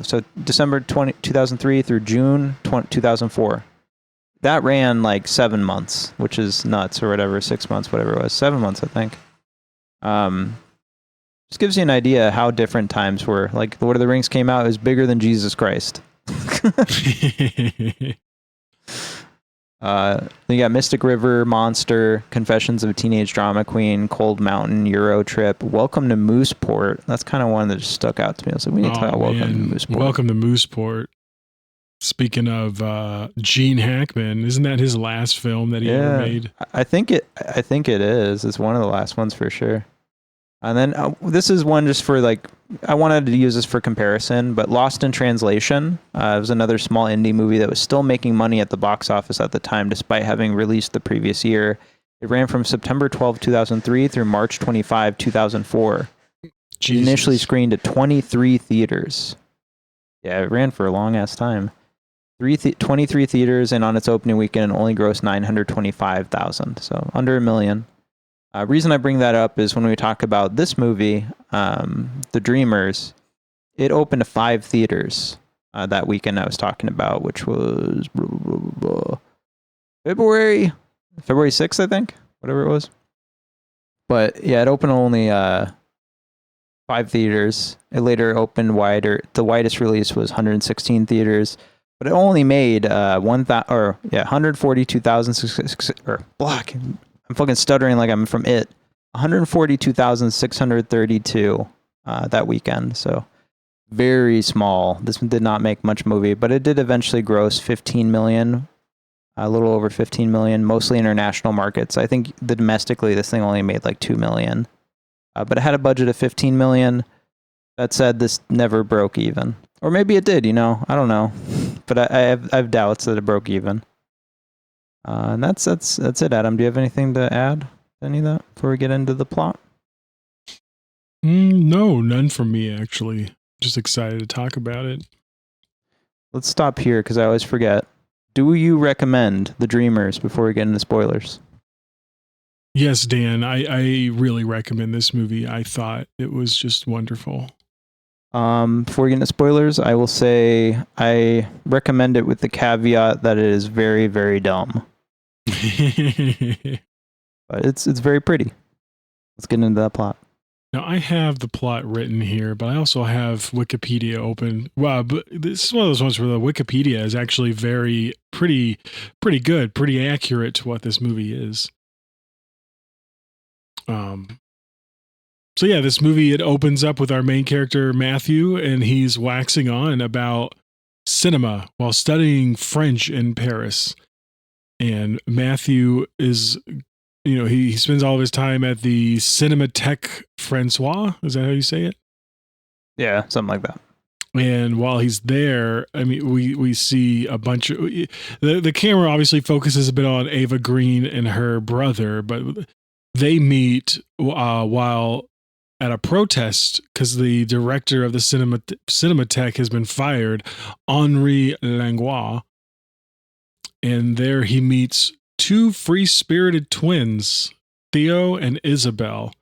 So December 2003 through June 2004. That ran 7 months, which is nuts, or whatever, 6 months, whatever it was. 7 months, I think. Just gives you an idea how different times were. Like, The Lord of the Rings came out, it was bigger than Jesus Christ. Then you got Mystic River, Monster, Confessions of a Teenage Drama Queen, Cold Mountain, Euro Trip, Welcome to Mooseport. That's kind of one that just stuck out to me. I was like, we need to talk about Welcome to Mooseport. Welcome to Mooseport. Speaking of Gene Hackman, isn't that his last film that he ever made? I think it is. It's one of the last ones for sure. And then this is one just for I wanted to use this for comparison, but Lost in Translation was another small indie movie that was still making money at the box office at the time, despite having released the previous year. It ran from September 12, 2003 through March 25, 2004. It initially screened at 23 theaters. Yeah, it ran for a long ass time. 23 theaters, and on its opening weekend, it only grossed $925,000, so under $1 million. Reason I bring that up is when we talk about this movie, The Dreamers, it opened to 5 theaters that weekend I was talking about, which was February 6th, I think, whatever it was. But yeah, it opened only 5 theaters. It later opened wider. The widest release was 116 theaters, but it only made 142,000 block. I'm fucking stuttering like I'm from It. 142,632 that weekend. So very small. This one did not make much movie, but it did eventually gross 15 million, a little over 15 million, mostly international markets. I think domestically this thing only made 2 million, but it had a budget of 15 million. That said, this never broke even, or maybe it did. I don't know, but I have doubts that it broke even. And that's it, Adam. Do you have anything to add to any of that before we get into the plot? No, none from me, actually. Just excited to talk about it. Let's stop here because I always forget. Do you recommend The Dreamers before we get into spoilers? Yes, Dan. I really recommend this movie. I thought it was just wonderful. Before we get into spoilers, I will say I recommend it with the caveat that it is very, very dumb. But it's very pretty. Let's get into that plot. Now, I have the plot written here, but I also have Wikipedia open. Wow, but this is one of those ones where the Wikipedia is actually pretty good, pretty accurate to what this movie is. So yeah, this movie, it opens up with our main character, Matthew, and he's waxing on about cinema while studying French in Paris. And Matthew is, he spends all of his time at the Cinémathèque Française. Is that how you say it? Yeah, something like that. And while he's there, I mean, we see a bunch of the camera obviously focuses a bit on Ava Green and her brother, but they meet while at a protest because the director of the Cinémathèque has been fired, Henri Langlois. And there he meets two free-spirited twins, Theo and Isabelle.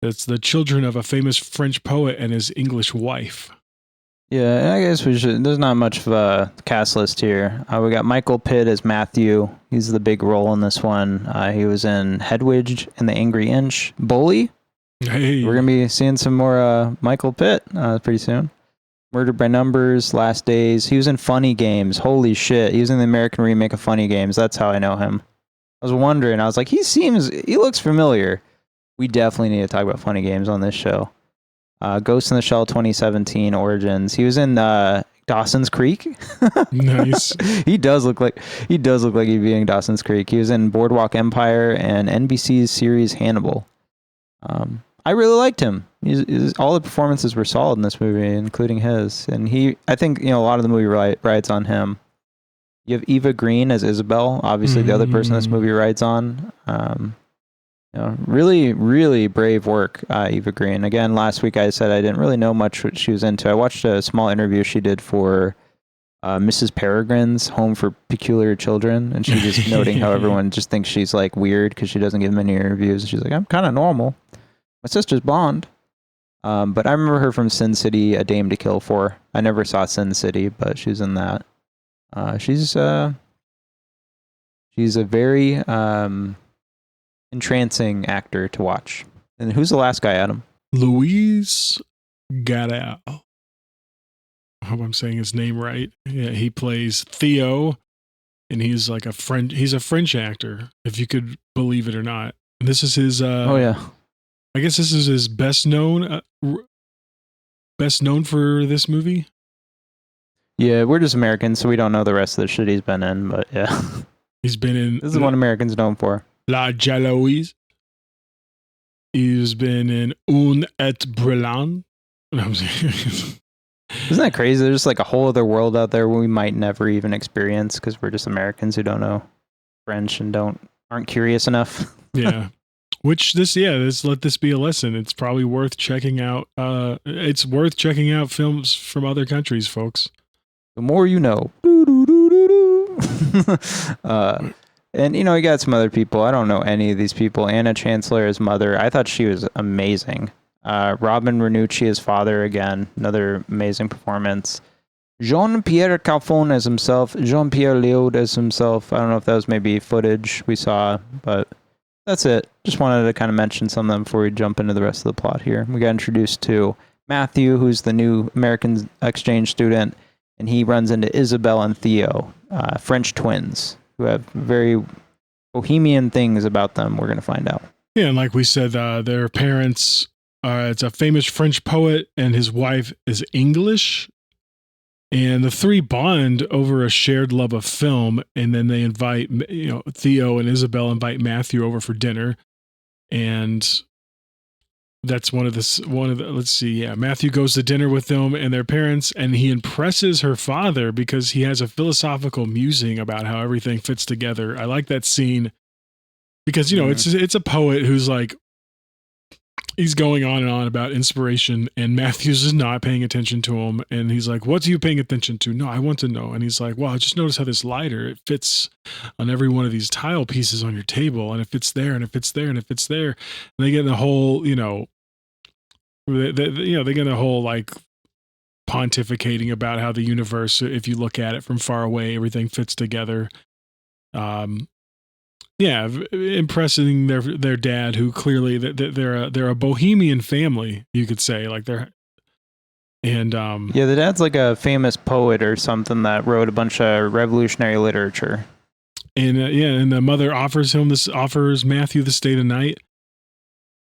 That's the children of a famous French poet and his English wife. Yeah, I guess we should. There's not much of a cast list here. We got Michael Pitt as Matthew. He's the big role in this one. He was in Hedwig and the Angry Inch. Bully. Hey. We're going to be seeing some more Michael Pitt pretty soon. Murdered by Numbers, Last Days. He was in Funny Games. Holy shit. He was in the American remake of Funny Games. That's how I know him. I was wondering. I was like, he looks familiar. We definitely need to talk about Funny Games on this show. Ghost in the Shell 2017 Origins. He was in Dawson's Creek. Nice. He does look like he'd be in Dawson's Creek. He was in Boardwalk Empire and NBC's series Hannibal. I really liked him. All the performances were solid in this movie, including his. And I think a lot of the movie rides on him. You have Eva Green as Isabelle, obviously the other person this movie rides on. Really, really brave work, Eva Green. Again, last week I said I didn't really know much what she was into. I watched a small interview she did for Mrs. Peregrine's Home for Peculiar Children, and she's just noting how everyone just thinks she's like weird because she doesn't give many interviews. She's like, I'm kind of normal. My sister's blonde. But I remember her from Sin City, A Dame to Kill For. I never saw Sin City, but she's in that. She's a very entrancing actor to watch. And who's the last guy, Adam? Louise Garrel. I hope I'm saying his name right. Yeah, he plays Theo, and he's like he's a French actor, if you could believe it or not. And this is his oh yeah. I guess this is his best known for this movie. Yeah, we're just Americans, so we don't know the rest of the shit he's been in, but yeah. He's been in... This is what Americans known for. La Jaloise. He's been in Un et Brûlant. Isn't that crazy? There's like a whole other world out there we might never even experience because we're just Americans who don't know French and aren't curious enough. Yeah. Which let this be a lesson. It's probably worth checking out. It's worth checking out films from other countries, folks. The more you know. And you got some other people. I don't know any of these people. Anna Chancellor as mother. I thought she was amazing. Robin Renucci as father, again, another amazing performance. Jean-Pierre Calfon as himself. Jean-Pierre Léaud as himself. I don't know if that was maybe footage we saw, but that's it. Just wanted to kind of mention some of them before we jump into the rest of the plot here. We got introduced to Matthew, who's the new American exchange student, and he runs into Isabelle and Theo, French twins, who have very bohemian things about them we're going to find out. Yeah, and like we said, their parents, it's a famous French poet, and his wife is English. And the three bond over a shared love of film, and then they invite, Theo and Isabelle invite Matthew over for dinner, and that's Matthew goes to dinner with them and their parents, and he impresses her father because he has a philosophical musing about how everything fits together. I like that scene because it's a poet who's like, he's going on and on about inspiration, and Matthews is not paying attention to him. And he's like, what are you paying attention to? No, I want to know. And he's like, well, just notice how this lighter, it fits on every one of these tile pieces on your table. And it fits there, and it fits there, and it fits there. And they get the whole, they get the whole like pontificating about how the universe, if you look at it from far away, everything fits together. Yeah, impressing their dad, who clearly they're a bohemian family, you could say, like they're. And yeah, the dad's like a famous poet or something that wrote a bunch of revolutionary literature. And and the mother offers Matthew to stay the night.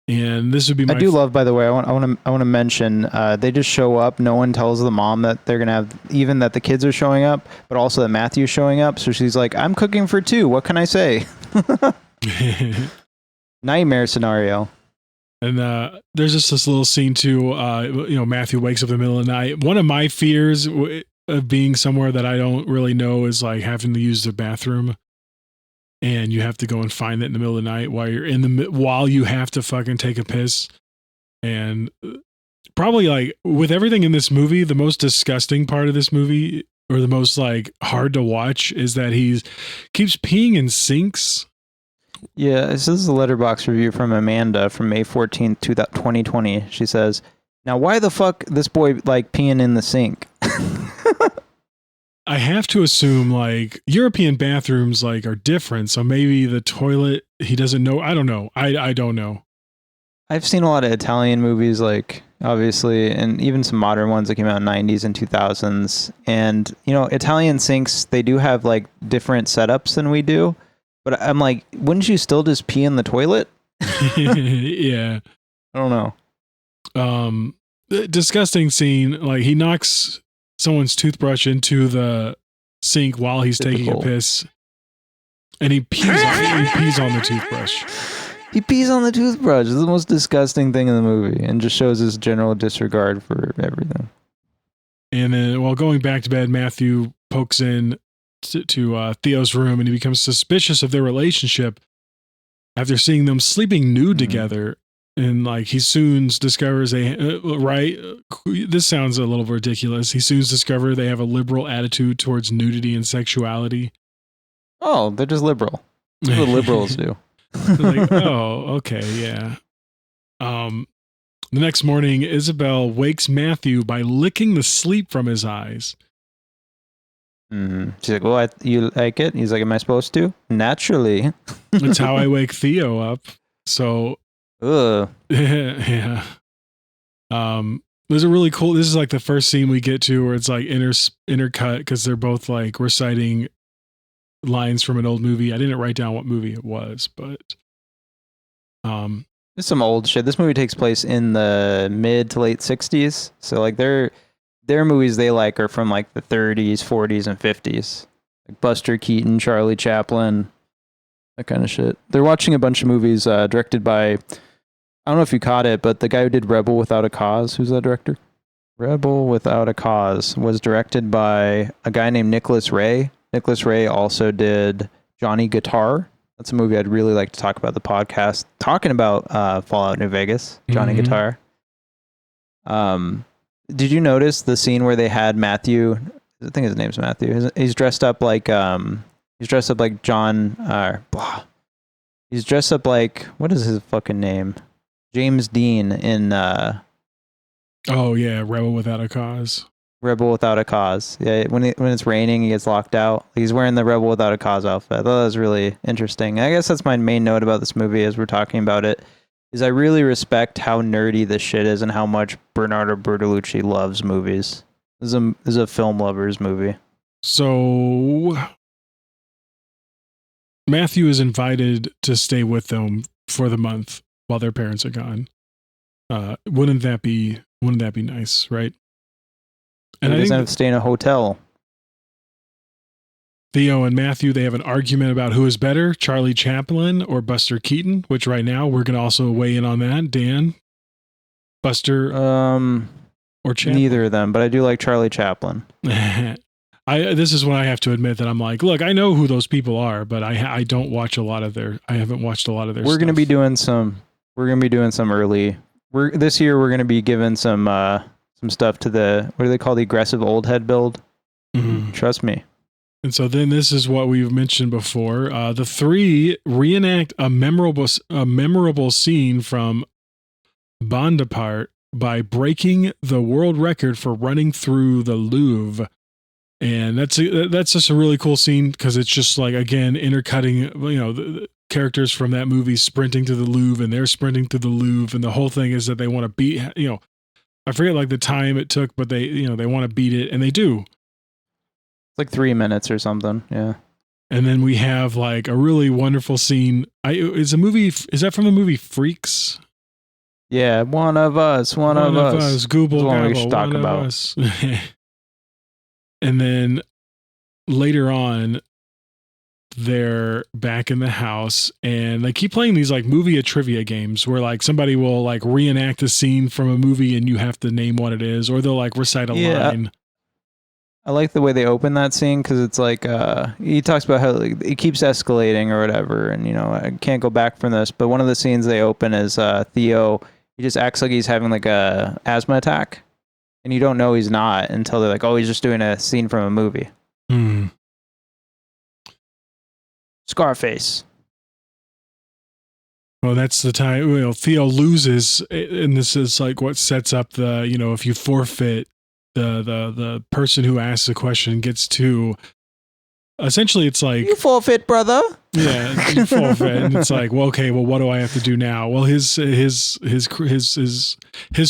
And this would be I do love, by the way, I want to mention, they just show up. No one tells the mom that they're going to have, even that the kids are showing up, but also that Matthew's showing up. So she's like, I'm cooking for two. What can I say? Nightmare scenario. And there's just this little scene too. Matthew wakes up in the middle of the night. One of my fears of being somewhere that I don't really know is like having to use the bathroom, and you have to go and find it in the middle of the night while you have to fucking take a piss. And probably like with everything in this movie, the most disgusting part of this movie, or the most like hard to watch, is that he keeps peeing in sinks. Yeah, this is a Letterboxd review from Amanda from May 14th, 2020. She says, now why the fuck this boy like peeing in the sink? I have to assume like European bathrooms like are different. So maybe the toilet, he doesn't know. I don't know. I don't know. I've seen a lot of Italian movies, like obviously, and even some modern ones that came out in the 90s and 2000s. And, Italian sinks, they do have like different setups than we do. But I'm like, wouldn't you still just pee in the toilet? Yeah. I don't know. Disgusting scene. Like he knocks someone's toothbrush into the sink while he's taking a piss. And he pees on the toothbrush. He pees on the toothbrush. It's the most disgusting thing in the movie, and just shows his general disregard for everything. And then while going back to bed, Matthew pokes in to Theo's room, and he becomes suspicious of their relationship after seeing them sleeping nude together. And like he soon discovers this sounds a little ridiculous. He soon discovers they have a liberal attitude towards nudity and sexuality. Oh, they're just liberal. That's what liberals do. Like, oh, okay, yeah. The next morning, Isabelle wakes Matthew by licking the sleep from his eyes. Mm-hmm. She's like, well, you like it? He's like, am I supposed to? Naturally. That's how I wake Theo up. So, yeah. There's a really cool, this is like the first scene we get to where it's like intercut, because they're both like reciting lines from an old movie. I didn't write down what movie it was, but it's some old shit. This movie takes place in the mid to late 60s. So like their movies they like are from like the 30s, 40s, and 50s. Like Buster Keaton, Charlie Chaplin, that kind of shit. They're watching a bunch of movies directed by, I don't know if you caught it, but the guy who did Rebel Without a Cause, who's that director? Rebel Without a Cause was directed by a guy named Nicholas Ray. Nicholas Ray also did Johnny Guitar. That's a movie I'd really like to talk about the podcast, talking about Fallout New Vegas, Johnny Guitar. Did you notice the scene where they had Matthew? I think his name's Matthew. He's dressed up like John. He's dressed up like, what is his fucking name? James Dean in oh yeah, Rebel Without a Cause. Rebel Without a Cause. Yeah, when it's raining, he gets locked out. He's wearing the Rebel Without a Cause outfit. I thought that was really interesting. I guess that's my main note about this movie as we're talking about it, is I really respect how nerdy this shit is and how much Bernardo Bertolucci loves movies. This is a film lover's movie. So Matthew is invited to stay with them for the month while their parents are gone. Wouldn't that be nice, right? And he doesn't have to stay in a hotel. Theo and Matthew, they have an argument about who is better, Charlie Chaplin or Buster Keaton, which right now we're going to also weigh in on that. Dan, Buster, or Chaplin? Neither of them, but I do like Charlie Chaplin. This is when I have to admit that I'm like, look, I know who those people are, but I don't watch a lot of their. I haven't watched a lot of their. We're going to be doing some. We're going to be doing some early. This year we're going to be giving some stuff to the, what do they call the aggressive old head build? Mm-hmm. Trust me. And so then this is what we've mentioned before. The three reenact a memorable scene from Bonaparte by breaking the world record for running through the Louvre. And that's just a really cool scene because it's just like, again, intercutting, characters from that movie sprinting to the Louvre, and they're sprinting to the Louvre, and the whole thing is that they want to beat, I forget like the time it took, but they want to beat it, and they do. It's like 3 minutes or something. Yeah. And then we have like a really wonderful scene. Is that from the movie Freaks? Yeah, one of us. Google, the one we should talk about. Us. And then later on, they're back in the house, and they keep playing these like movie trivia games where like somebody will like reenact a scene from a movie, and you have to name what it is, or they'll like recite a line. I like the way they open that scene because it's like he talks about how like, it keeps escalating or whatever, and I can't go back from this. But one of the scenes they open is Theo. He just acts like he's having like a asthma attack, and you don't know he's not until they're like, "Oh, he's just doing a scene from a movie." Scarface. Well, that's the time. Theo loses, and this is like what sets up the. If you forfeit, the person who asks the question gets to. Essentially, it's like you forfeit, brother. Yeah, you forfeit, and it's like, well, okay, well, what do I have to do now? Well, his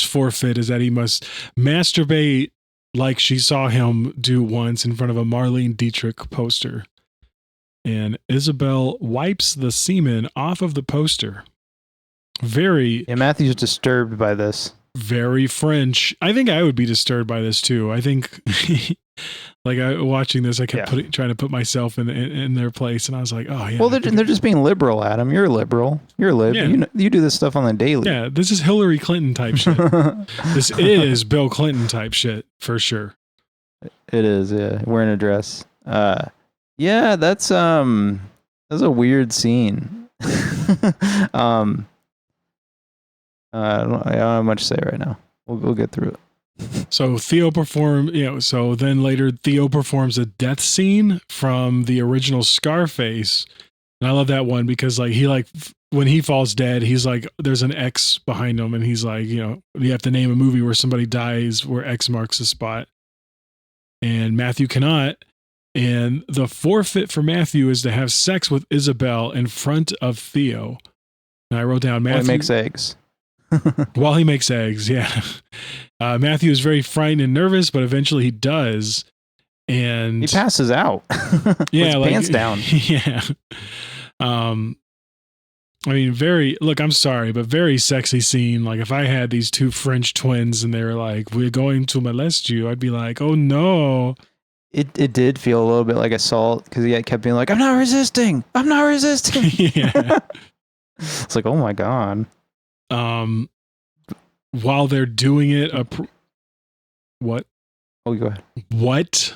forfeit is that he must masturbate like she saw him do once in front of a Marlene Dietrich poster, and Isabelle wipes the semen off of the poster. Matthew's disturbed by this. Very French. I think I would be disturbed by this too. I think. Like watching this, I kept trying to put myself in their place, and I was like, "Oh yeah." Well, they're just being liberal, Adam. You're liberal. You're lib. Yeah. You do this stuff on the daily. Yeah, this is Hillary Clinton type shit. This is Bill Clinton type shit for sure. It is. Yeah, wearing a dress. Yeah, that's a weird scene. I don't have much to say right now. We'll get through it. So Theo so then later Theo performs a death scene from the original Scarface. And I love that one because like when he falls dead, he's like, there's an X behind him, and he's like, you have to name a movie where somebody dies where X marks the spot. And Matthew cannot. And the forfeit for Matthew is to have sex with Isabelle in front of Theo. And I wrote down Matthew makes eggs. While he makes eggs, yeah. Matthew is very frightened and nervous, but eventually he does, and he passes out. Yeah, with his pants down. Yeah. I mean, I'm sorry, but very sexy scene. Like if I had these two French twins and they were like, "We're going to molest you," I'd be like, "Oh no." It did feel a little bit like assault because he kept being like, "I'm not resisting. I'm not resisting." Yeah. It's like, oh my god. While they're doing it, what? Oh, go ahead. What?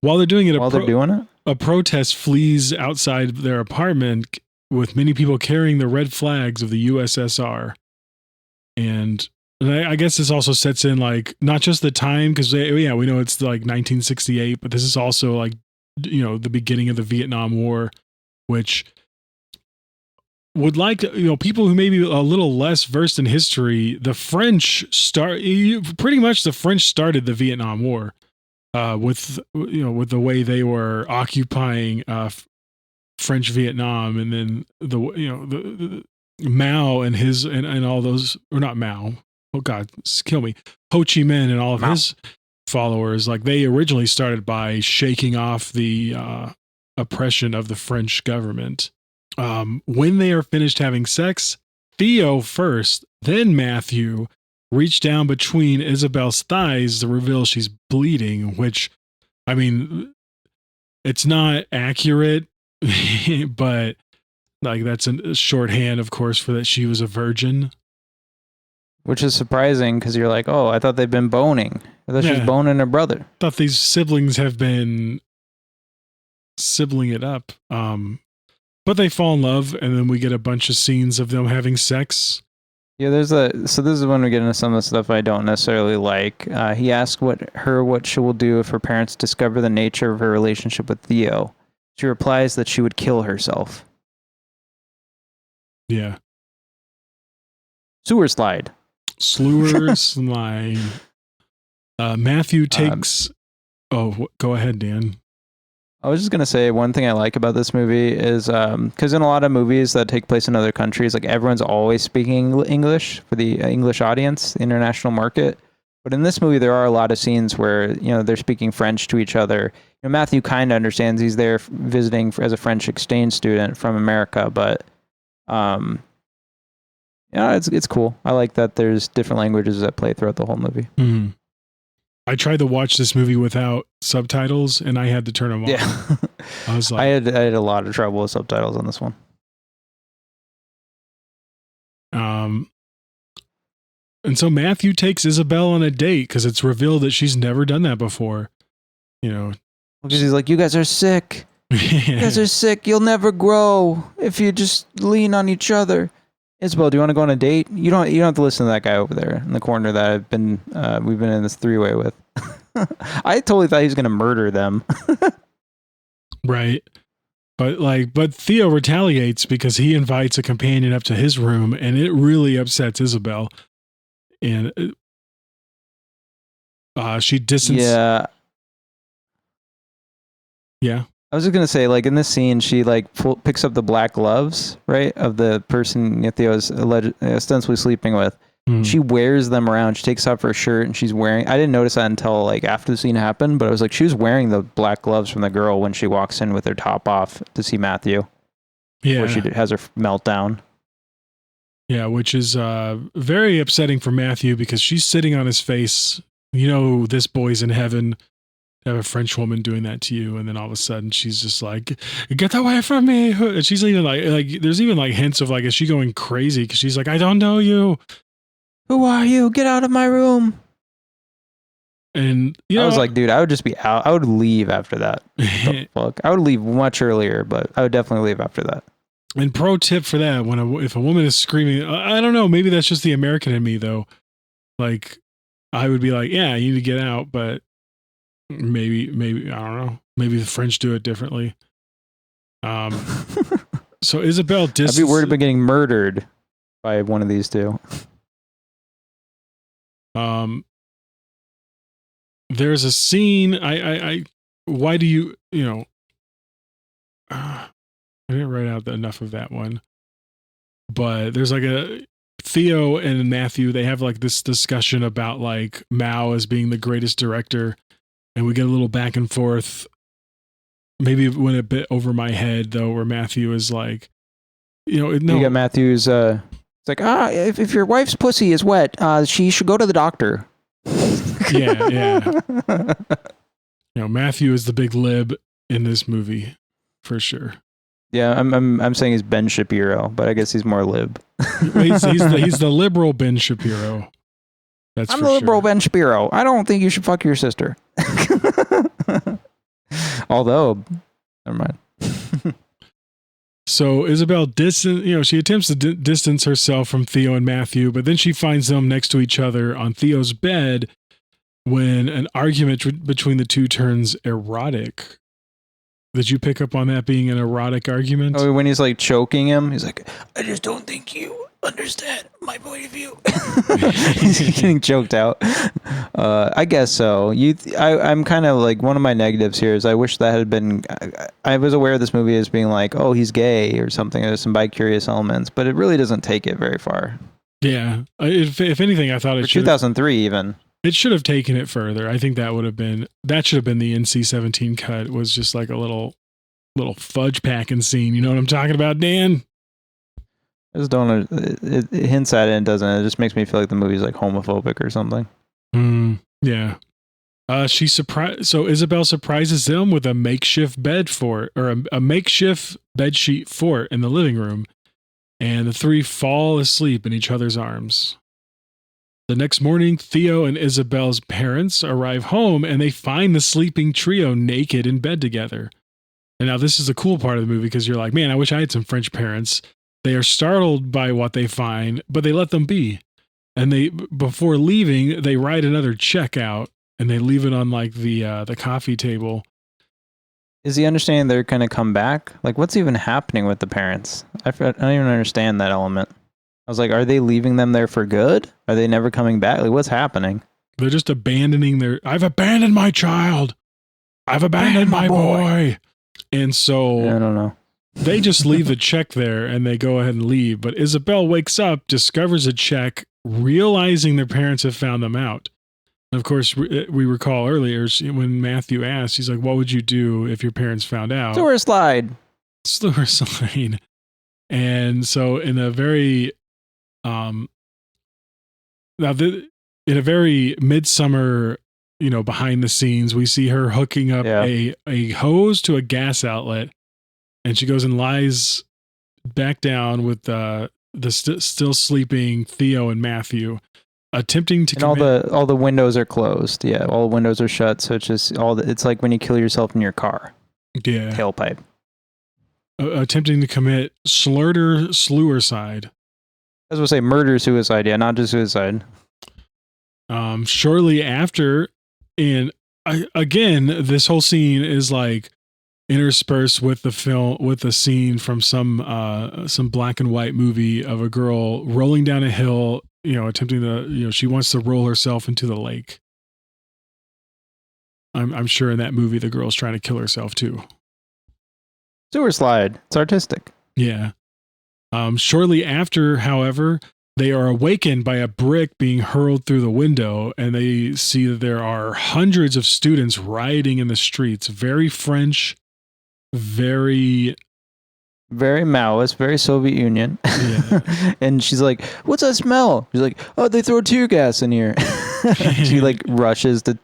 While they're doing it, they're doing it, a protest flees outside their apartment with many people carrying the red flags of the USSR, and I guess this also sets in like not just the time because we know it's like 1968, but this is also like the beginning of the Vietnam War, which. Would like people who may be a little less versed in history. The French the French started the Vietnam War with the way they were occupying French Vietnam, and then the Mao and his and all those, or not Mao. Oh God, kill me. Ho Chi Minh and all of his followers, like they originally started by shaking off the oppression of the French government. When they are finished having sex, Theo first, then Matthew reach down between Isabelle's thighs to reveal she's bleeding, which, I mean, it's not accurate, but like that's a shorthand, of course, for that she was a virgin. Which is surprising because you're like, oh, I thought they'd been boning. I thought she was boning her brother. I thought these siblings have been sibling it up. But they fall in love, and then we get a bunch of scenes of them having sex. Yeah, so this is when we get into some of the stuff I don't necessarily like. He asks what she will do if her parents discover the nature of her relationship with Theo. She replies that she would kill herself. Yeah. Sewer slide. Matthew takes... go ahead, Dan. I was just gonna say one thing I like about this movie is because in a lot of movies that take place in other countries, like everyone's always speaking English for the English audience, the international market. But in this movie, there are a lot of scenes where they're speaking French to each other. Matthew kind of understands; he's there visiting as a French exchange student from America. But it's cool. I like that there's different languages that play throughout the whole movie. Mm. I tried to watch this movie without subtitles, and I had to turn them off. Yeah, I was like, I had a lot of trouble with subtitles on this one. And so Matthew takes Isabelle on a date because it's revealed that she's never done that before. Because he's like, "You guys are sick. You guys are sick. You'll never grow if you just lean on each other." Isabelle, do you want to go on a date? You don't have to listen to that guy over there in the corner that we've been in this three-way with. I totally thought he was going to murder them. Right. But Theo retaliates because he invites a companion up to his room, and it really upsets Isabelle. And she distances. Yeah. Yeah. I was just going to say, like, in this scene, she, like, picks up the black gloves, right, of the person Theo's ostensibly sleeping with. Mm. She wears them around. She takes off her shirt, and she's wearing... I didn't notice that until, like, after the scene happened, but I was like, she was wearing the black gloves from the girl when she walks in with her top off to see Matthew. Yeah. Where she has her meltdown. Yeah, which is very upsetting for Matthew because she's sitting on his face. This boy's in heaven. Have a French woman doing that to you, and then all of a sudden she's just like, "Get away from me!" And she's even like, there's even like hints of like, is she going crazy? Because she's like, "I don't know you. Who are you? Get out of my room!" And I was like, dude, I would just be out. I would leave after that. Fuck, I would leave much earlier, but I would definitely leave after that. And pro tip for that: if a woman is screaming, I don't know, maybe that's just the American in me though. Like, I would be like, "Yeah, you need to get out," but. Maybe I don't know. Maybe the French do it differently. So Isabelle I'd be worried about getting murdered by one of these two. There's a scene. Why do you I didn't write out enough of that one. But there's like a Theo and Matthew. They have like this discussion about like Mao as being the greatest director. And we get a little back and forth. Maybe it went a bit over my head though, where Matthew is like, no. You got Matthew's. It's like, if your wife's pussy is wet, she should go to the doctor. Yeah. Matthew is the big lib in this movie, for sure. Yeah, I'm saying he's Ben Shapiro, but I guess he's more lib. he's the liberal Ben Shapiro. I'm the liberal Ben Shapiro. I don't think you should fuck your sister. Although, never mind. So Isabelle she attempts to distance herself from Theo and Matthew, but then she finds them next to each other on Theo's bed when an argument between the two turns erotic. Did you pick up on that being an erotic argument? Oh, when he's like choking him, he's like, "I just don't think you understand my point of view." He's getting choked out. I guess so. I'm kind of like, one of my negatives here is I wish that had been. I was aware of this movie as being like, oh, he's gay or something. There's some bi-curious elements, but it really doesn't take it very far. Yeah. If anything, I thought it should. 2003 even. It should have taken it further. I think that should have been the NC-17 cut. It was just like a little fudge packing scene. You know what I'm talking about, Dan? I just don't. It hints at it and doesn't. It just makes me feel like the movie's like homophobic or something. Yeah. So Isabelle surprises them with a makeshift bed fort, or a makeshift bedsheet fort in the living room, and the three fall asleep in each other's arms. The next morning, Theo and Isabelle's parents arrive home and they find the sleeping trio naked in bed together. And now this is the cool part of the movie because you're like, man, I wish I had some French parents. They are startled by what they find, but they let them be. And before leaving, they write another check out and they leave it on like the coffee table. Is he understanding they're going to come back? Like, what's even happening with the parents? I don't even understand that element. I was like, are they leaving them there for good? Are they never coming back? Like, what's happening? They're just abandoning I've abandoned my child. I've abandoned my boy. And so I don't know. they just leave the check there and they go ahead and leave. But Isabelle wakes up, discovers a check, realizing their parents have found them out. And of course, we recall earlier when Matthew asked, he's like, what would you do if your parents found out? Sewer slide. Sewer slide. And so in a very, in a very midsummer, behind the scenes, we see her hooking up a hose to a gas outlet. And she goes and lies back down with the still sleeping Theo and Matthew, attempting to. And all the windows are closed. Yeah, all the windows are shut. So it's just it's like when you kill yourself in your car. Yeah. Tailpipe. Attempting to commit sluicide. I was going to say murder suicide. Yeah, not just suicide. Shortly after, and again, this whole scene is like interspersed with the scene from some black and white movie of a girl rolling down a hill, attempting to, she wants to roll herself into the lake. I'm sure in that movie the girl's trying to kill herself too. Sewer slide. It's artistic. Yeah. Shortly after, however, they are awakened by a brick being hurled through the window, and they see that there are hundreds of students rioting in the streets. Very French. Very Maoist, very Soviet Union. Yeah. And she's like, what's that smell? She's like, oh, they throw tear gas in here. She like rushes to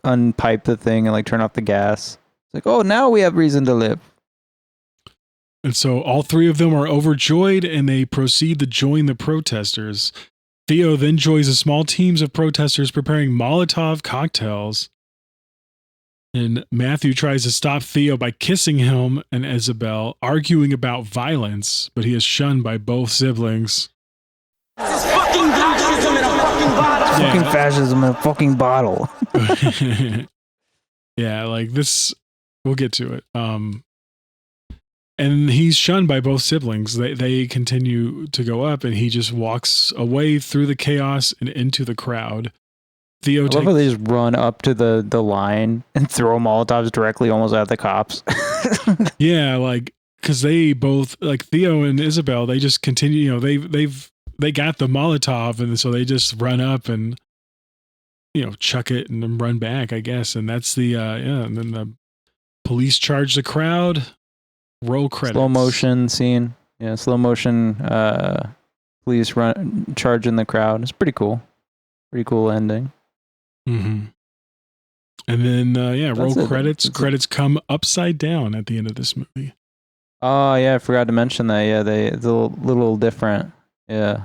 unpipe the thing and like turn off the gas. It's like, oh, now we have reason to live. And so all three of them are overjoyed and they proceed to join the protesters. Theo then joins a small teams of protesters preparing Molotov cocktails. And Matthew tries to stop Theo by kissing him and Isabelle, arguing about violence, but he is shunned by both siblings. This is fucking fascism in a fucking bottle. Fucking fascism in a fucking bottle. Yeah, like this, we'll get to it. And he's shunned by both siblings. They continue to go up, and he just walks away through the chaos and into the crowd. Theo I love how they just run up to the line and throw Molotovs directly almost at the cops. Yeah, like because they both, like Theo and Isabelle, they just continue. They got the Molotov, and so they just run up and chuck it and then run back, I guess. And that's the and then the police charge the crowd. Roll credits. Slow motion scene. Yeah, slow motion. Police charge in the crowd. It's pretty cool. Pretty cool ending. Mm-hmm. And then roll credits. Credits come upside down at the end of this movie. Oh yeah, I forgot to mention that. Yeah, it's a little different. Yeah,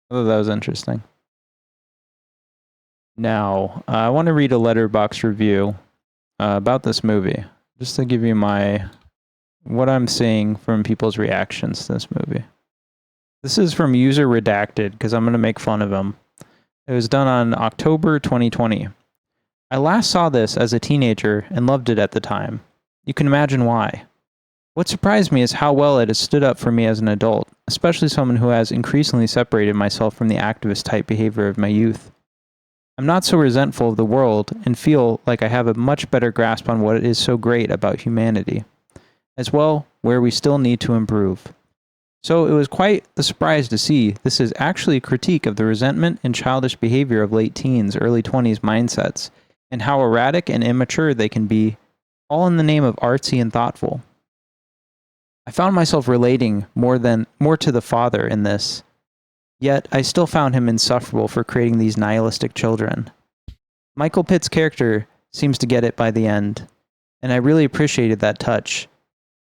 I thought that was interesting. Now, I want to read a Letterboxd review about this movie, just to give you what I'm seeing from people's reactions to this movie. This is from User Redacted, because I'm going to make fun of him. It was done on October 2020. I last saw this as a teenager and loved it at the time. You can imagine why. What surprised me is how well it has stood up for me as an adult, especially someone who has increasingly separated myself from the activist type behavior of my youth. I'm not so resentful of the world and feel like I have a much better grasp on what is so great about humanity, as well where we still need to improve. So it was quite the surprise to see this is actually a critique of the resentment and childish behavior of late teens, early 20s mindsets, and how erratic and immature they can be, all in the name of artsy and thoughtful. I found myself relating more to the father in this, yet I still found him insufferable for creating these nihilistic children. Michael Pitt's character seems to get it by the end, and I really appreciated that touch.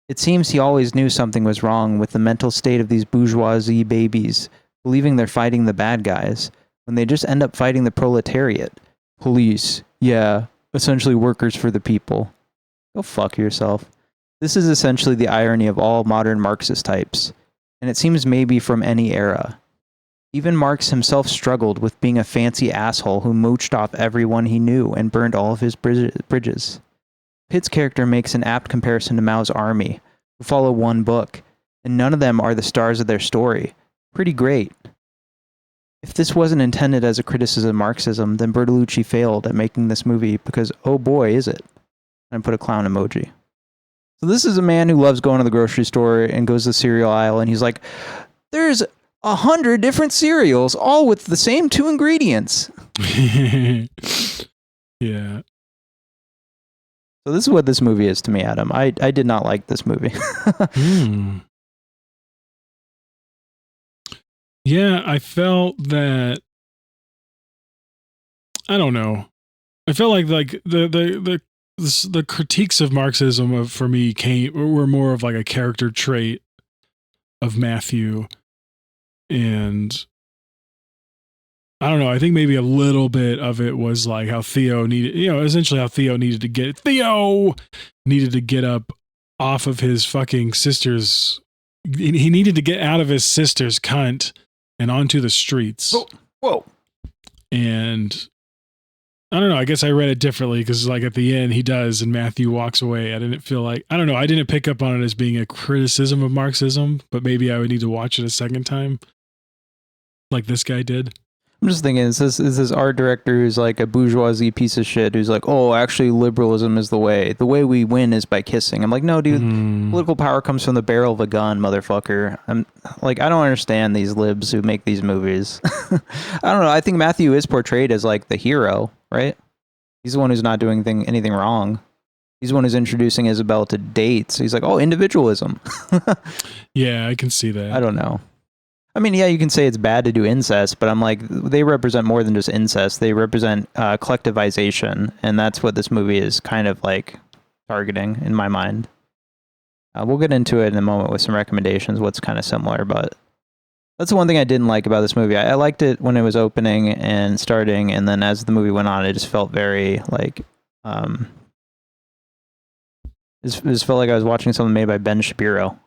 It seems he always knew something was wrong with the mental state of these bourgeoisie babies, believing they're fighting the bad guys, when they just end up fighting the proletariat. Police, yeah, essentially workers for the people. Go fuck yourself. This is essentially the irony of all modern Marxist types, and it seems maybe from any era. Even Marx himself struggled with being a fancy asshole who mooched off everyone he knew and burned all of his bridges. Pitt's character makes an apt comparison to Mao's army, who follow one book, and none of them are the stars of their story. Pretty great. If this wasn't intended as a criticism of Marxism, then Bertolucci failed at making this movie because, oh boy, is it. And I put a clown emoji. So this is a man who loves going to the grocery store and goes to the cereal aisle, and he's like, there's 100 different cereals, all with the same 2 ingredients. Yeah. So this is what this movie is to me, Adam. I did not like this movie. Yeah, I felt that. I don't know. I felt like the critiques of Marxism for me were more of like a character trait of Matthew, and I don't know. I think maybe a little bit of it was like how Theo needed, essentially how Theo needed to get up off of his fucking sister's. He needed to get out of his sister's cunt and onto the streets. Whoa. And I don't know. I guess I read it differently because, like, at the end he does, and Matthew walks away. I didn't feel like, I don't know. I didn't pick up on it as being a criticism of Marxism, but maybe I would need to watch it a second time, like this guy did. I'm just thinking, is this art director who's like a bourgeoisie piece of shit who's like, oh, actually liberalism is the way. The way we win is by kissing. I'm like, no, dude, political power comes from the barrel of a gun, motherfucker. I'm like, I don't understand these libs who make these movies. I don't know. I think Matthew is portrayed as like the hero, right? He's the one who's not doing anything wrong. He's the one who's introducing Isabelle to dates. He's like, oh, individualism. Yeah, I can see that. I don't know. I mean, yeah, you can say it's bad to do incest, but I'm like, they represent more than just incest. They represent collectivization, and that's what this movie is kind of like targeting in my mind. We'll get into it in a moment with some recommendations, what's kind of similar, but that's the one thing I didn't like about this movie. I liked it when it was opening and starting, and then as the movie went on, it just felt very like, it just felt like I was watching something made by Ben Shapiro.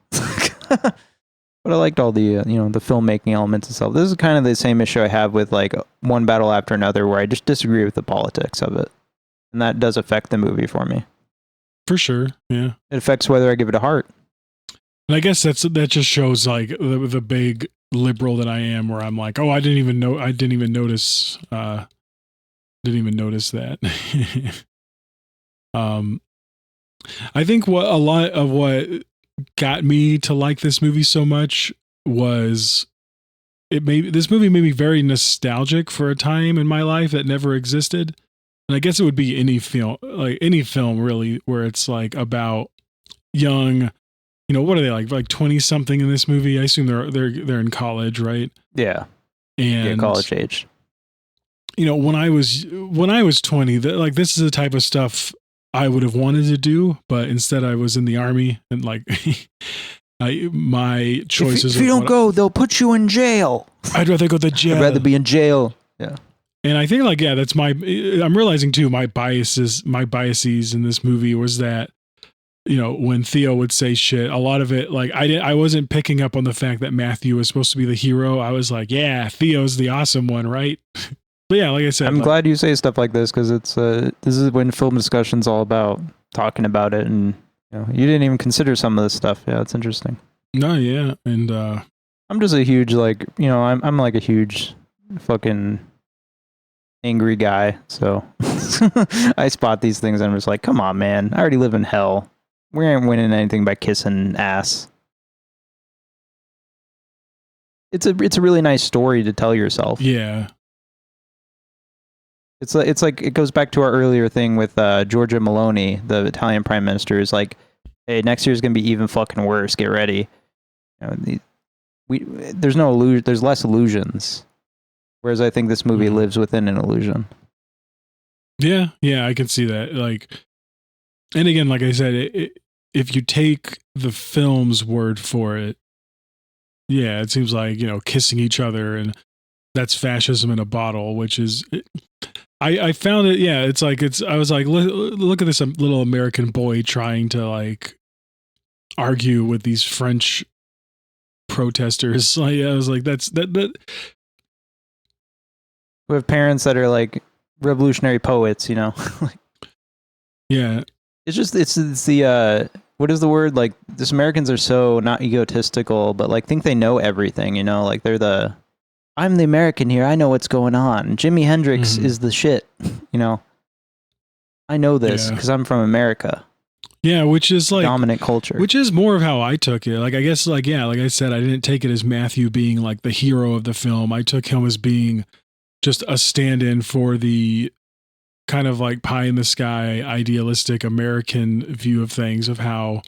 But I liked all the, the filmmaking elements itself. This is kind of the same issue I have with like One Battle After Another, where I just disagree with the politics of it. And that does affect the movie for me. For sure, yeah. It affects whether I give it a heart. And I guess that just shows like the big liberal that I am, where I'm like, oh, I didn't even notice that. I think a lot of what got me to like this movie so much was this movie made me very nostalgic for a time in my life that never existed. And I guess it would be any film really, where it's like about young, what are they like 20 something in this movie? I assume they're in college, right? Yeah. And college age. When I was 20, this is the type of stuff I would have wanted to do, but instead I was in the army, and like my choices. If you don't go, they'll put you in jail. I'd rather go to jail. I'd rather be in jail. Yeah. And I think that's I'm realizing too, my biases in this movie was that, when Theo would say shit, a lot of it, like I wasn't picking up on the fact that Matthew was supposed to be the hero. I was like, yeah, Theo's the awesome one, right? But yeah, like I said, I'm glad you say stuff like this, because it's this is when film discussion's all about talking about it, and you didn't even consider some of this stuff. Yeah, it's interesting. No, yeah, and I'm just a huge I'm like a huge fucking angry guy, so I spot these things and I'm just like, come on, man, I already live in hell. We ain't winning anything by kissing ass. It's a really nice story to tell yourself. Yeah. It's like it goes back to our earlier thing with Giorgia Meloni, the Italian prime minister, is like, hey, next year's gonna be even fucking worse. Get ready. There's less illusions, whereas I think this movie lives within an illusion. Yeah, I can see that. Like, and again, like I said, if you take the film's word for it, yeah, it seems like kissing each other, and that's fascism in a bottle, which is. I found it, yeah, I was like, look at this little American boy trying to like argue with these French protesters. Like, I was like, that. We have parents that are like revolutionary poets, Yeah. It's the, what is the word? Like, this Americans are so not egotistical, but like think they know everything, like they're I'm the American here. I know what's going on. Jimi Hendrix is the shit. I know this because I'm from America. Yeah, which is like dominant culture. Which is more of how I took it. Like, I guess, like, yeah, like I said, I didn't take it as Matthew being like the hero of the film. I took him as being just a stand-in for the kind of like pie in the sky, idealistic American view of things, of how,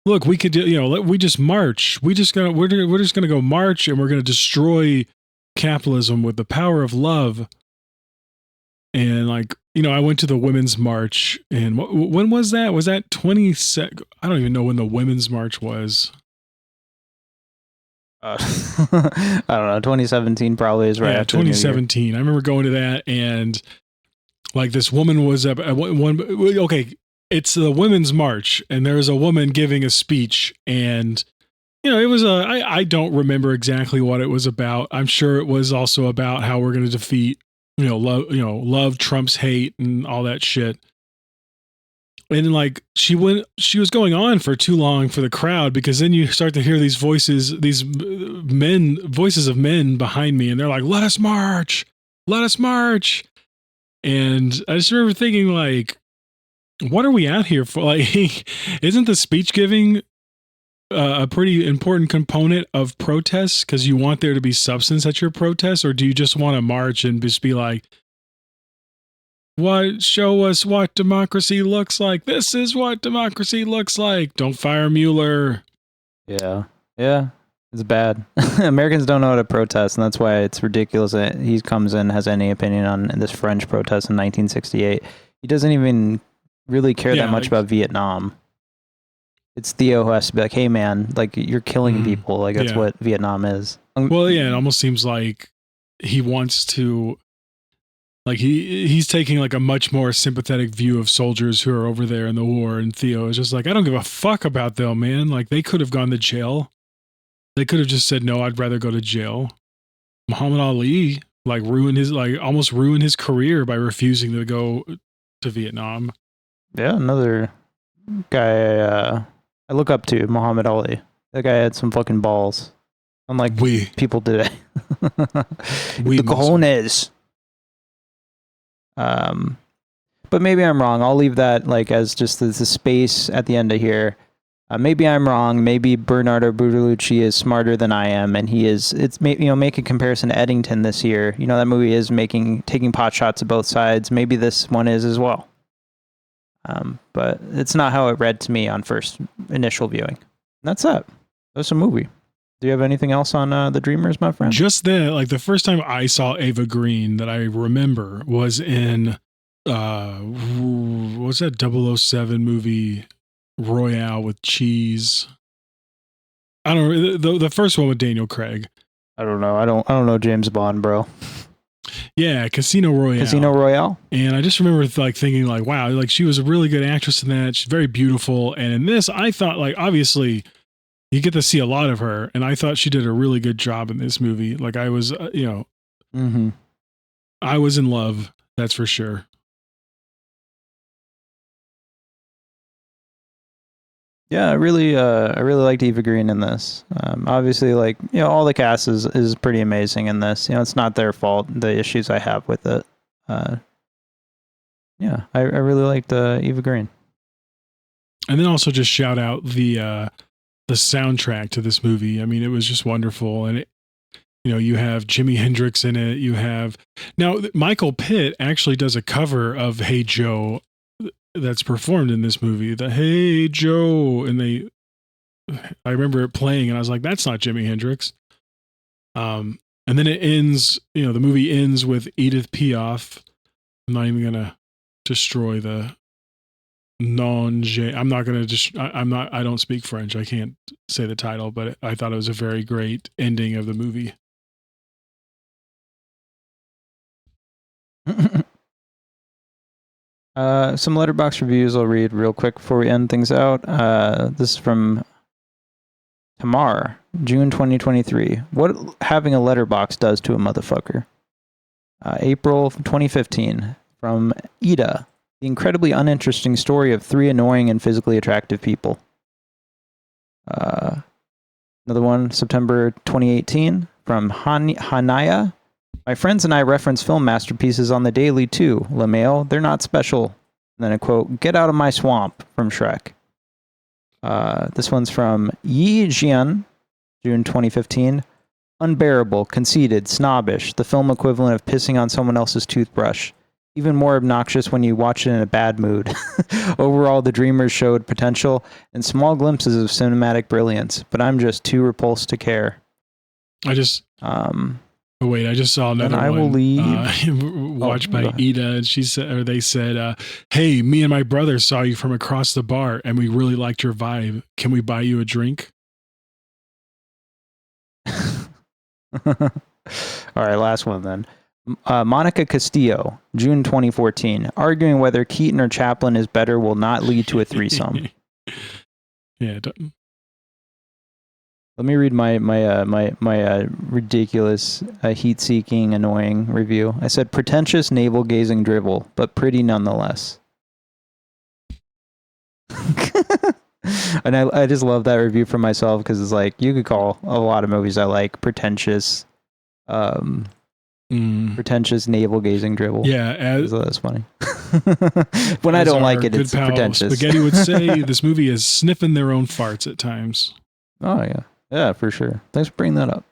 look, we could do, we just march. We're just gonna go march, and we're gonna destroy capitalism with the power of love. And like, I went to the Women's March, and when was that? Was that 20? I don't even know when the Women's March was. I don't know. 2017 probably is right. Yeah, after the New Year. 2017. I remember going to that, and like this woman was up at one. Okay, it's the Women's March, and there was a woman giving a speech, and it was I don't remember exactly what it was about. I'm sure it was also about how we're going to defeat love trumps hate and all that shit. And like she was going on for too long for the crowd, because then you start to hear these voices of men behind me, and they're like, let us march. And I just remember thinking, like, what are we out here for? Like, isn't the speech giving a pretty important component of protests, because you want there to be substance at your protests? Or do you just want to march and just be like, show us what democracy looks like? This is what democracy looks like. Don't fire Mueller. Yeah, it's bad. Americans don't know how to protest, and that's why it's ridiculous that he comes in, has any opinion on this French protest in 1968. He doesn't even really care that much about Vietnam. It's Theo who has to be like, hey man, like, you're killing people. Like, that's what Vietnam is. Well, yeah, it almost seems like he wants to, like, he's taking like a much more sympathetic view of soldiers who are over there in the war, and Theo is just like, I don't give a fuck about them, man. Like, they could have gone to jail. They could have just said, no, I'd rather go to jail. Muhammad Ali, like, almost ruined his career by refusing to go to Vietnam. Yeah, another guy I look up to, Muhammad Ali. That guy had some fucking balls. Unlike people today. The cojones. But maybe I'm wrong. I'll leave that like as just the space at the end of here. Maybe I'm wrong. Maybe Bernardo Bertolucci is smarter than I am, and he is. Make a comparison to Eddington this year. That movie is taking pot shots at both sides. Maybe this one is as well. But it's not how it read to me on first initial viewing. That's it. That's a movie. Do you have anything else on The Dreamers, my friend? Just that, like, the first time I saw Ava Green that I remember was in what's that 007 movie, Royale with Cheese? I don't know, the first one with Daniel Craig. I don't know. I don't know James Bond, bro. Yeah, Casino Royale. And I just remember like thinking like, wow, like she was a really good actress in that. She's very beautiful. And in this, I thought like, obviously you get to see a lot of her, and I thought she did a really good job in this movie. Like I was, I was in love. That's for sure. Yeah, I really liked Eva Green in this. Obviously, like, all the cast is pretty amazing in this. It's not their fault, the issues I have with it. Yeah, I really liked Eva Green. And then also just shout out the soundtrack to this movie. I mean, it was just wonderful, and you have Jimi Hendrix in it. You have now Michael Pitt actually does a cover of "Hey Joe" that's performed in this movie. The "Hey Joe," and I remember it playing, and I was like, "That's not Jimi Hendrix." And then it ends. The movie ends with Edith Piaf. I'm not even gonna destroy the I'm not gonna just. I don't speak French. I can't say the title, but I thought it was a very great ending of the movie. Some Letterboxd reviews I'll read real quick before we end things out. This is from Tamar, June 2023. What having a letterbox does to a motherfucker. April 2015, from Ida. The incredibly uninteresting story of 3 annoying and physically attractive people. Another one, September 2018, from Hanaya. My friends and I reference film masterpieces on the daily too. LaMail, they're not special. then a quote, "Get out of my swamp" from Shrek. This one's from Yi Jian, June 2015. "Unbearable, conceited, snobbish, the film equivalent of pissing on someone else's toothbrush. Even more obnoxious when you watch it in a bad mood. Overall, the Dreamers showed potential and small glimpses of cinematic brilliance, but I'm just too repulsed to care." I just saw another I one. will leave. Watched by Ida, and she said, or they said, "Hey, me and my brother saw you from across the bar, and we really liked your vibe. Can we buy you a drink?" All right, last one then. Monica Castillo, June 2014. "Arguing whether Keaton or Chaplin is better will not lead to a threesome." Yeah. Let me read my ridiculous, heat-seeking, annoying review. I said, "Pretentious, navel-gazing drivel, but pretty nonetheless." And I just love that review for myself because it's like, you could call a lot of movies I like pretentious, pretentious, navel-gazing drivel. Yeah, so that's funny. When I don't like it, it's pretentious. Spaghetti would say this movie is sniffing their own farts at times. Oh yeah. Yeah, for sure. Thanks for bringing that up.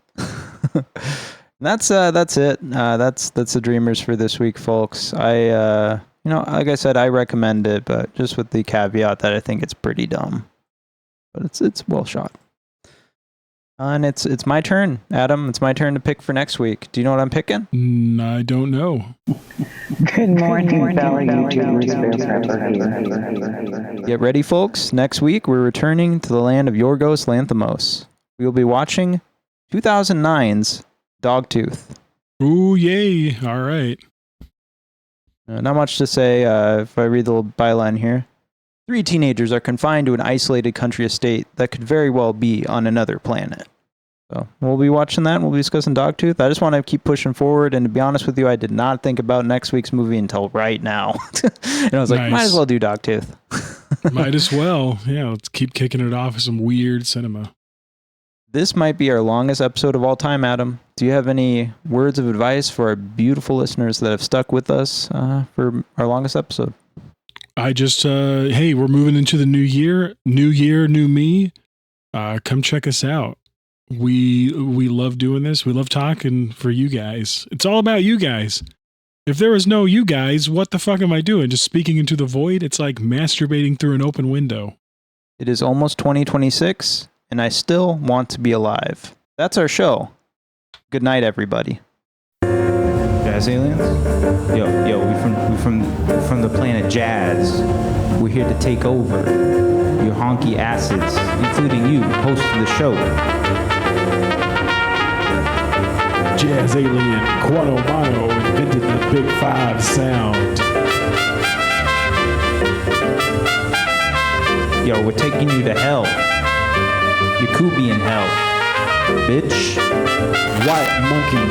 That's it. That's the Dreamers for this week, folks. Like I said, I recommend it, but just with the caveat that I think it's pretty dumb. But it's well shot. And it's my turn, Adam. It's my turn to pick for next week. Do you know what I'm picking? I don't know. Good morning, fellow YouTubers. Get ready, folks. Next week, we're returning to the land of Yorgos Lanthimos. We will be watching 2009's Dogtooth. Ooh, yay. All right. Not much to say if I read the little byline here. 3 teenagers are confined to an isolated country estate that could very well be on another planet. So we'll be watching that and we'll be discussing Dogtooth. I just want to keep pushing forward, and to be honest with you, I did not think about next week's movie until right now. And I was like, might as well do Dogtooth. Might as well. Yeah, let's keep kicking it off with some weird cinema. This might be our longest episode of all time, Adam. Do you have any words of advice for our beautiful listeners that have stuck with us for our longest episode? I just, hey, we're moving into the new year, new me. Come check us out. We love doing this. We love talking for you guys. It's all about you guys. If there was no you guys, what the fuck am I doing? Just speaking into the void? It's like masturbating through an open window. It is almost 2026, and I still want to be alive. That's our show. Good night, everybody. Jazz aliens? Yo, we from the planet Jazz. We're here to take over your honky asses, including you, host of the show. Jazz alien Quano Mono invented the Big 5 sound. Yo, we're taking you to hell. You could be in hell, bitch. White monkey.